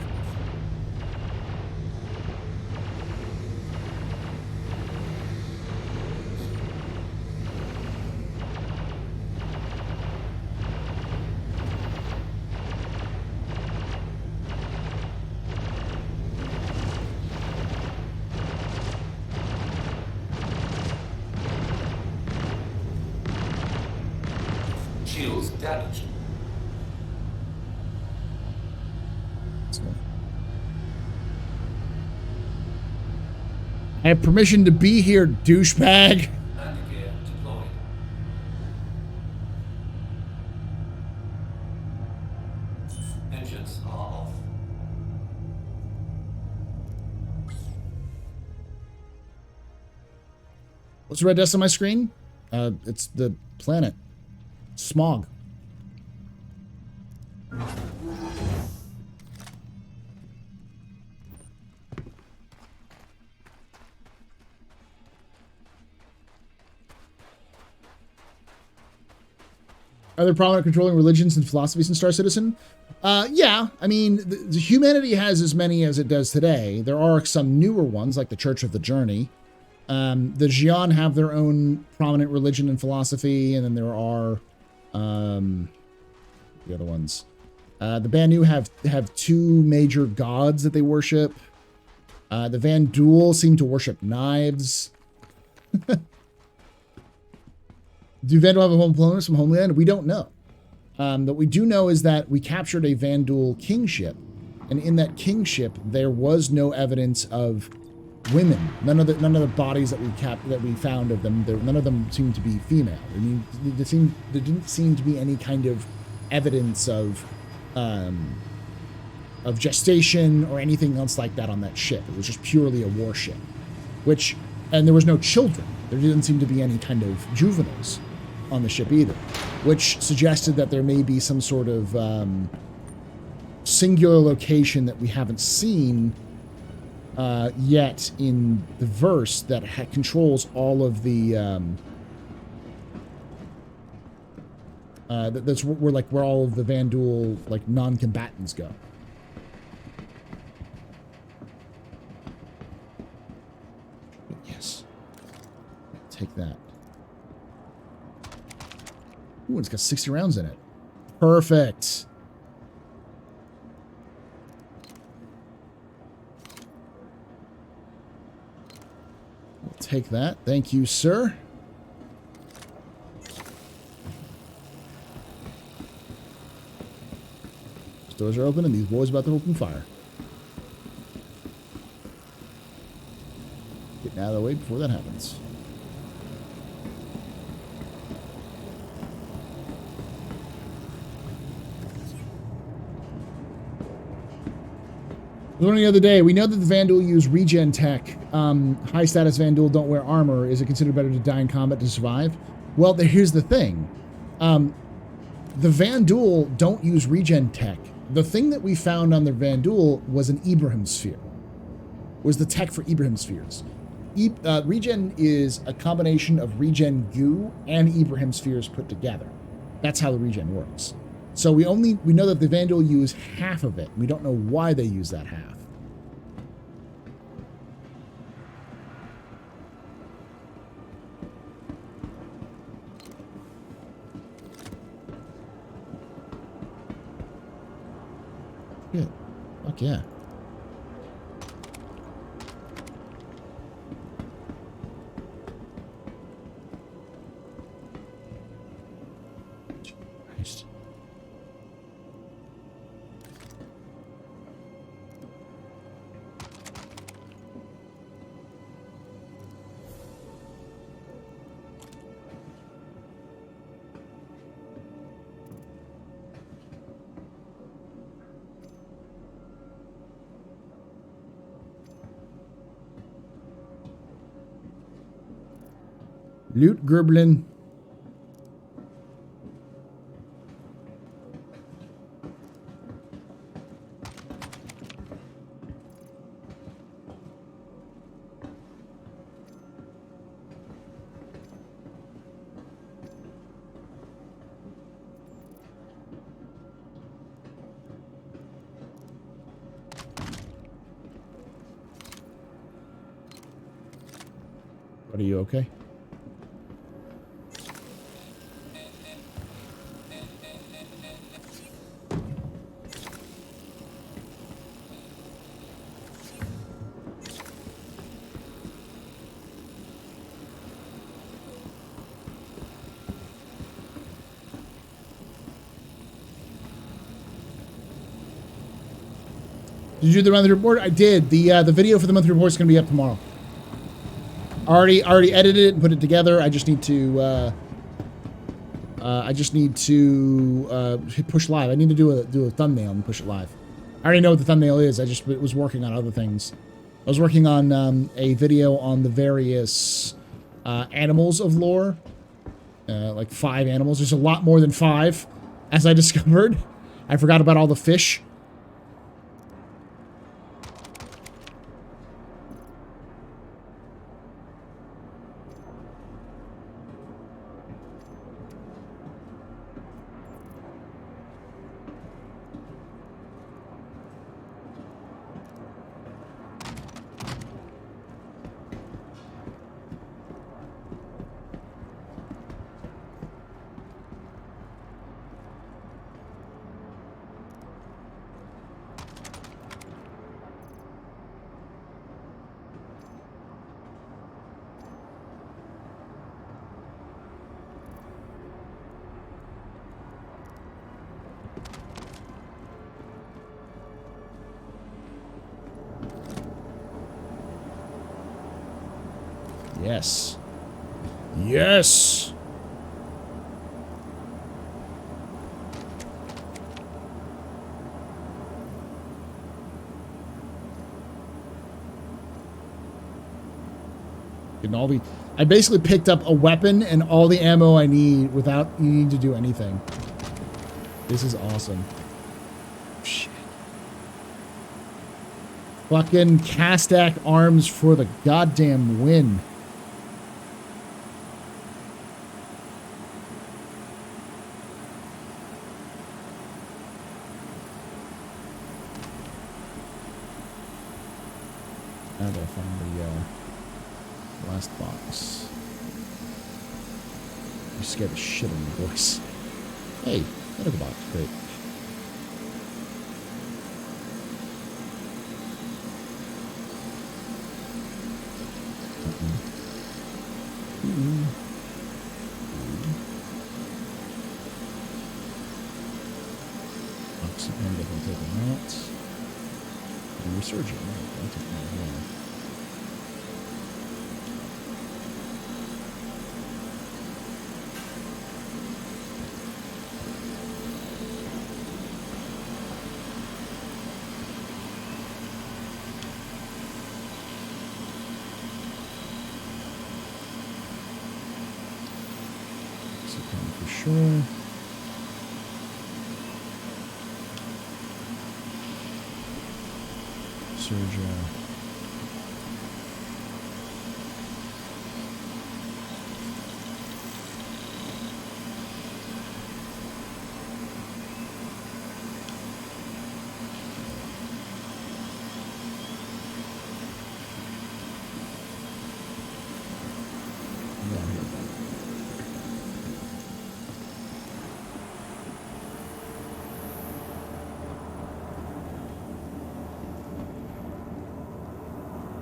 damaged.
I have permission to be here, douchebag.
Anti-gear deployed. Engines are off.
What's the red dust on my screen? It's the planet. Smog. Are there prominent controlling religions and philosophies in Star Citizen? Yeah, I mean, the humanity has as many as it does today. There are some newer ones, like the Church of the Journey. The Xi'an have their own prominent religion and philosophy, and then there are the other ones. The Banu have two major gods that they worship. The Vandul seem to worship knives. Do Vandal have a home planet from Homeland? We don't know. What we do know is that we captured a Vandal kingship, and in that kingship there was no evidence of women. None of the bodies that we found of them, none of them seemed to be female. I mean, there didn't seem to be any kind of evidence of gestation or anything else like that on that ship. It was just purely a warship, and there was no children. There didn't seem to be any kind of juveniles on the ship either, which suggested that there may be some sort of singular location that we haven't seen yet in the verse that controls all of the that's where all of the Vandal like non-combatants go. Yes, take that. Ooh, it's got 60 rounds in it. Perfect. We'll take that. Thank you, sir. These doors are open, and these boys are about to open fire. Getting out of the way before that happens. Learning the other day, we know that the Vandal use regen tech. High status Vandal don't wear armor. Is it considered better to die in combat to survive? Well, here's the thing. The Vandal don't use regen tech. The thing that we found on the Vandal was an Ibrahim sphere. Was the tech for Ibrahim spheres. Regen is a combination of regen goo and Ibrahim spheres put together. That's how the regen works. So we know that the Vandal use half of it. We don't know why they use that half. Good. Fuck yeah. Christ. Loot Gerblin. Are you okay? Did you do the monthly report? I did. The video for the monthly report is going to be up tomorrow. Already edited it and put it together. I just need to hit push live. I need to do a thumbnail and push it live. I already know what the thumbnail is. I just was working on other things. I was working on a video on the various animals of lore. Like 5 animals. There's a lot more than 5, as I discovered. I forgot about all the fish. Yes. Yes! I basically picked up a weapon and all the ammo I need without needing to do anything. This is awesome. Shit. Fucking Castak arms for the goddamn win. Now that I found the last box. You scared the shit out of my voice. Hey, medical box, great. Oxygen, definitely taking that. And resurgent, right? I'll take that as well. For sure. Surgeon.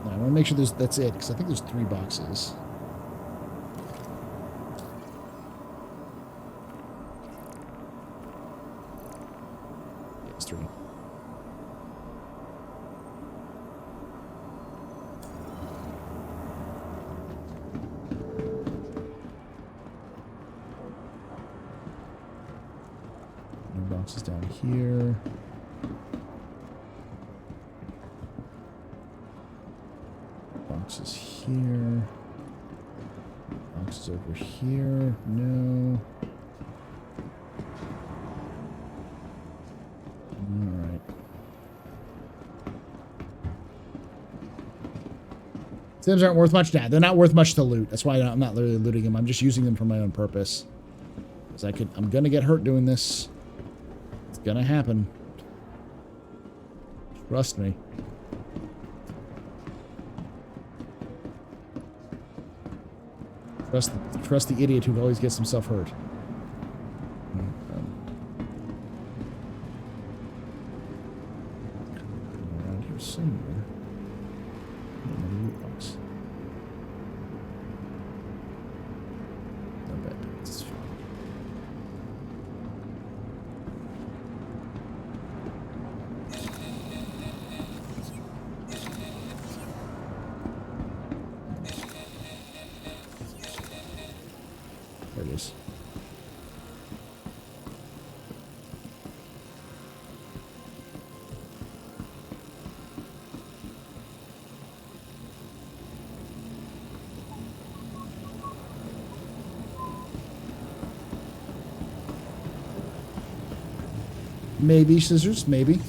I want to make sure that's it, because I think there's 3 boxes. Yeah, it's 3. No boxes down here. Boxes here. Boxes over here. No. Alright. Sims aren't worth much. Nah, they're not worth much to loot. That's why I'm not literally looting them. I'm just using them for my own purpose. Because I'm gonna get hurt doing this. It's gonna happen. Trust me. Trust the idiot who always gets himself hurt. Around here somewhere. Another loot box. Not bad. It's fine. Maybe, scissors, maybe.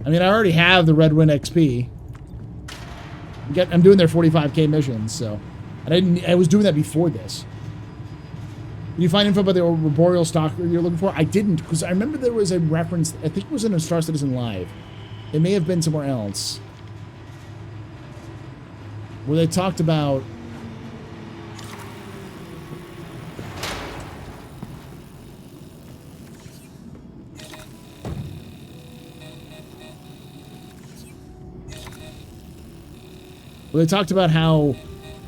I mean, I already have the Red Wind XP. I'm doing their 45k missions, so... And I was doing that before this. Did you find info about the arboreal stalker you're looking for? I didn't, because I remember there was a reference, I think it was in a Star Citizen Live. It may have been somewhere else. Where they talked about... Well, they talked about how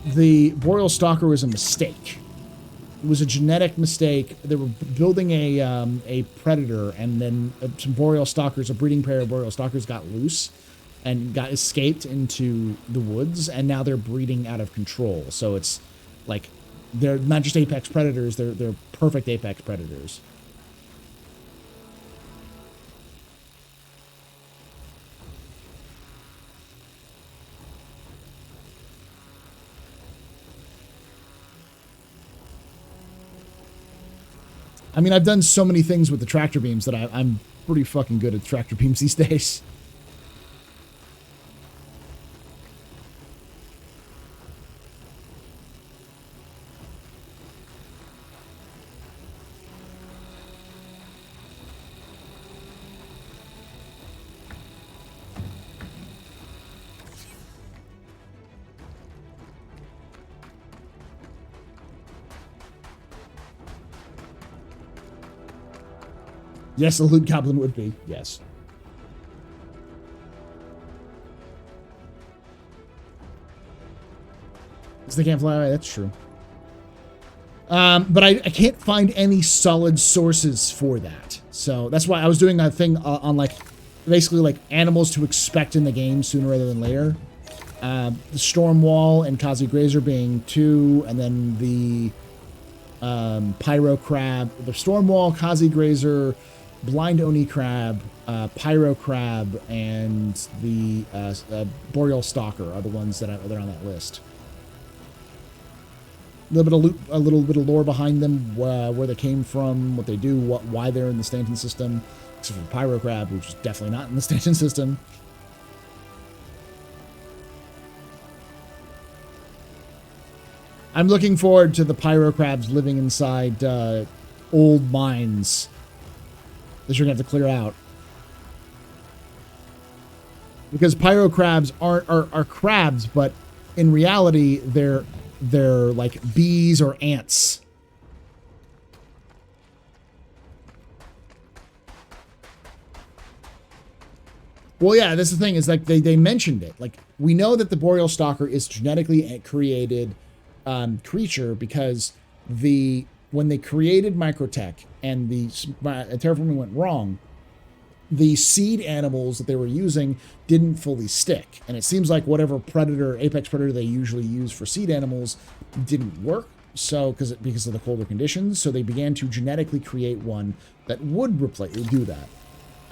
the Boreal Stalker was a mistake. It was a genetic mistake. They were building a predator, and then some Boreal Stalkers, a breeding pair of Boreal Stalkers, got loose and got escaped into the woods, and now they're breeding out of control. So it's like they're not just apex predators; they're perfect apex predators. I mean, I've done so many things with the tractor beams that I'm pretty fucking good at tractor beams these days. Yes, a loot goblin would be. Yes. Because they can't fly away. That's true. But I can't find any solid sources for that. So that's why I was doing that thing on like, basically like animals to expect in the game sooner rather than later. The Storm Wall and Kazi Grazer being 2, and then the Pyro Crab. The Storm Wall, Kazi Grazer, Blind Oni Crab, Pyro Crab, and the Boreal Stalker are the ones that are on that list. A little bit of lore behind them, where they came from, what they do, why they're in the Stanton system, except for Pyro Crab, which is definitely not in the Stanton system. I'm looking forward to the Pyro Crabs living inside old mines that you're gonna have to clear out, because Pyro Crabs are crabs, but in reality they're like bees or ants. Well, yeah, that's the thing, is like they mentioned it. Like, we know that the Boreal Stalker is genetically created creature, because when they created Microtech and the terraforming went wrong, the seed animals that they were using didn't fully stick. And it seems like whatever apex predator they usually use for seed animals didn't work. So, because of the colder conditions, so they began to genetically create one that would do that.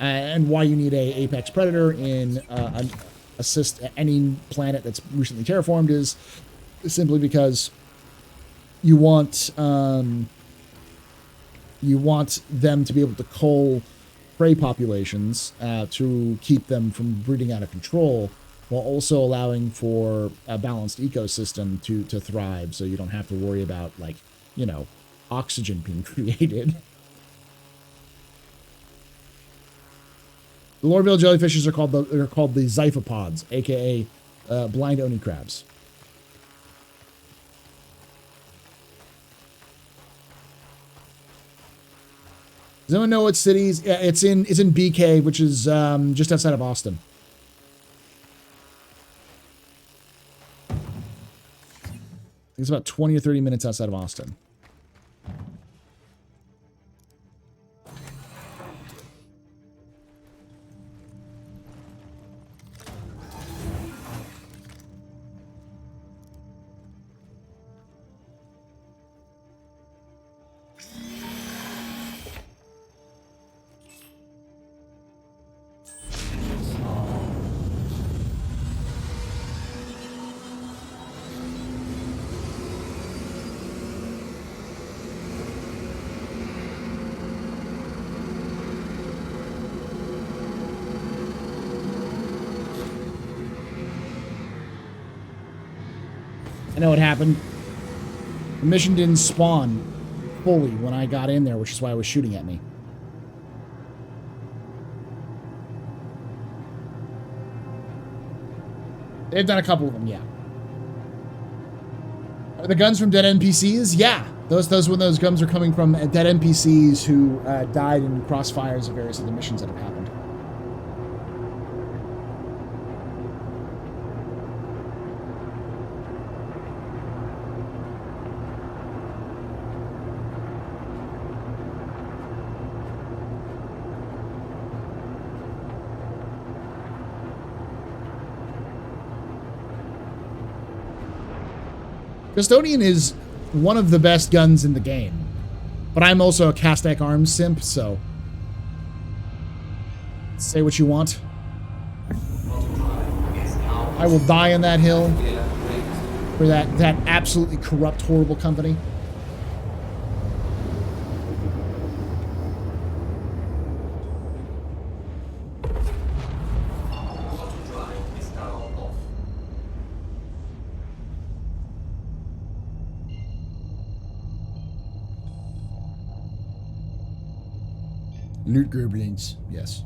And why you need a apex predator in any planet that's recently terraformed is simply because you want them to be able to cull prey populations to keep them from breeding out of control, while also allowing for a balanced ecosystem to thrive, so you don't have to worry about, like, you know, oxygen being created. The Lorville jellyfishes are called the Zyphopods, aka blind Oni crabs. Does anyone know what cities? Yeah, it's in BK, which is just outside of Austin. It's about 20 or 30 minutes outside of Austin. I know what happened. The mission didn't spawn fully when I got in there, which is why it was shooting at me. They've done a couple of them, yeah. Are the guns from dead NPCs? Yeah. Those when those guns are coming from dead NPCs who died in crossfires of various other missions that have happened. Custodian is one of the best guns in the game, but I'm also a Castak Arms simp, so say what you want. I will die on that hill for that absolutely corrupt, horrible company. Loot goblins, yes.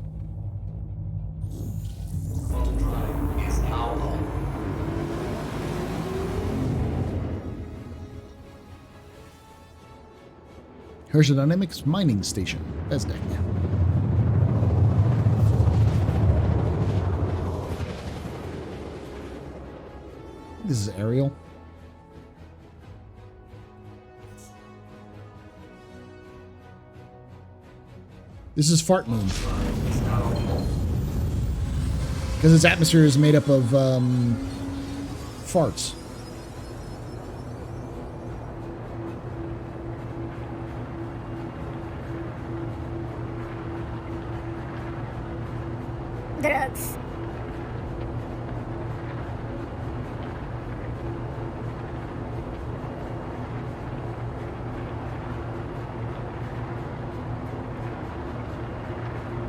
Here's a dynamics mining station. That's deck. This is Ariel. This is Fart Moon. Because its atmosphere is made up of farts.
Drugs.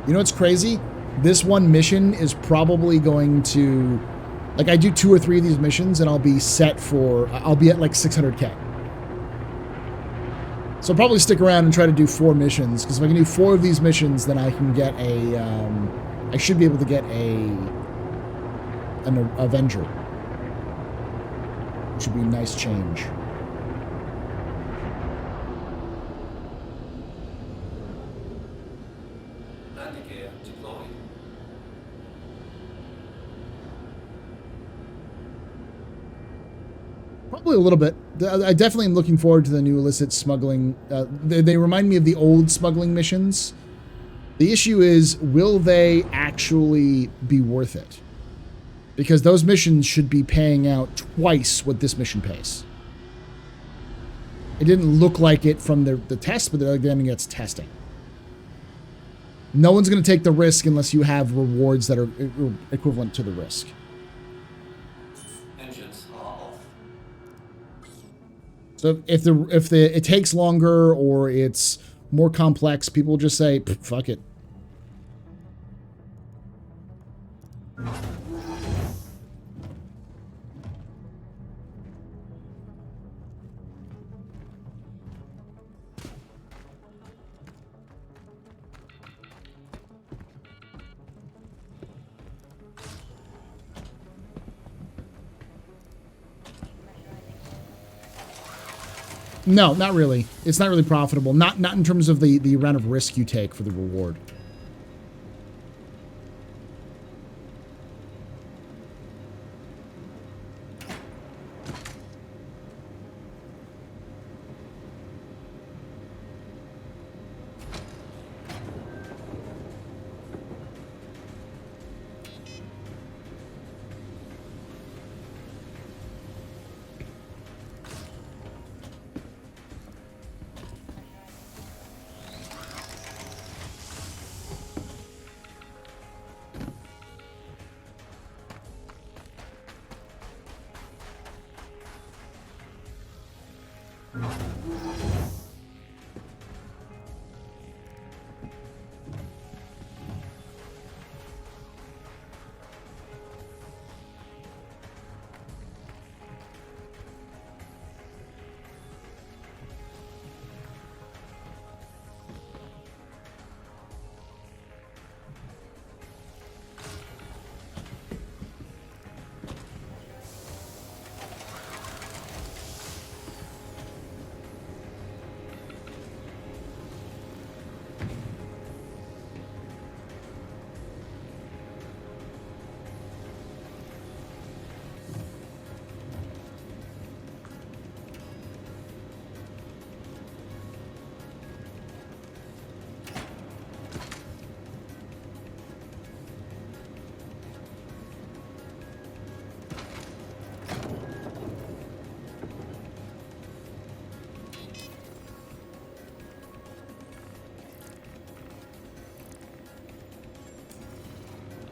You know what's crazy? This one mission is probably going to... Like, I do 2 or 3 of these missions, and I'll be set for... I'll be at, like, 600k. So I'll probably stick around and try to do 4 missions, because if I can do 4 of these missions, then I can get a... I should be able to get an Avenger. Which would be a nice change. Probably a little bit. I definitely am looking forward to the new illicit smuggling. They remind me of the old smuggling missions. The issue is, will they actually be worth it? Because those missions should be paying out twice what this mission pays. It didn't look like it from the test, but then it's testing. No one's going to take the risk unless you have rewards that are equivalent to the risk. So if it takes longer or it's more complex, people just say, fuck it. No, not really. It's not really profitable. Not in terms of the amount of risk you take for the reward.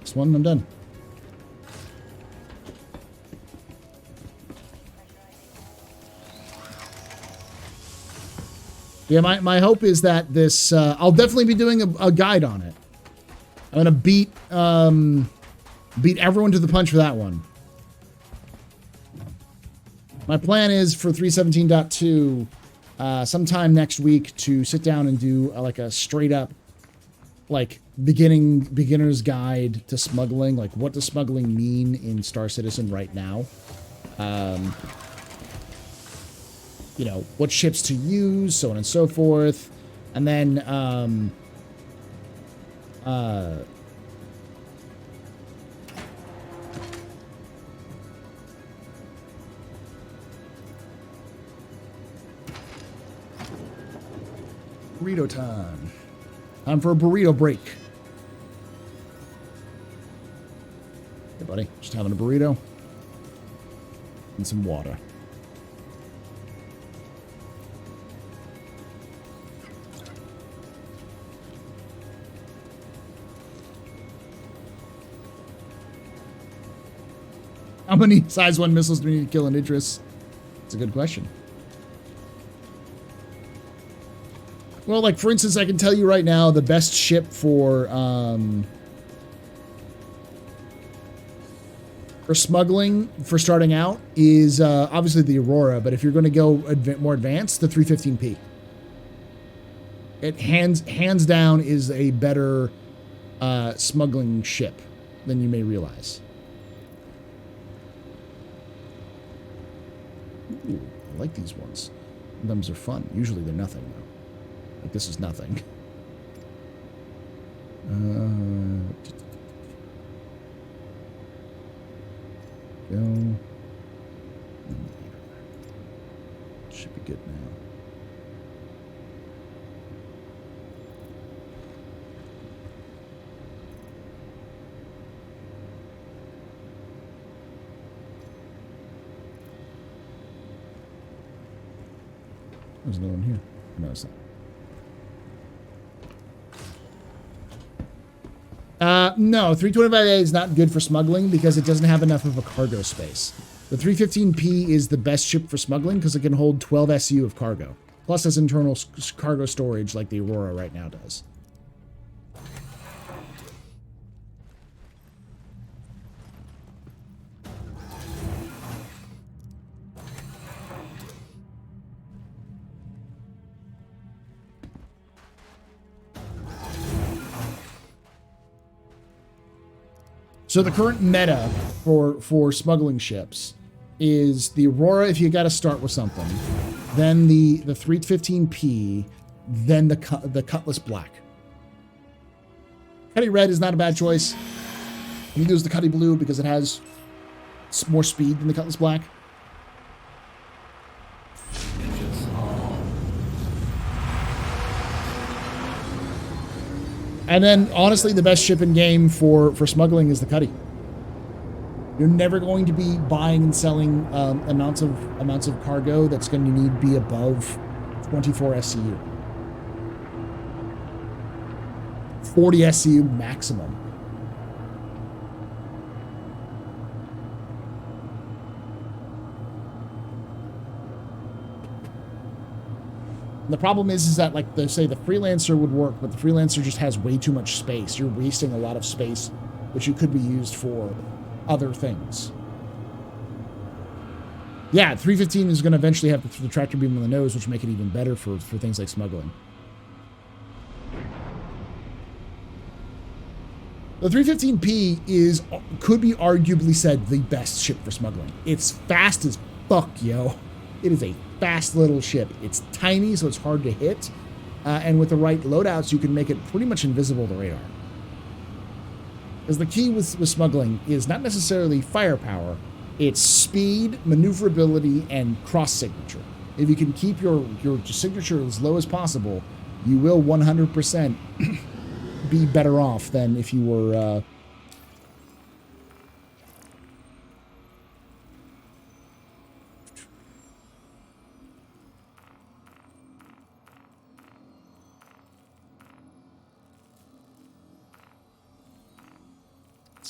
Next one, I'm done. Yeah, my hope is that this, I'll definitely be doing a guide on it. I'm going to beat everyone to the punch for that one. My plan is for 317.2, sometime next week to sit down and do like a straight up, like beginner's guide to smuggling. Like, what does smuggling mean in Star Citizen right now? You know, what ships to use, so on and so forth. And then, burrito time. Time for a burrito break. Hey, buddy. Just having a burrito. And some water. How many size 1 missiles do we need to kill in Idris? It's a good question. Well, like, for instance, I can tell you right now the best ship for smuggling, for starting out, is obviously the Aurora, but if you're going to go more advanced, the 315P. It hands down is a better smuggling ship than you may realize. Ooh, I like these ones. Those are fun. Usually they're nothing, though. Like, this is nothing. Go. Should be good now. There's no one here. No, it's not. No, 325A is not good for smuggling because it doesn't have enough of a cargo space. The 315P is the best ship for smuggling because it can hold 12 SU of cargo. Plus has internal cargo storage like the Aurora right now does. So the current meta for smuggling ships is the Aurora if you got to start with something, then the 315P, then the Cutlass Black. Cutty Red is not a bad choice. Neither is the Cutty Blue because it has more speed than the Cutlass Black. And then, honestly, the best ship in game for smuggling is the Cutty. You're never going to be buying and selling amounts of cargo that's going to need to be above 24 SCU. 40 SCU maximum. And the problem is that, like, they say the Freelancer would work, but the Freelancer just has way too much space. You're wasting a lot of space, which you could be used for other things. Yeah, 315 is going to eventually have the tractor beam on the nose, which will make it even better for things like smuggling. The 315P could be arguably said the best ship for smuggling. It's fast as fuck, yo. It is a fast little ship. It's tiny, so it's hard to hit. And with the right loadouts, you can make it pretty much invisible to radar. Because the key with smuggling is not necessarily firepower. It's speed, maneuverability, and cross-signature. If you can keep your signature as low as possible, you will 100% be better off than if you were...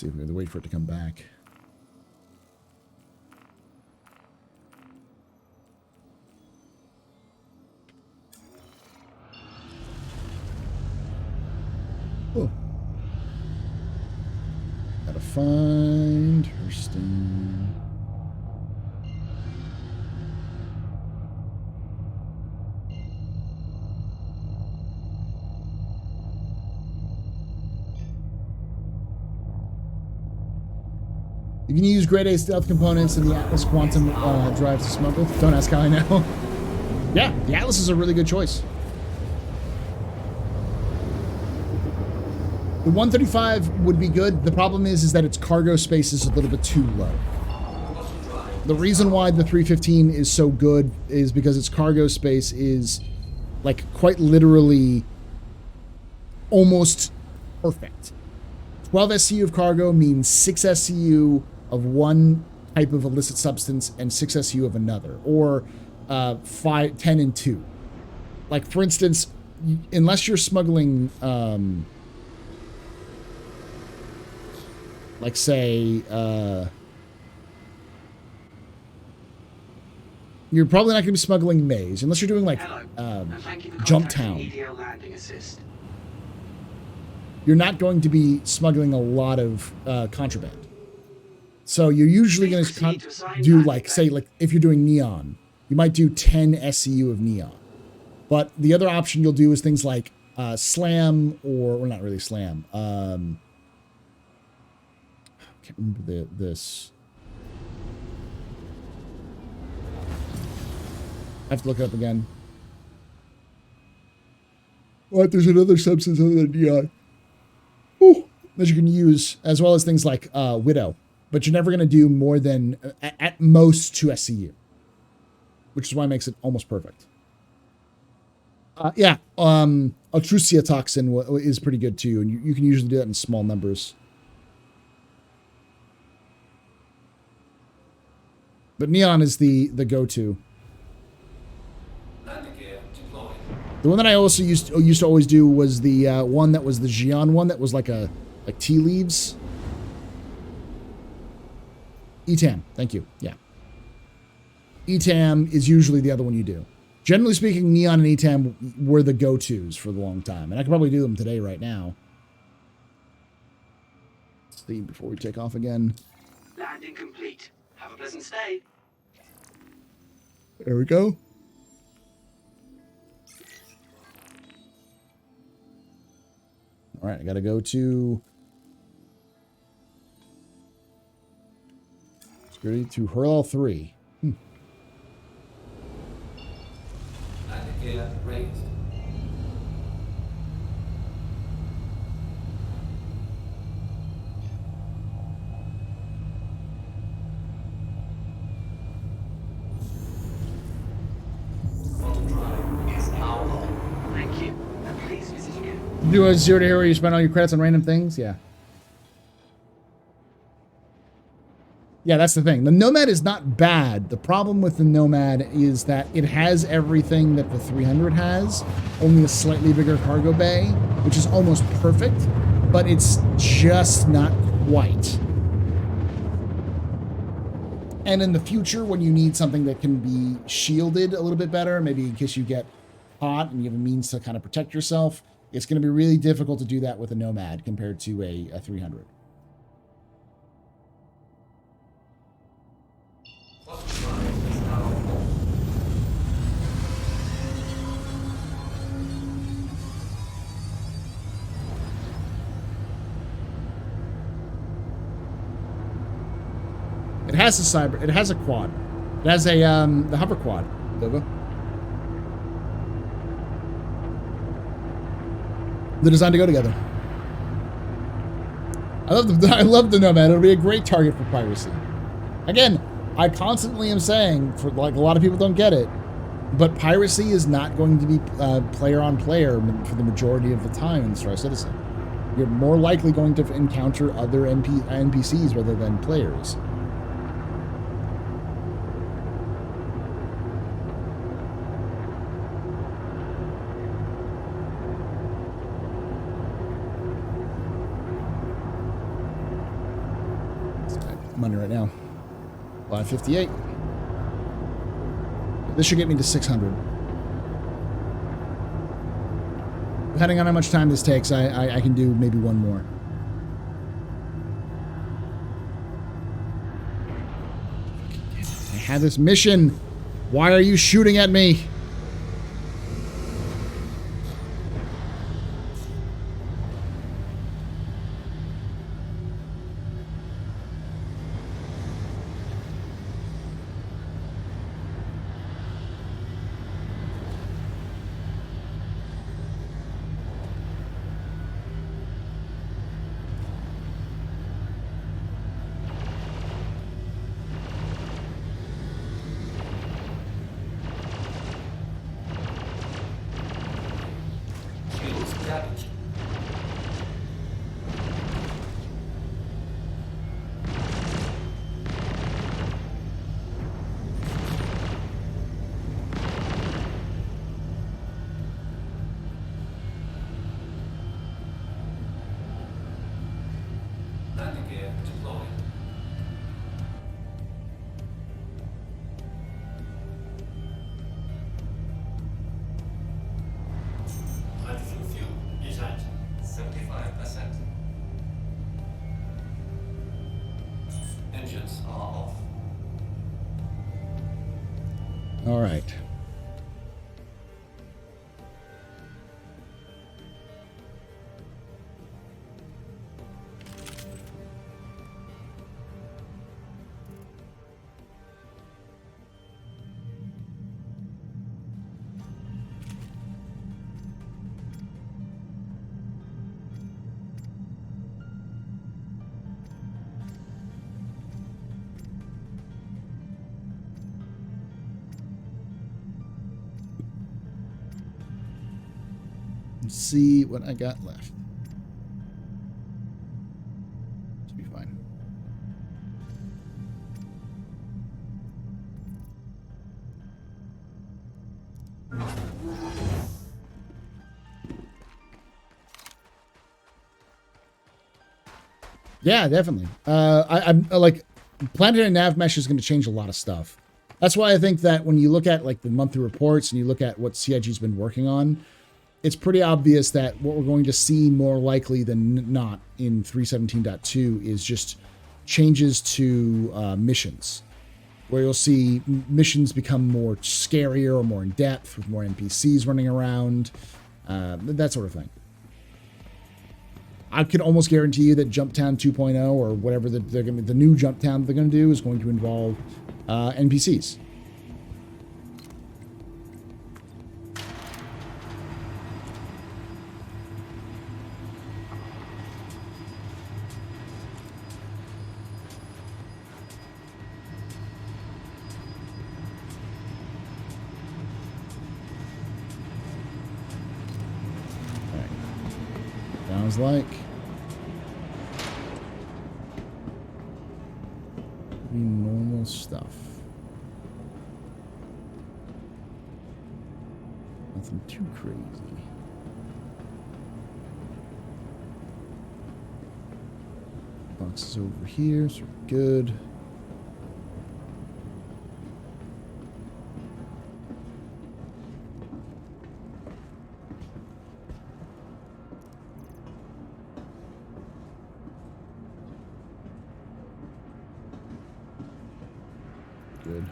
Let's see if we have to wait for it to come back. Oh. Gotta find Hurston. You can use grade A stealth components in the Atlas quantum drives to smuggle. Don't ask how I know. Yeah, the Atlas is a really good choice. The 135 would be good. The problem is that its cargo space is a little bit too low. The reason why the 315 is so good is because its cargo space is, like, quite literally almost perfect. 12 SCU of cargo means 6 SCU of one type of illicit substance and 6 SCU of another, or 10 and 2. Like, for instance, unless you're smuggling, like, say, you're probably not going to be smuggling maize, unless you're doing, like, Jump Town. You're not going to be smuggling a lot of contraband. So you're usually going to do, like, say, like, if you're doing neon, you might do 10 SCU of neon. But the other option you'll do is things like slam, or well, not really slam. I can't remember this. I have to look it up again. What? There's another substance other than neon. Ooh, that you can use, as well as things like Widow. But you're never going to do more than, at most, 2 SCU. Which is why it makes it almost perfect. Yeah, Altrusia toxin is pretty good too, and you can usually do that in small numbers. But neon is the go-to. The one that I also used to always do was the one that was the Xi'an one that was like tea leaves. ETAM, thank you. Yeah. ETAM is usually the other one you do. Generally speaking, neon and ETAM were the go-tos for a long time, and I could probably do them today right now. Let's see before we take off again.
Landing complete. Have a pleasant stay.
There we go. All right, I got to go to security to Hurl 3.
Raised.
Thank you. And please visit again.
Do a 0 to hero, you spend all your credits on random things? Yeah. Yeah, that's the thing. The Nomad is not bad. The problem with the Nomad is that it has everything that the 300 has, only a slightly bigger cargo bay, which is almost perfect, but it's just not quite. And in the future, when you need something that can be shielded a little bit better, maybe in case you get caught and you have a means to kind of protect yourself, it's going to be really difficult to do that with a Nomad compared to a 300. It has a cyber. It has a quad. It has a the hover quad. Logo. They're designed to go together. I love the Nomad. It'll be a great target for piracy. Again, I constantly am saying, for like a lot of people don't get it, but piracy is not going to be player on player for the majority of the time in Star Citizen. You're more likely going to encounter other NPCs rather than players. money right now. 558. This should get me to 600. Depending on how much time this takes, I can do maybe one more. I have this mission. Why are you shooting at me? All right. See what I got left. Should be fine. Yeah, definitely. I'm like planetary nav mesh is going to change a lot of stuff. That's why I think that when you look at like the monthly reports and you look at what CIG's been working on, it's pretty obvious that what we're going to see more likely than not in 317.2 is just changes to missions, where you'll see missions become more scarier or more in depth with more NPCs running around, that sort of thing. I could almost guarantee you that Jumptown 2.0 or whatever the new Jumptown they're going to do is going to involve NPCs. Sounds like normal stuff. Nothing too crazy. Box is over here, so we're good. Good.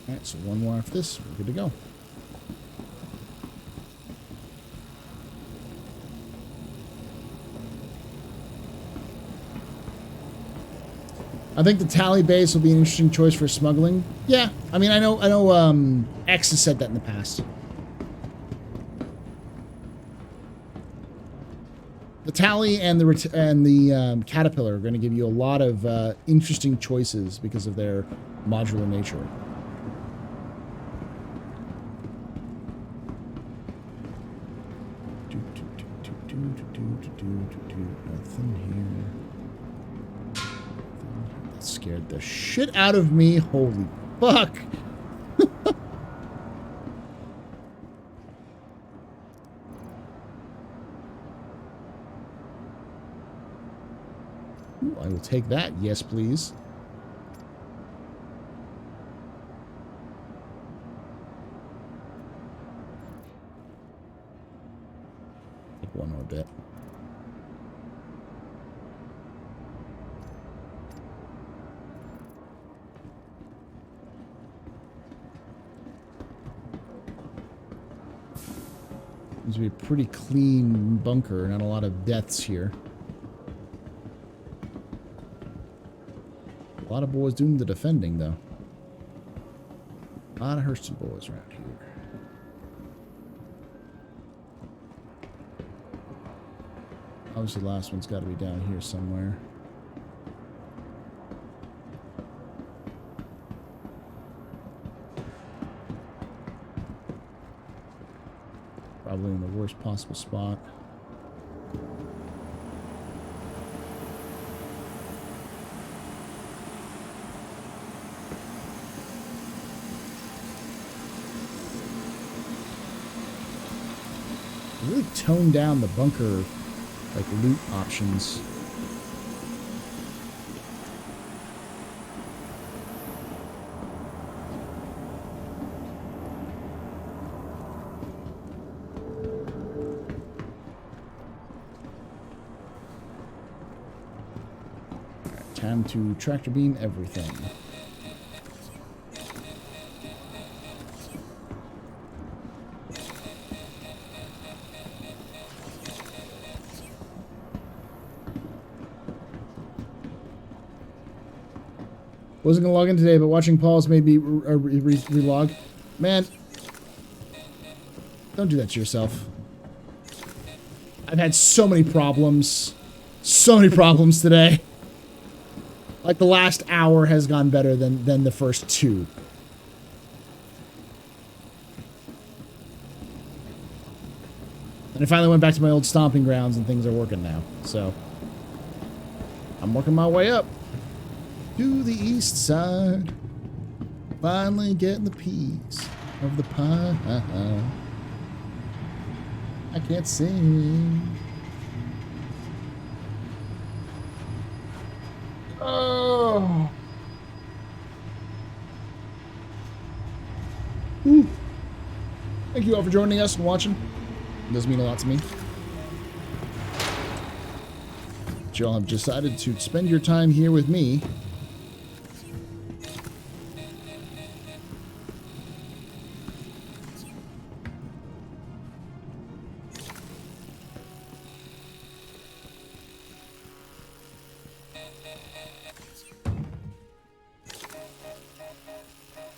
Alright, so one more after this, we're good to go. I think the tally base will be an interesting choice for smuggling. Yeah, I mean, I know, X has said that in the past. The tally and the caterpillar are going to give you a lot of interesting choices because of their modular nature. Nothing here. That scared the shit out of me. Holy fuck. Ooh, I will take that. Yes, please. Take one more bit. Seems to be a pretty clean bunker, not a lot of deaths here. A lot of boys doing the defending, though. A lot of Hurston boys around here. Obviously, the last one's got to be down here somewhere. Probably in the worst possible spot. Really tone down the bunker, like, loot options. Alright, time to tractor beam everything. Wasn't gonna log in today, but watching Paul's made me relog. Man, don't do that to yourself. I've had so many problems. So many problems today. Like, the last hour has gone better than the first two. And I finally went back to my old stomping grounds and things are working now. So, I'm working my way up. To the east side, finally getting the piece of the pie. I can't sing. Oh. Ooh. Thank you all for joining us and watching. It does mean a lot to me. But y'all have decided to spend your time here with me.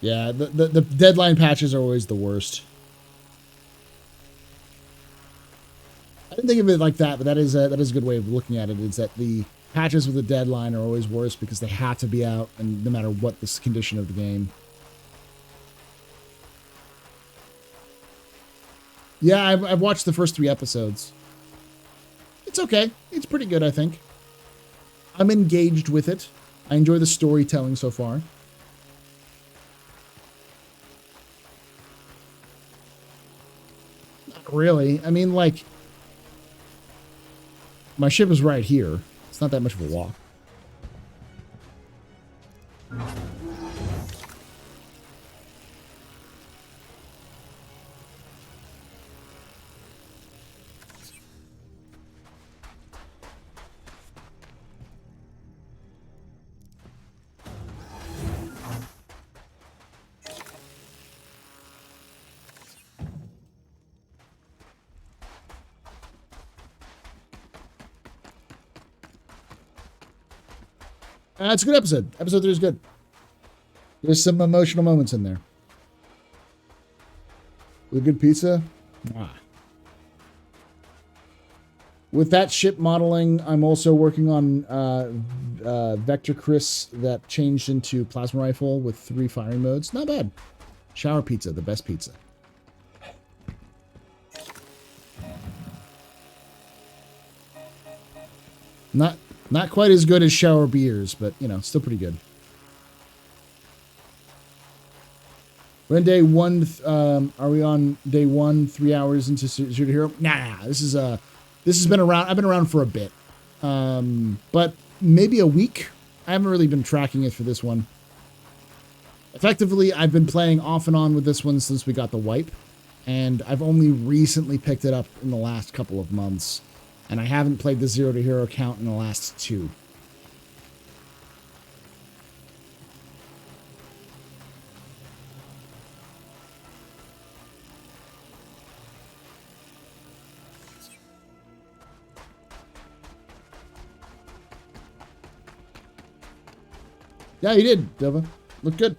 Yeah, the deadline patches are always the worst. I didn't think of it like that, but that is a good way of looking at it. Is that the patches with the deadline are always worse because they have to be out, and no matter what the condition of the game. Yeah, I've watched the first 3 episodes. It's okay. It's pretty good, I think. I'm engaged with it. I enjoy the storytelling so far. Really? I mean, like, my ship is right here. It's not that much of a walk. It's a good episode. Episode 3 is good. There's some emotional moments in there. With good pizza. Mwah. With that ship modeling, I'm also working on Vector Chris that changed into plasma rifle with 3 firing modes. Not bad. Shower pizza, the best pizza. Not quite as good as shower beers, but you know, still pretty good. We're on day 1. Are we on day 1? 3 hours into Zero Hero? Nah, this has been around. I've been around for a bit, but maybe a week. I haven't really been tracking it for this one. Effectively, I've been playing off and on with this one since we got the wipe, and I've only recently picked it up in the last couple of months, and I haven't played the Zero to Hero count in the last 2. Yeah, you did, Dova. Look good.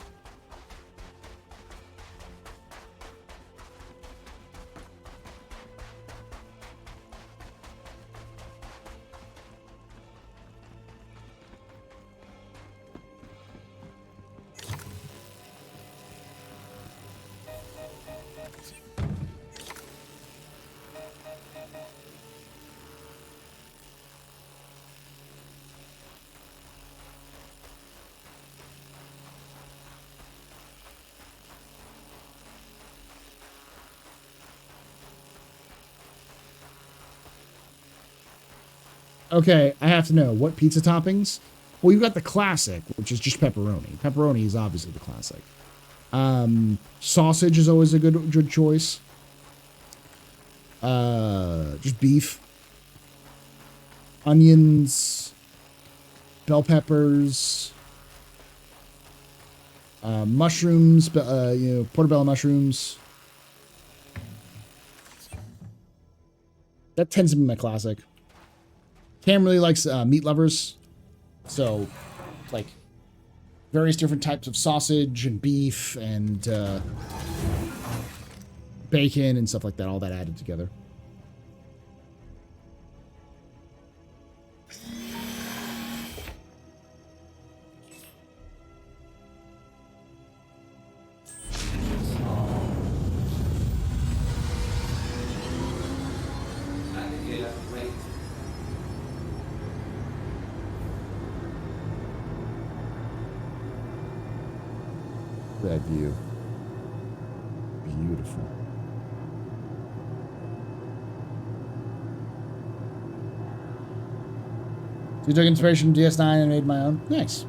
Okay, I have to know, what pizza toppings? Well, you've got the classic, which is just pepperoni. Pepperoni is obviously the classic. Sausage is always a good choice. Just beef. Onions. Bell peppers. Mushrooms, portobello mushrooms. That tends to be my classic. Cam really likes meat lovers, so like various different types of sausage and beef and bacon and stuff like that, all that added together. That view. Beautiful. So you took inspiration from DS9 and made my own? Nice.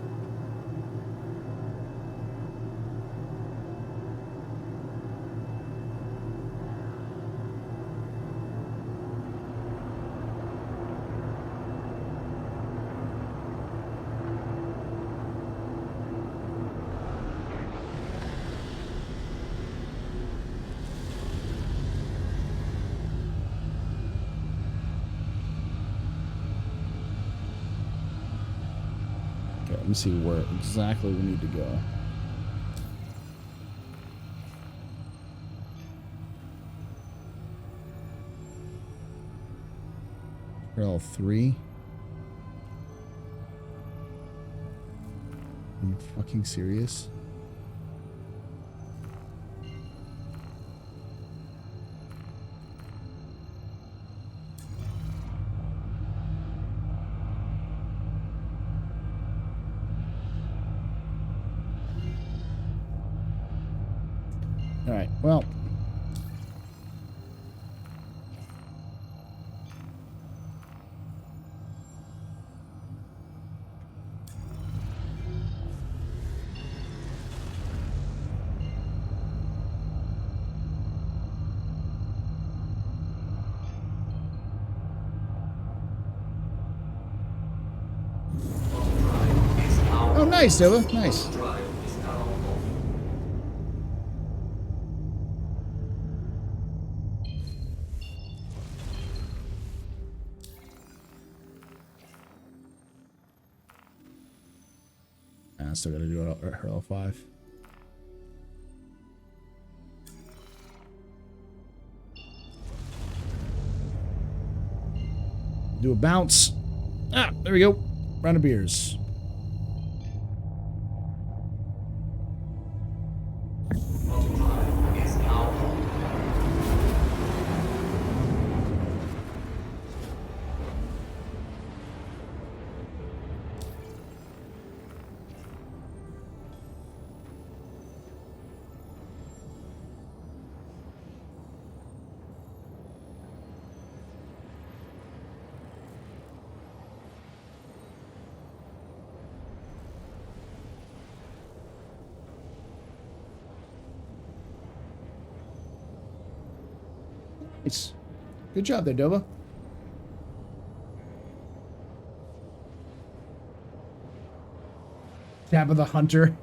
Let me see where exactly we need to go. Parallel 3. Are you fucking serious? All right, well. Oh, nice, Dova. Nice. I still gotta do her L5. Do a bounce. Ah, there we go. Round of beers. Nice. Good job there, Dova. Tab of the Hunter.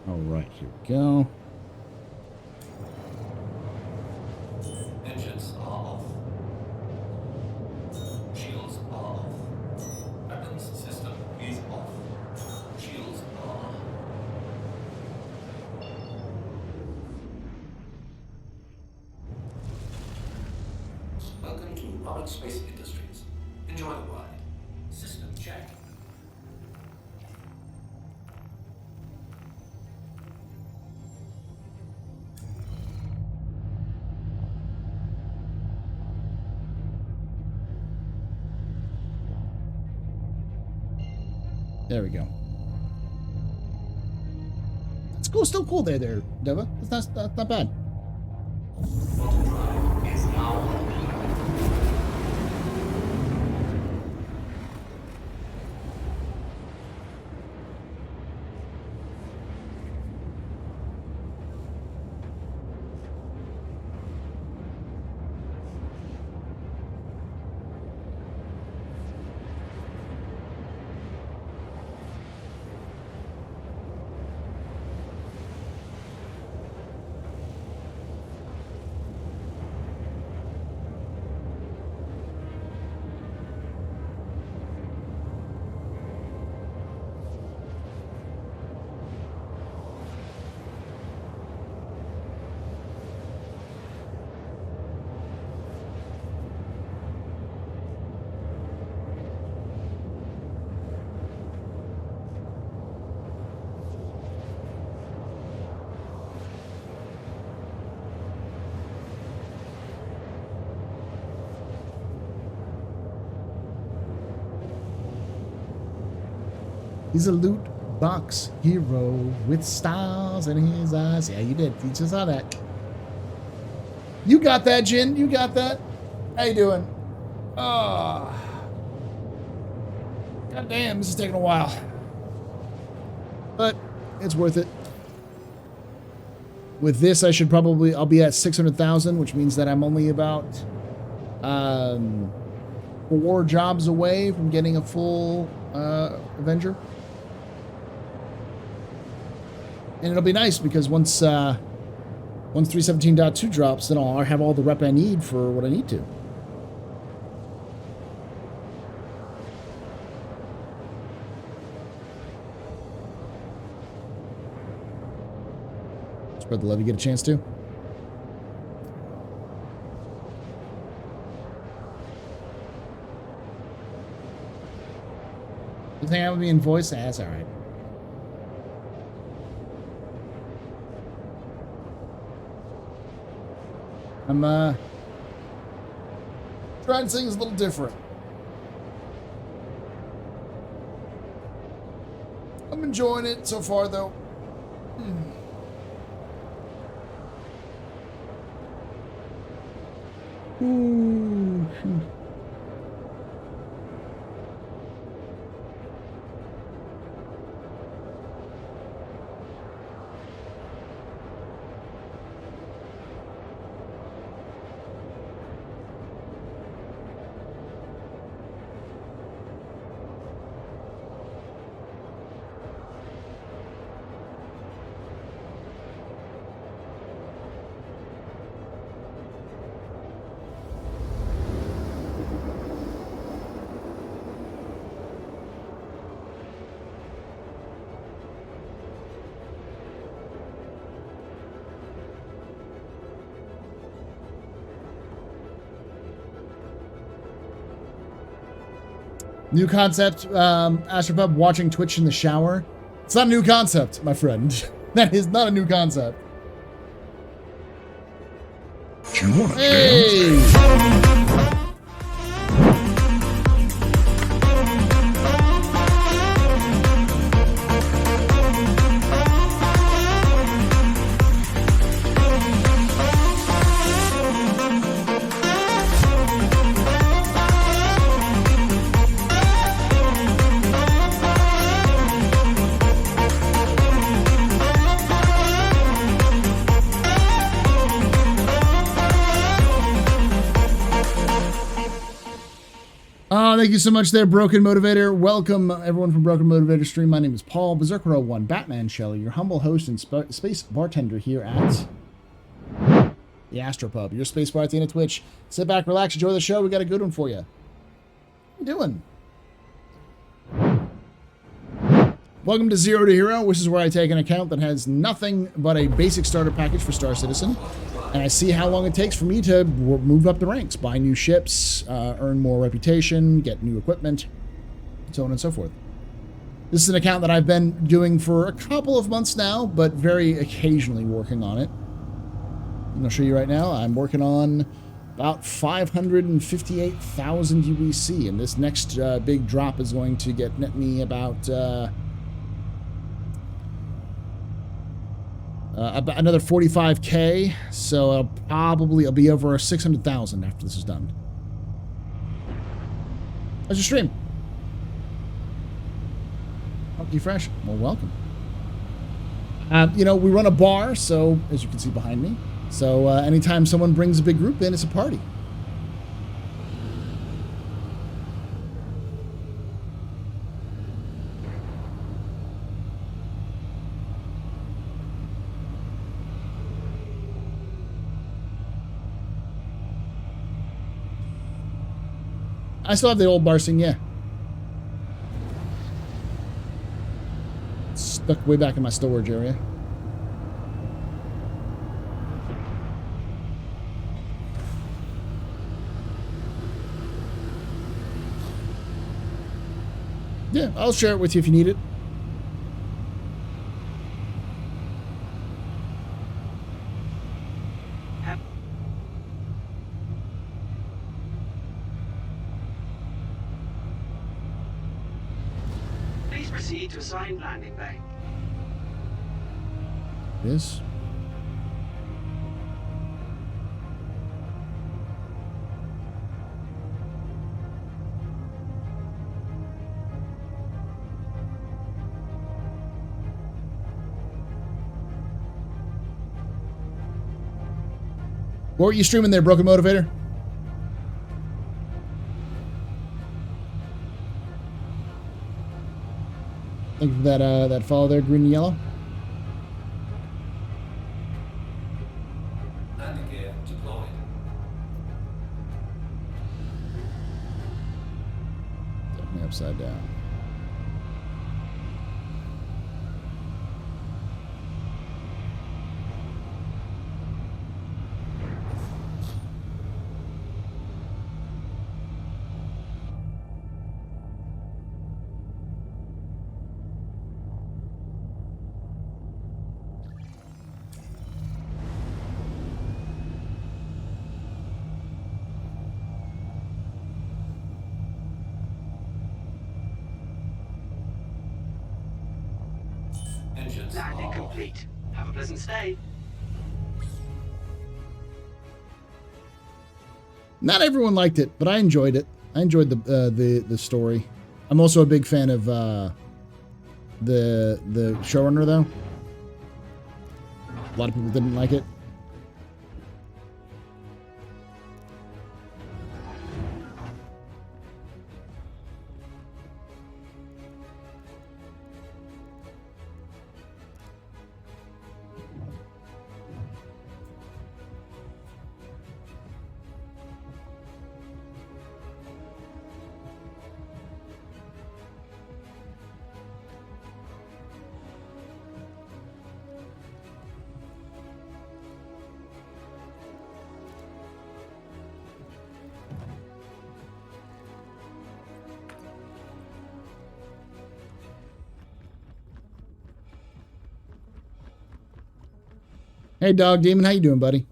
All right, here we go.
Engines are off. Shields are off. Weapons system is off. Shields are off. Welcome to Robert Space Industries. Enjoy the ride. System check.
There we go. It's cool, still cool there, Deva. That's not bad.
Is now.
He's a loot box hero with stars in his eyes. Yeah, you did. You just saw that. You got that, Jin. You got that. How you doing? Oh. God damn, this is taking a while. But it's worth it. With this, I'll be at 600,000, which means that I'm only about 4 jobs away from getting a full Avenger. And it'll be nice because once 317.2 drops, then I'll have all the rep I need for what I need to. Spread the love, you get a chance to. You think I would be in voice? That's alright. I'm trying to sing is a little different. I'm enjoying it so far, though. Ooh. New concept, AstroPub, watching Twitch in the shower. It's not a new concept, my friend. That is not a new concept.
Do you want to dance?
Thank you so much there, Broken Motivator. Welcome, everyone from Broken Motivator Stream. My name is Paul, Berserker01, Batman Shelley, your humble host and space bartender here at TheAstroPub, your space bar at the end of Twitch. Sit back, relax, enjoy the show. We got a good one for you. What are you doing? Welcome to Zero to Hero, which is where I take an account that has nothing but a basic starter package for Star Citizen, and I see how long it takes for me to move up the ranks, buy new ships, earn more reputation, get new equipment, so on and so forth. This is an account that I've been doing for a couple of months now, but very occasionally working on it. I'm going to show you right now. I'm working on about 558,000 UBC, and this next big drop is going to net me about another 45K, so I'll be over 600,000 after this is done. How's your stream? Funky Fresh? Well, welcome. You know, we run a bar, so, as you can see behind me, so anytime someone brings a big group in, it's a party. I still have the old Barsing, yeah. Stuck way back in my storage area. Yeah, I'll share it with you if you need it.
Proceed to assigned landing bay.
Yes. What were you streaming there, Broken Motivator? Thank you for that follow there, green and yellow.
Landing gear deployed.
Definitely upside down.
Engines
Landing
are
complete. Have a pleasant stay.
Not everyone liked it, but I enjoyed it. I enjoyed the story. I'm also a big fan of the showrunner, though. A lot of people didn't like it. Hey, Dog Demon, how you doing, buddy?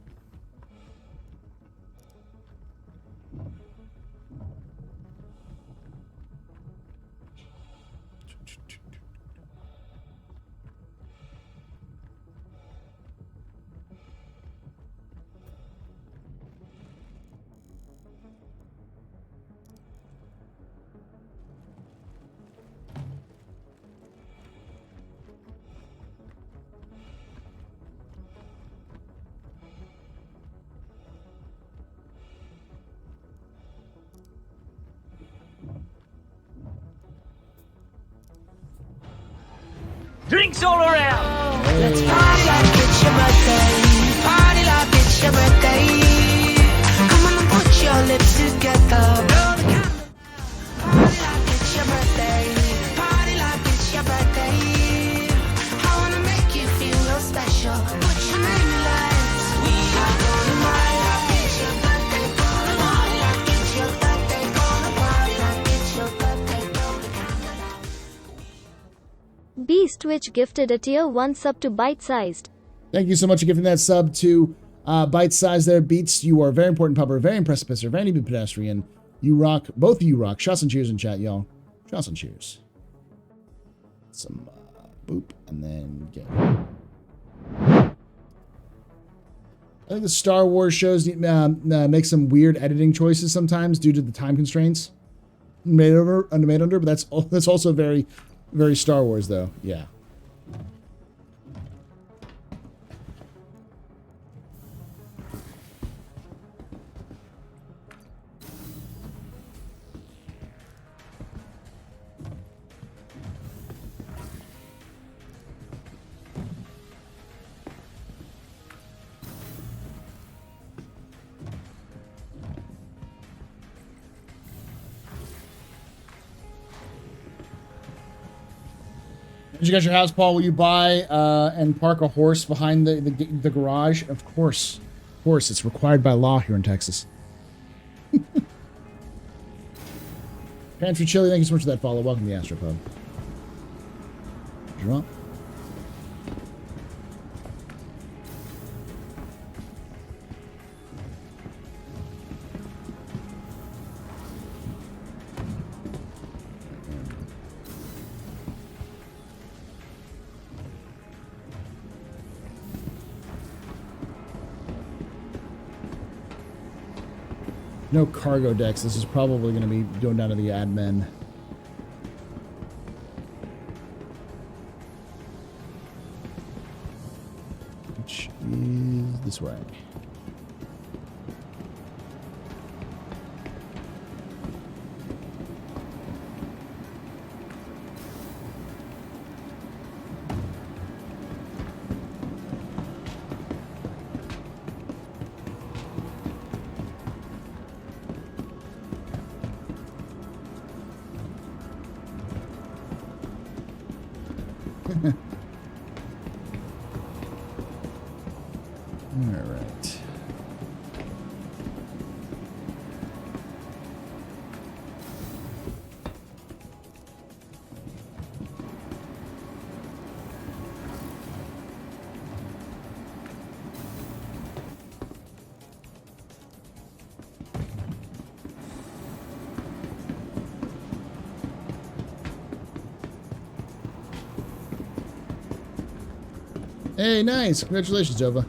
Drinks all around.
Let's party like it's your birthday. Party like it's your birthday. Come on and put your lips together. Blow the candle out. Party like it's your birthday. Party like it's your birthday. I wanna make you feel real special. Put your name in lights. We are gonna party like it's your birthday. Gonna party like it's your birthday. Gonna party like it's your birthday. Blow the candle out.
Beast Twitch gifted a tier 1 sub to Bite Sized.
Thank you so much for giving that sub to Bite Size there. Beats, you are a very important pupper, very impressive pisser, very good pedestrian. You rock. Both of you rock. Shots and cheers in chat, y'all. Shots and cheers. Some boop, and then get. I think the Star Wars shows make some weird editing choices sometimes due to the time constraints made under, but that's also very, very Star Wars though. Yeah. Did you get your house, Paul? Will you buy and park a horse behind the garage? Of course. Of course. It's required by law here in Texas. Pantry Chili, thank you so much for that follow. Welcome to the AstroPub. Drop. No cargo decks. This is probably going to be going down to the admin. Which is this way. Alright. Hey, nice. Congratulations, Jova.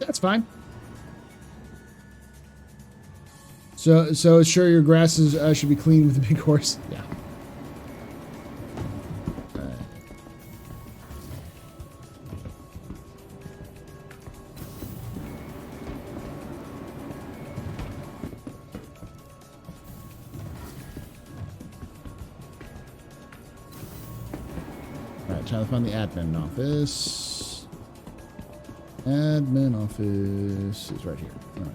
That's fine. So sure your grasses should be clean with the big horse. Yeah. Alright, trying to find the admin office. Admin office is right here. All right.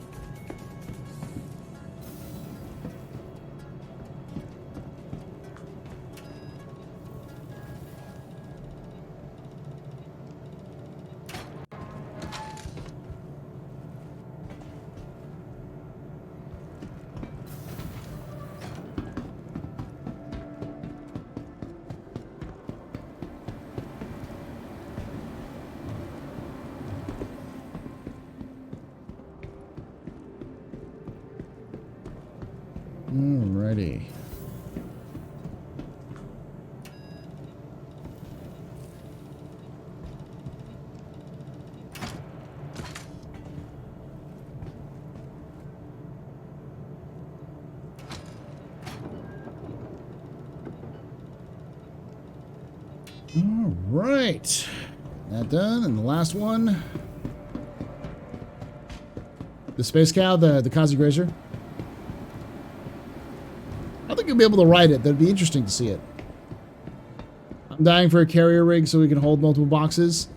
Alrighty. All right, that done, and the last one, the space cow, the Kazi Grazer. I think you'll be able to ride it. That'd be interesting to see it. I'm dying for a carrier rig so we can hold multiple boxes.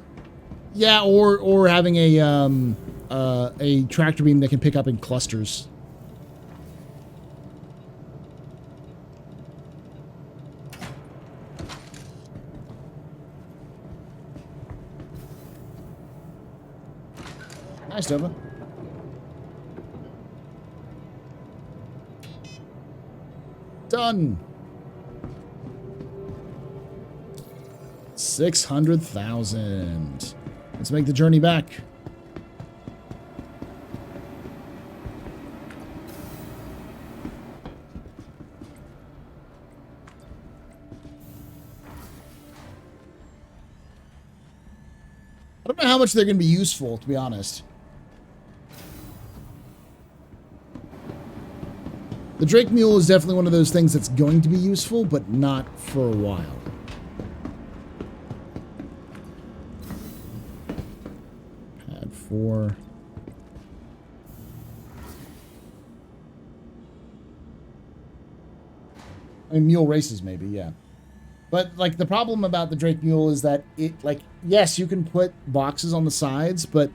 Yeah, or having a tractor beam that can pick up in clusters. Nice, Dova. Done. 600,000. Let's make the journey back. I don't know how much they're going to be useful, to be honest. The Drake Mule is definitely one of those things that's going to be useful, but not for a while. Pad 4. I mean, mule races maybe, yeah. But, like, the problem about the Drake Mule is that it, like, yes, you can put boxes on the sides, but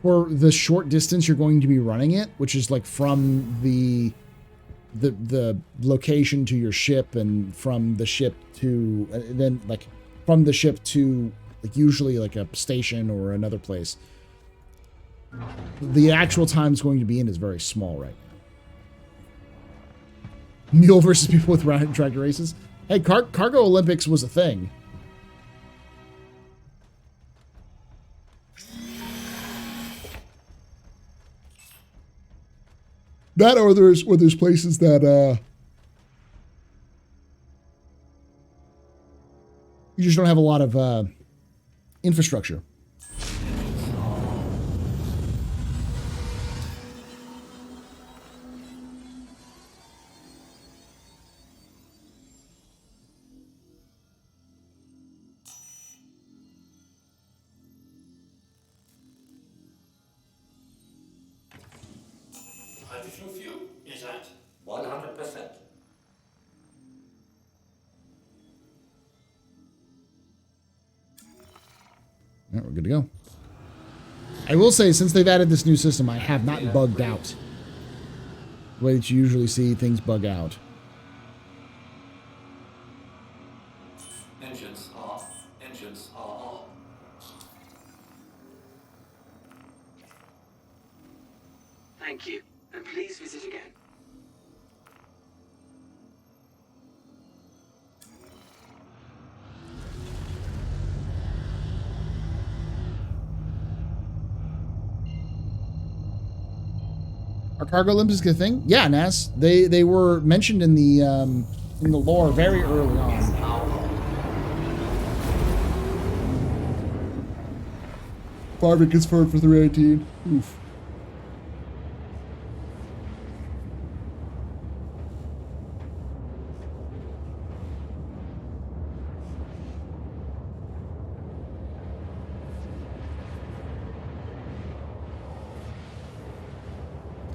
for the short distance you're going to be running it, which is like from the location to your ship, and from the ship to then like from the ship to like usually like a station or another place, the actual time it's going to be in is very small right now. Mule versus people with tractor races. Hey, Cargo Olympics was a thing. That or there's places that you just don't have a lot of infrastructure.
Hydrogen fuel is at 100%.
All right, we're good to go. I will say, since they've added this new system, I have not bugged out. The way that you usually see things bug out.
Engines are on.
Thank you, and please visit again.
Are Cargo Olympics a thing? Yeah, Nas. They were mentioned in the lore very early on. Farvik gets forward for 318. Oof.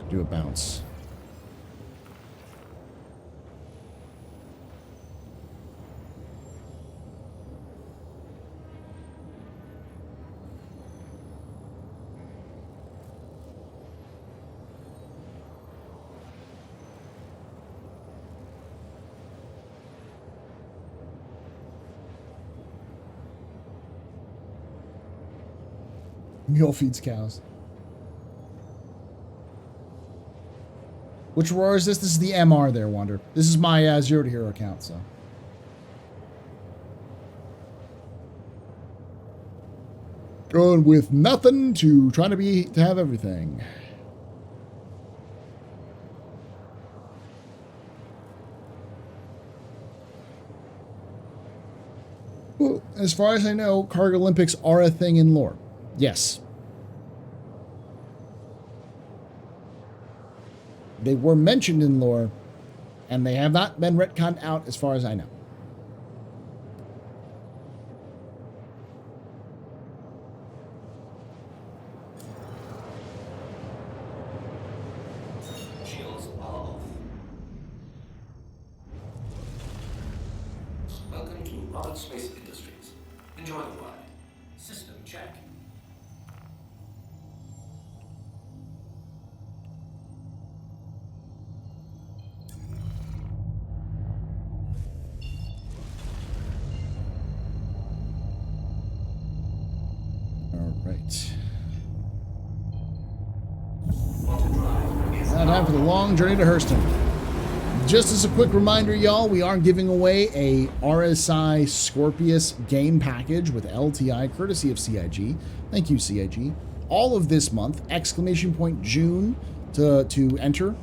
Do a bounce. Mule feeds cows. Which roar is this? This is the MR there, Wander. This is my Zero to Hero account, so. Going with nothing to trying to have everything. Well, as far as I know, Cargo Olympics are a thing in lore. Yes. They were mentioned in lore, and they have not been retconned out as far as I know.
Shields are off. Welcome to Roberts Space Industries. Enjoy the ride. System check.
All right. Now time for the long journey to Hurston. Just as a quick reminder, y'all, we are giving away a RSI Scorpius game package with LTI, courtesy of CIG. Thank you, CIG. All of this month, !June to enter.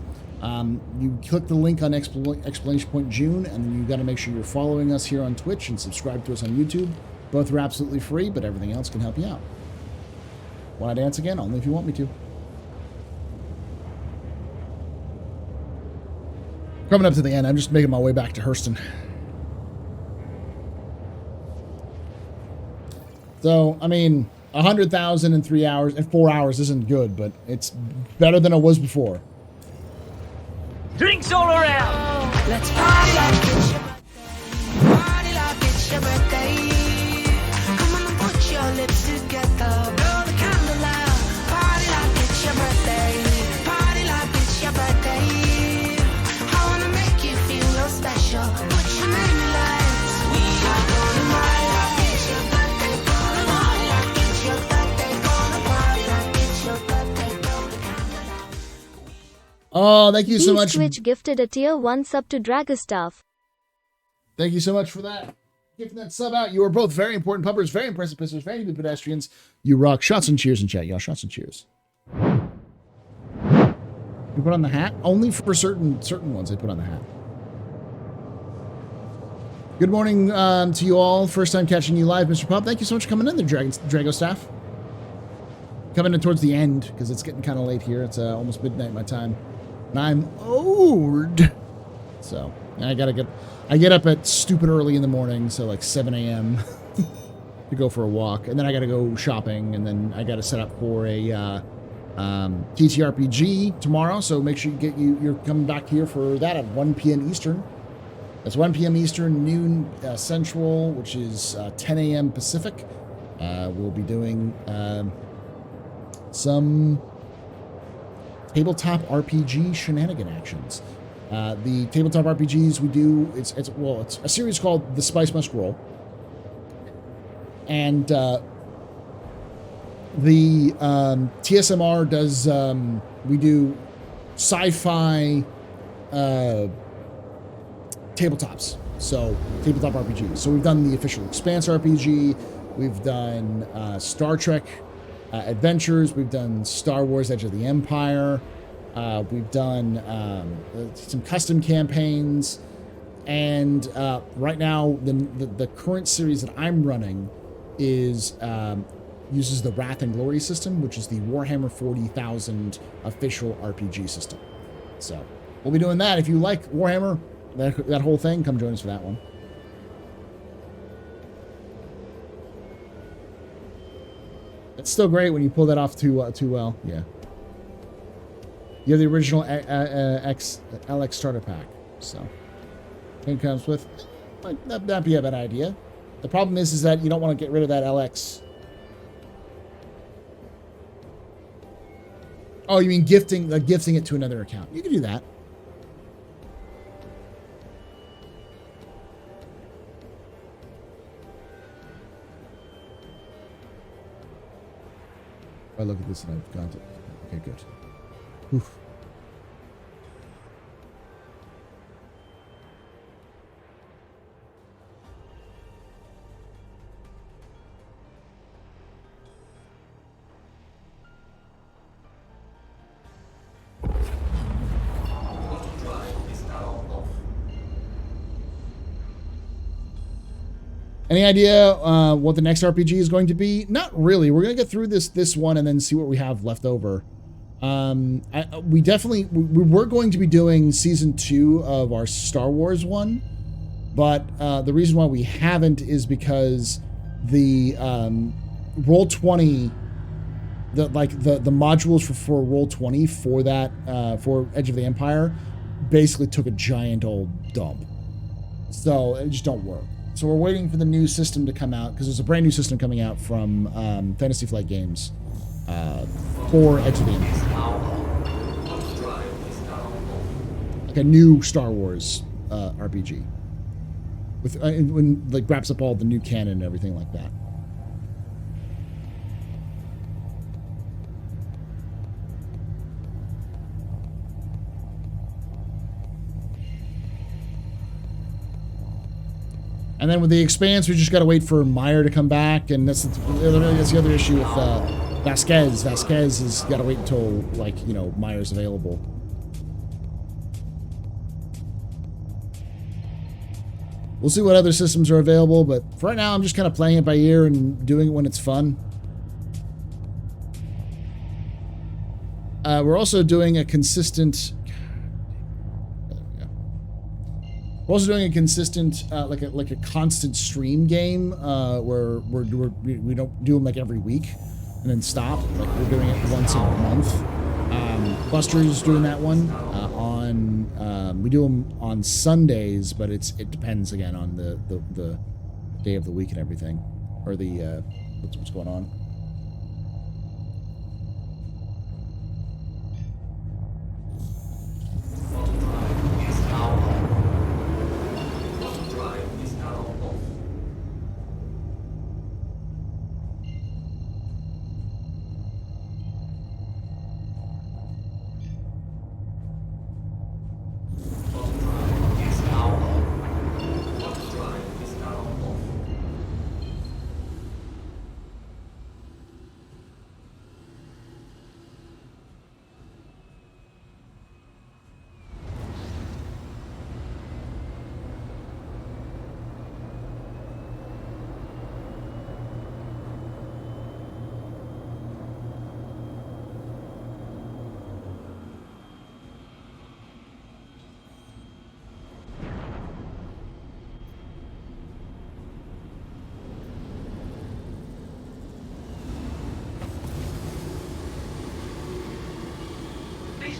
You click the link on exclamation point June, and then you got to make sure you're following us here on Twitch and subscribe to us on YouTube. Both are absolutely free, but everything else can help you out. Want to dance again? Only if you want me to. Coming up to the end, I'm just making my way back to Hurston. So, I mean, 100,000 in 3 hours, in 4 hours isn't good, but it's better than it was before.
Drinks all around.
Let's party like it's your birthday. Party like it's your birthday. Come on and put your lips together. Blow the candle out. Party like it's your birthday. Party like it's your birthday. I wanna make you feel real special. Put your name in lights. We are gonna party like it's your birthday. Gonna party like it's your birthday. Gonna party like it's your birthday. Blow the candle out.
Oh, thank you so much.
Twitch gifted a tier 1 sub to Dragostaff.
Thank you so much for that. Giving that sub out. You are both very important puppers, very impressive pistons, very good pedestrians. You rock. Shots and cheers in chat, y'all. Shots and cheers. You put on the hat? Only for certain ones I put on the hat. Good morning to you all. First time catching you live, Mr. Pub. Thank you so much for coming in there, Drago staff. Coming in towards the end, because it's getting kind of late here. It's almost midnight my time. And I'm old. So, and I get up at stupid early in the morning, so like 7 a.m. to go for a walk. And then I got to go shopping, and then I got to set up for a TTRPG tomorrow, so make sure you're coming back here for that at 1 p.m. Eastern. That's 1 p.m. Eastern, noon Central, which is 10 a.m. Pacific. We'll be doing some tabletop RPG shenanigan actions. The tabletop RPGs we do, it's a series called The Spice Must Roll. And the TSMR does, we do sci-fi tabletops. So, tabletop RPGs. So we've done the official Expanse RPG, we've done Star Trek Adventures, we've done Star Wars Edge of the Empire, we've done some custom campaigns, and right now the current series that I'm running is uses the Wrath and Glory system, which is the Warhammer 40,000 official RPG system. So we'll be doing that. If you like Warhammer, that whole thing, come join us for that one. It's still great when you pull that off too well. Yeah. You have the original LX starter pack, so it comes with. That'd be a bad idea. The problem is that you don't want to get rid of that LX. Oh, you mean gifting it to another account? You can do that. I look at this and I've got it. Okay, good. Oof. Any idea what the next RPG is going to be? Not really. We're going to get through this one and then see what we have left over. We were going to be doing season 2 of our Star Wars one, but the reason why we haven't is because the Roll20, the modules for Roll20 for that for Edge of the Empire basically took a giant old dump, so it just don't work. So we're waiting for the new system to come out, because there's a brand new system coming out from Fantasy Flight Games for Edge of the Empire, like a new Star Wars RPG with when like wraps up all the new canon and everything like that. And then with the Expanse, we just got to wait for Meyer to come back, and that's the other issue with Vasquez. Vasquez has got to wait until, like, you know, Meyer's available. We'll see what other systems are available, but for right now, I'm just kind of playing it by ear and doing it when it's fun. We're also doing a consistent... We're also doing a consistent, like a constant stream game, where we don't do them like every week and then stop. Like we're doing it once a month. Buster's doing that one we do them on Sundays, but it depends again on the day of the week and everything, or the what's going on.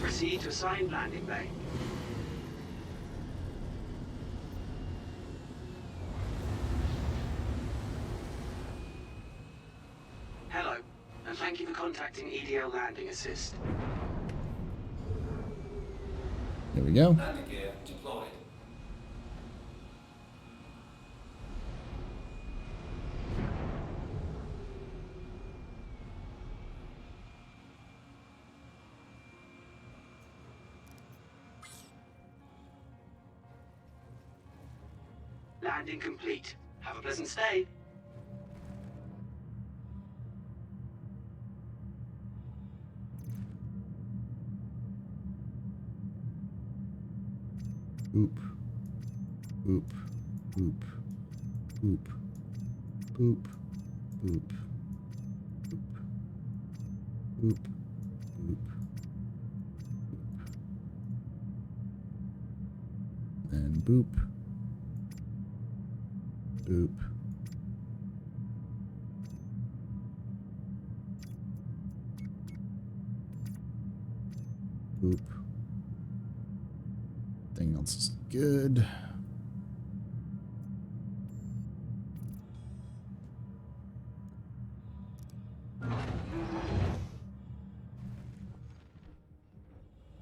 Proceed to assigned landing bay. Hello, and thank you for contacting EDL Landing Assist.
There we go.
Landing gear deployed.
Landing complete. Have a pleasant stay.
Oop. Oop. Oop. Oop. Oop. Oop. Oop. Oop. Oop. And boop. Boop. Boop. Everything else is good.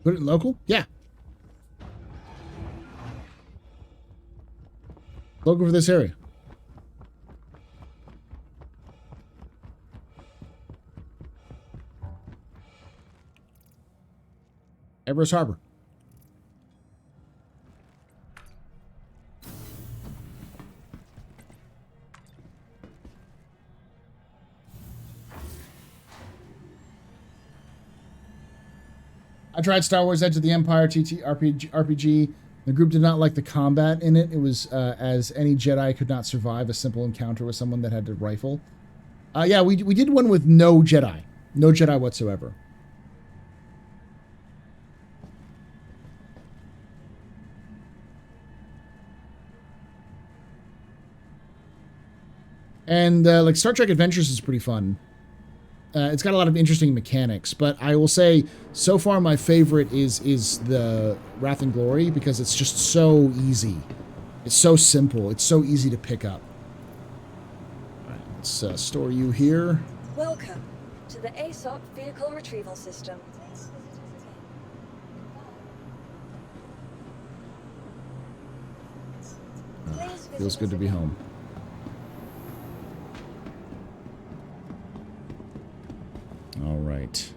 Put it in local? Yeah. Local for this area. Everest Harbor. I tried Star Wars Edge of the Empire RPG The group did not like the combat in it. It was as any Jedi could not survive a simple encounter with someone that had a rifle. Yeah, we did one with no Jedi. No Jedi whatsoever. And like Star Trek Adventures is pretty fun. It's got a lot of interesting mechanics, but I will say so far my favorite is the Wrath and Glory because it's just so easy. It's so simple. It's so easy to pick up. All right, let's store you here.
Welcome to the ASOP Vehicle Retrieval System.
Feels good to be home. All right.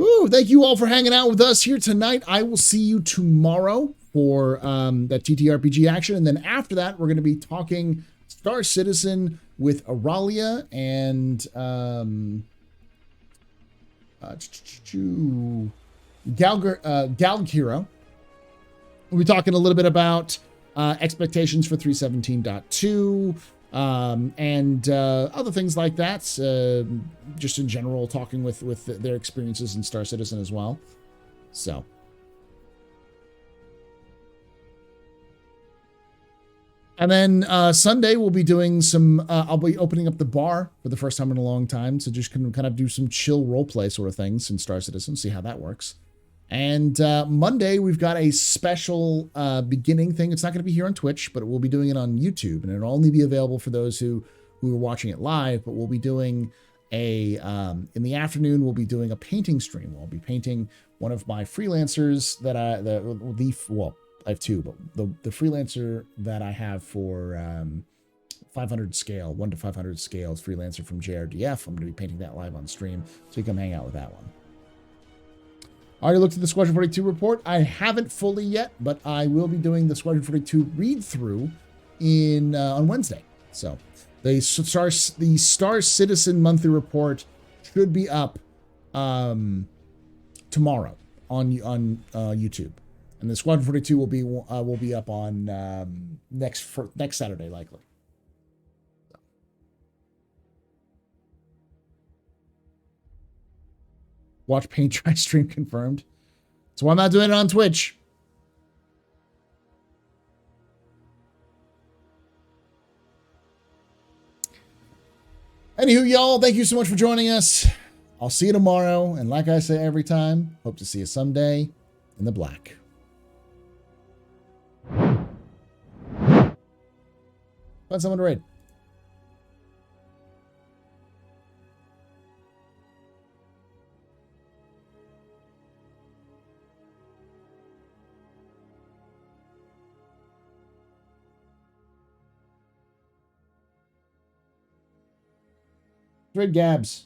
Ooh, thank you all for hanging out with us here tonight. I will see you tomorrow for that TTRPG action. And then after that, we're going to be talking Star Citizen with Auralia and Galgiro. We'll be talking a little bit about expectations for 317.2 and other things like that. Just in general, talking with their experiences in Star Citizen as well. So. And then Sunday we'll be doing some, I'll be opening up the bar for the first time in a long time. So just can kind of do some chill roleplay sort of things in Star Citizen, see how that works. And Monday, we've got a special beginning thing. It's not going to be here on Twitch, but we'll be doing it on YouTube. And it'll only be available for those who are watching it live. But we'll be doing a, in the afternoon, we'll be doing a painting stream. I'll be painting one of my freelancers that well, I have two, but the freelancer that I have for 500 scale, 1 to 500 scale freelancer from JRDF. I'm going to be painting that live on stream. So you can hang out with that one. I already looked at the Squadron 42 report. I haven't fully yet, but I will be doing the Squadron 42 read-through on Wednesday. So the Star Citizen monthly report should be up tomorrow on YouTube, and the Squadron 42 will be up on next Saturday likely. Watch paint dry stream confirmed. So I'm not doing it on Twitch. Anywho, y'all, thank you so much for joining us. I'll see you tomorrow. And like I say every time, hope to see you someday in the black. Find someone to raid. Red Gabs.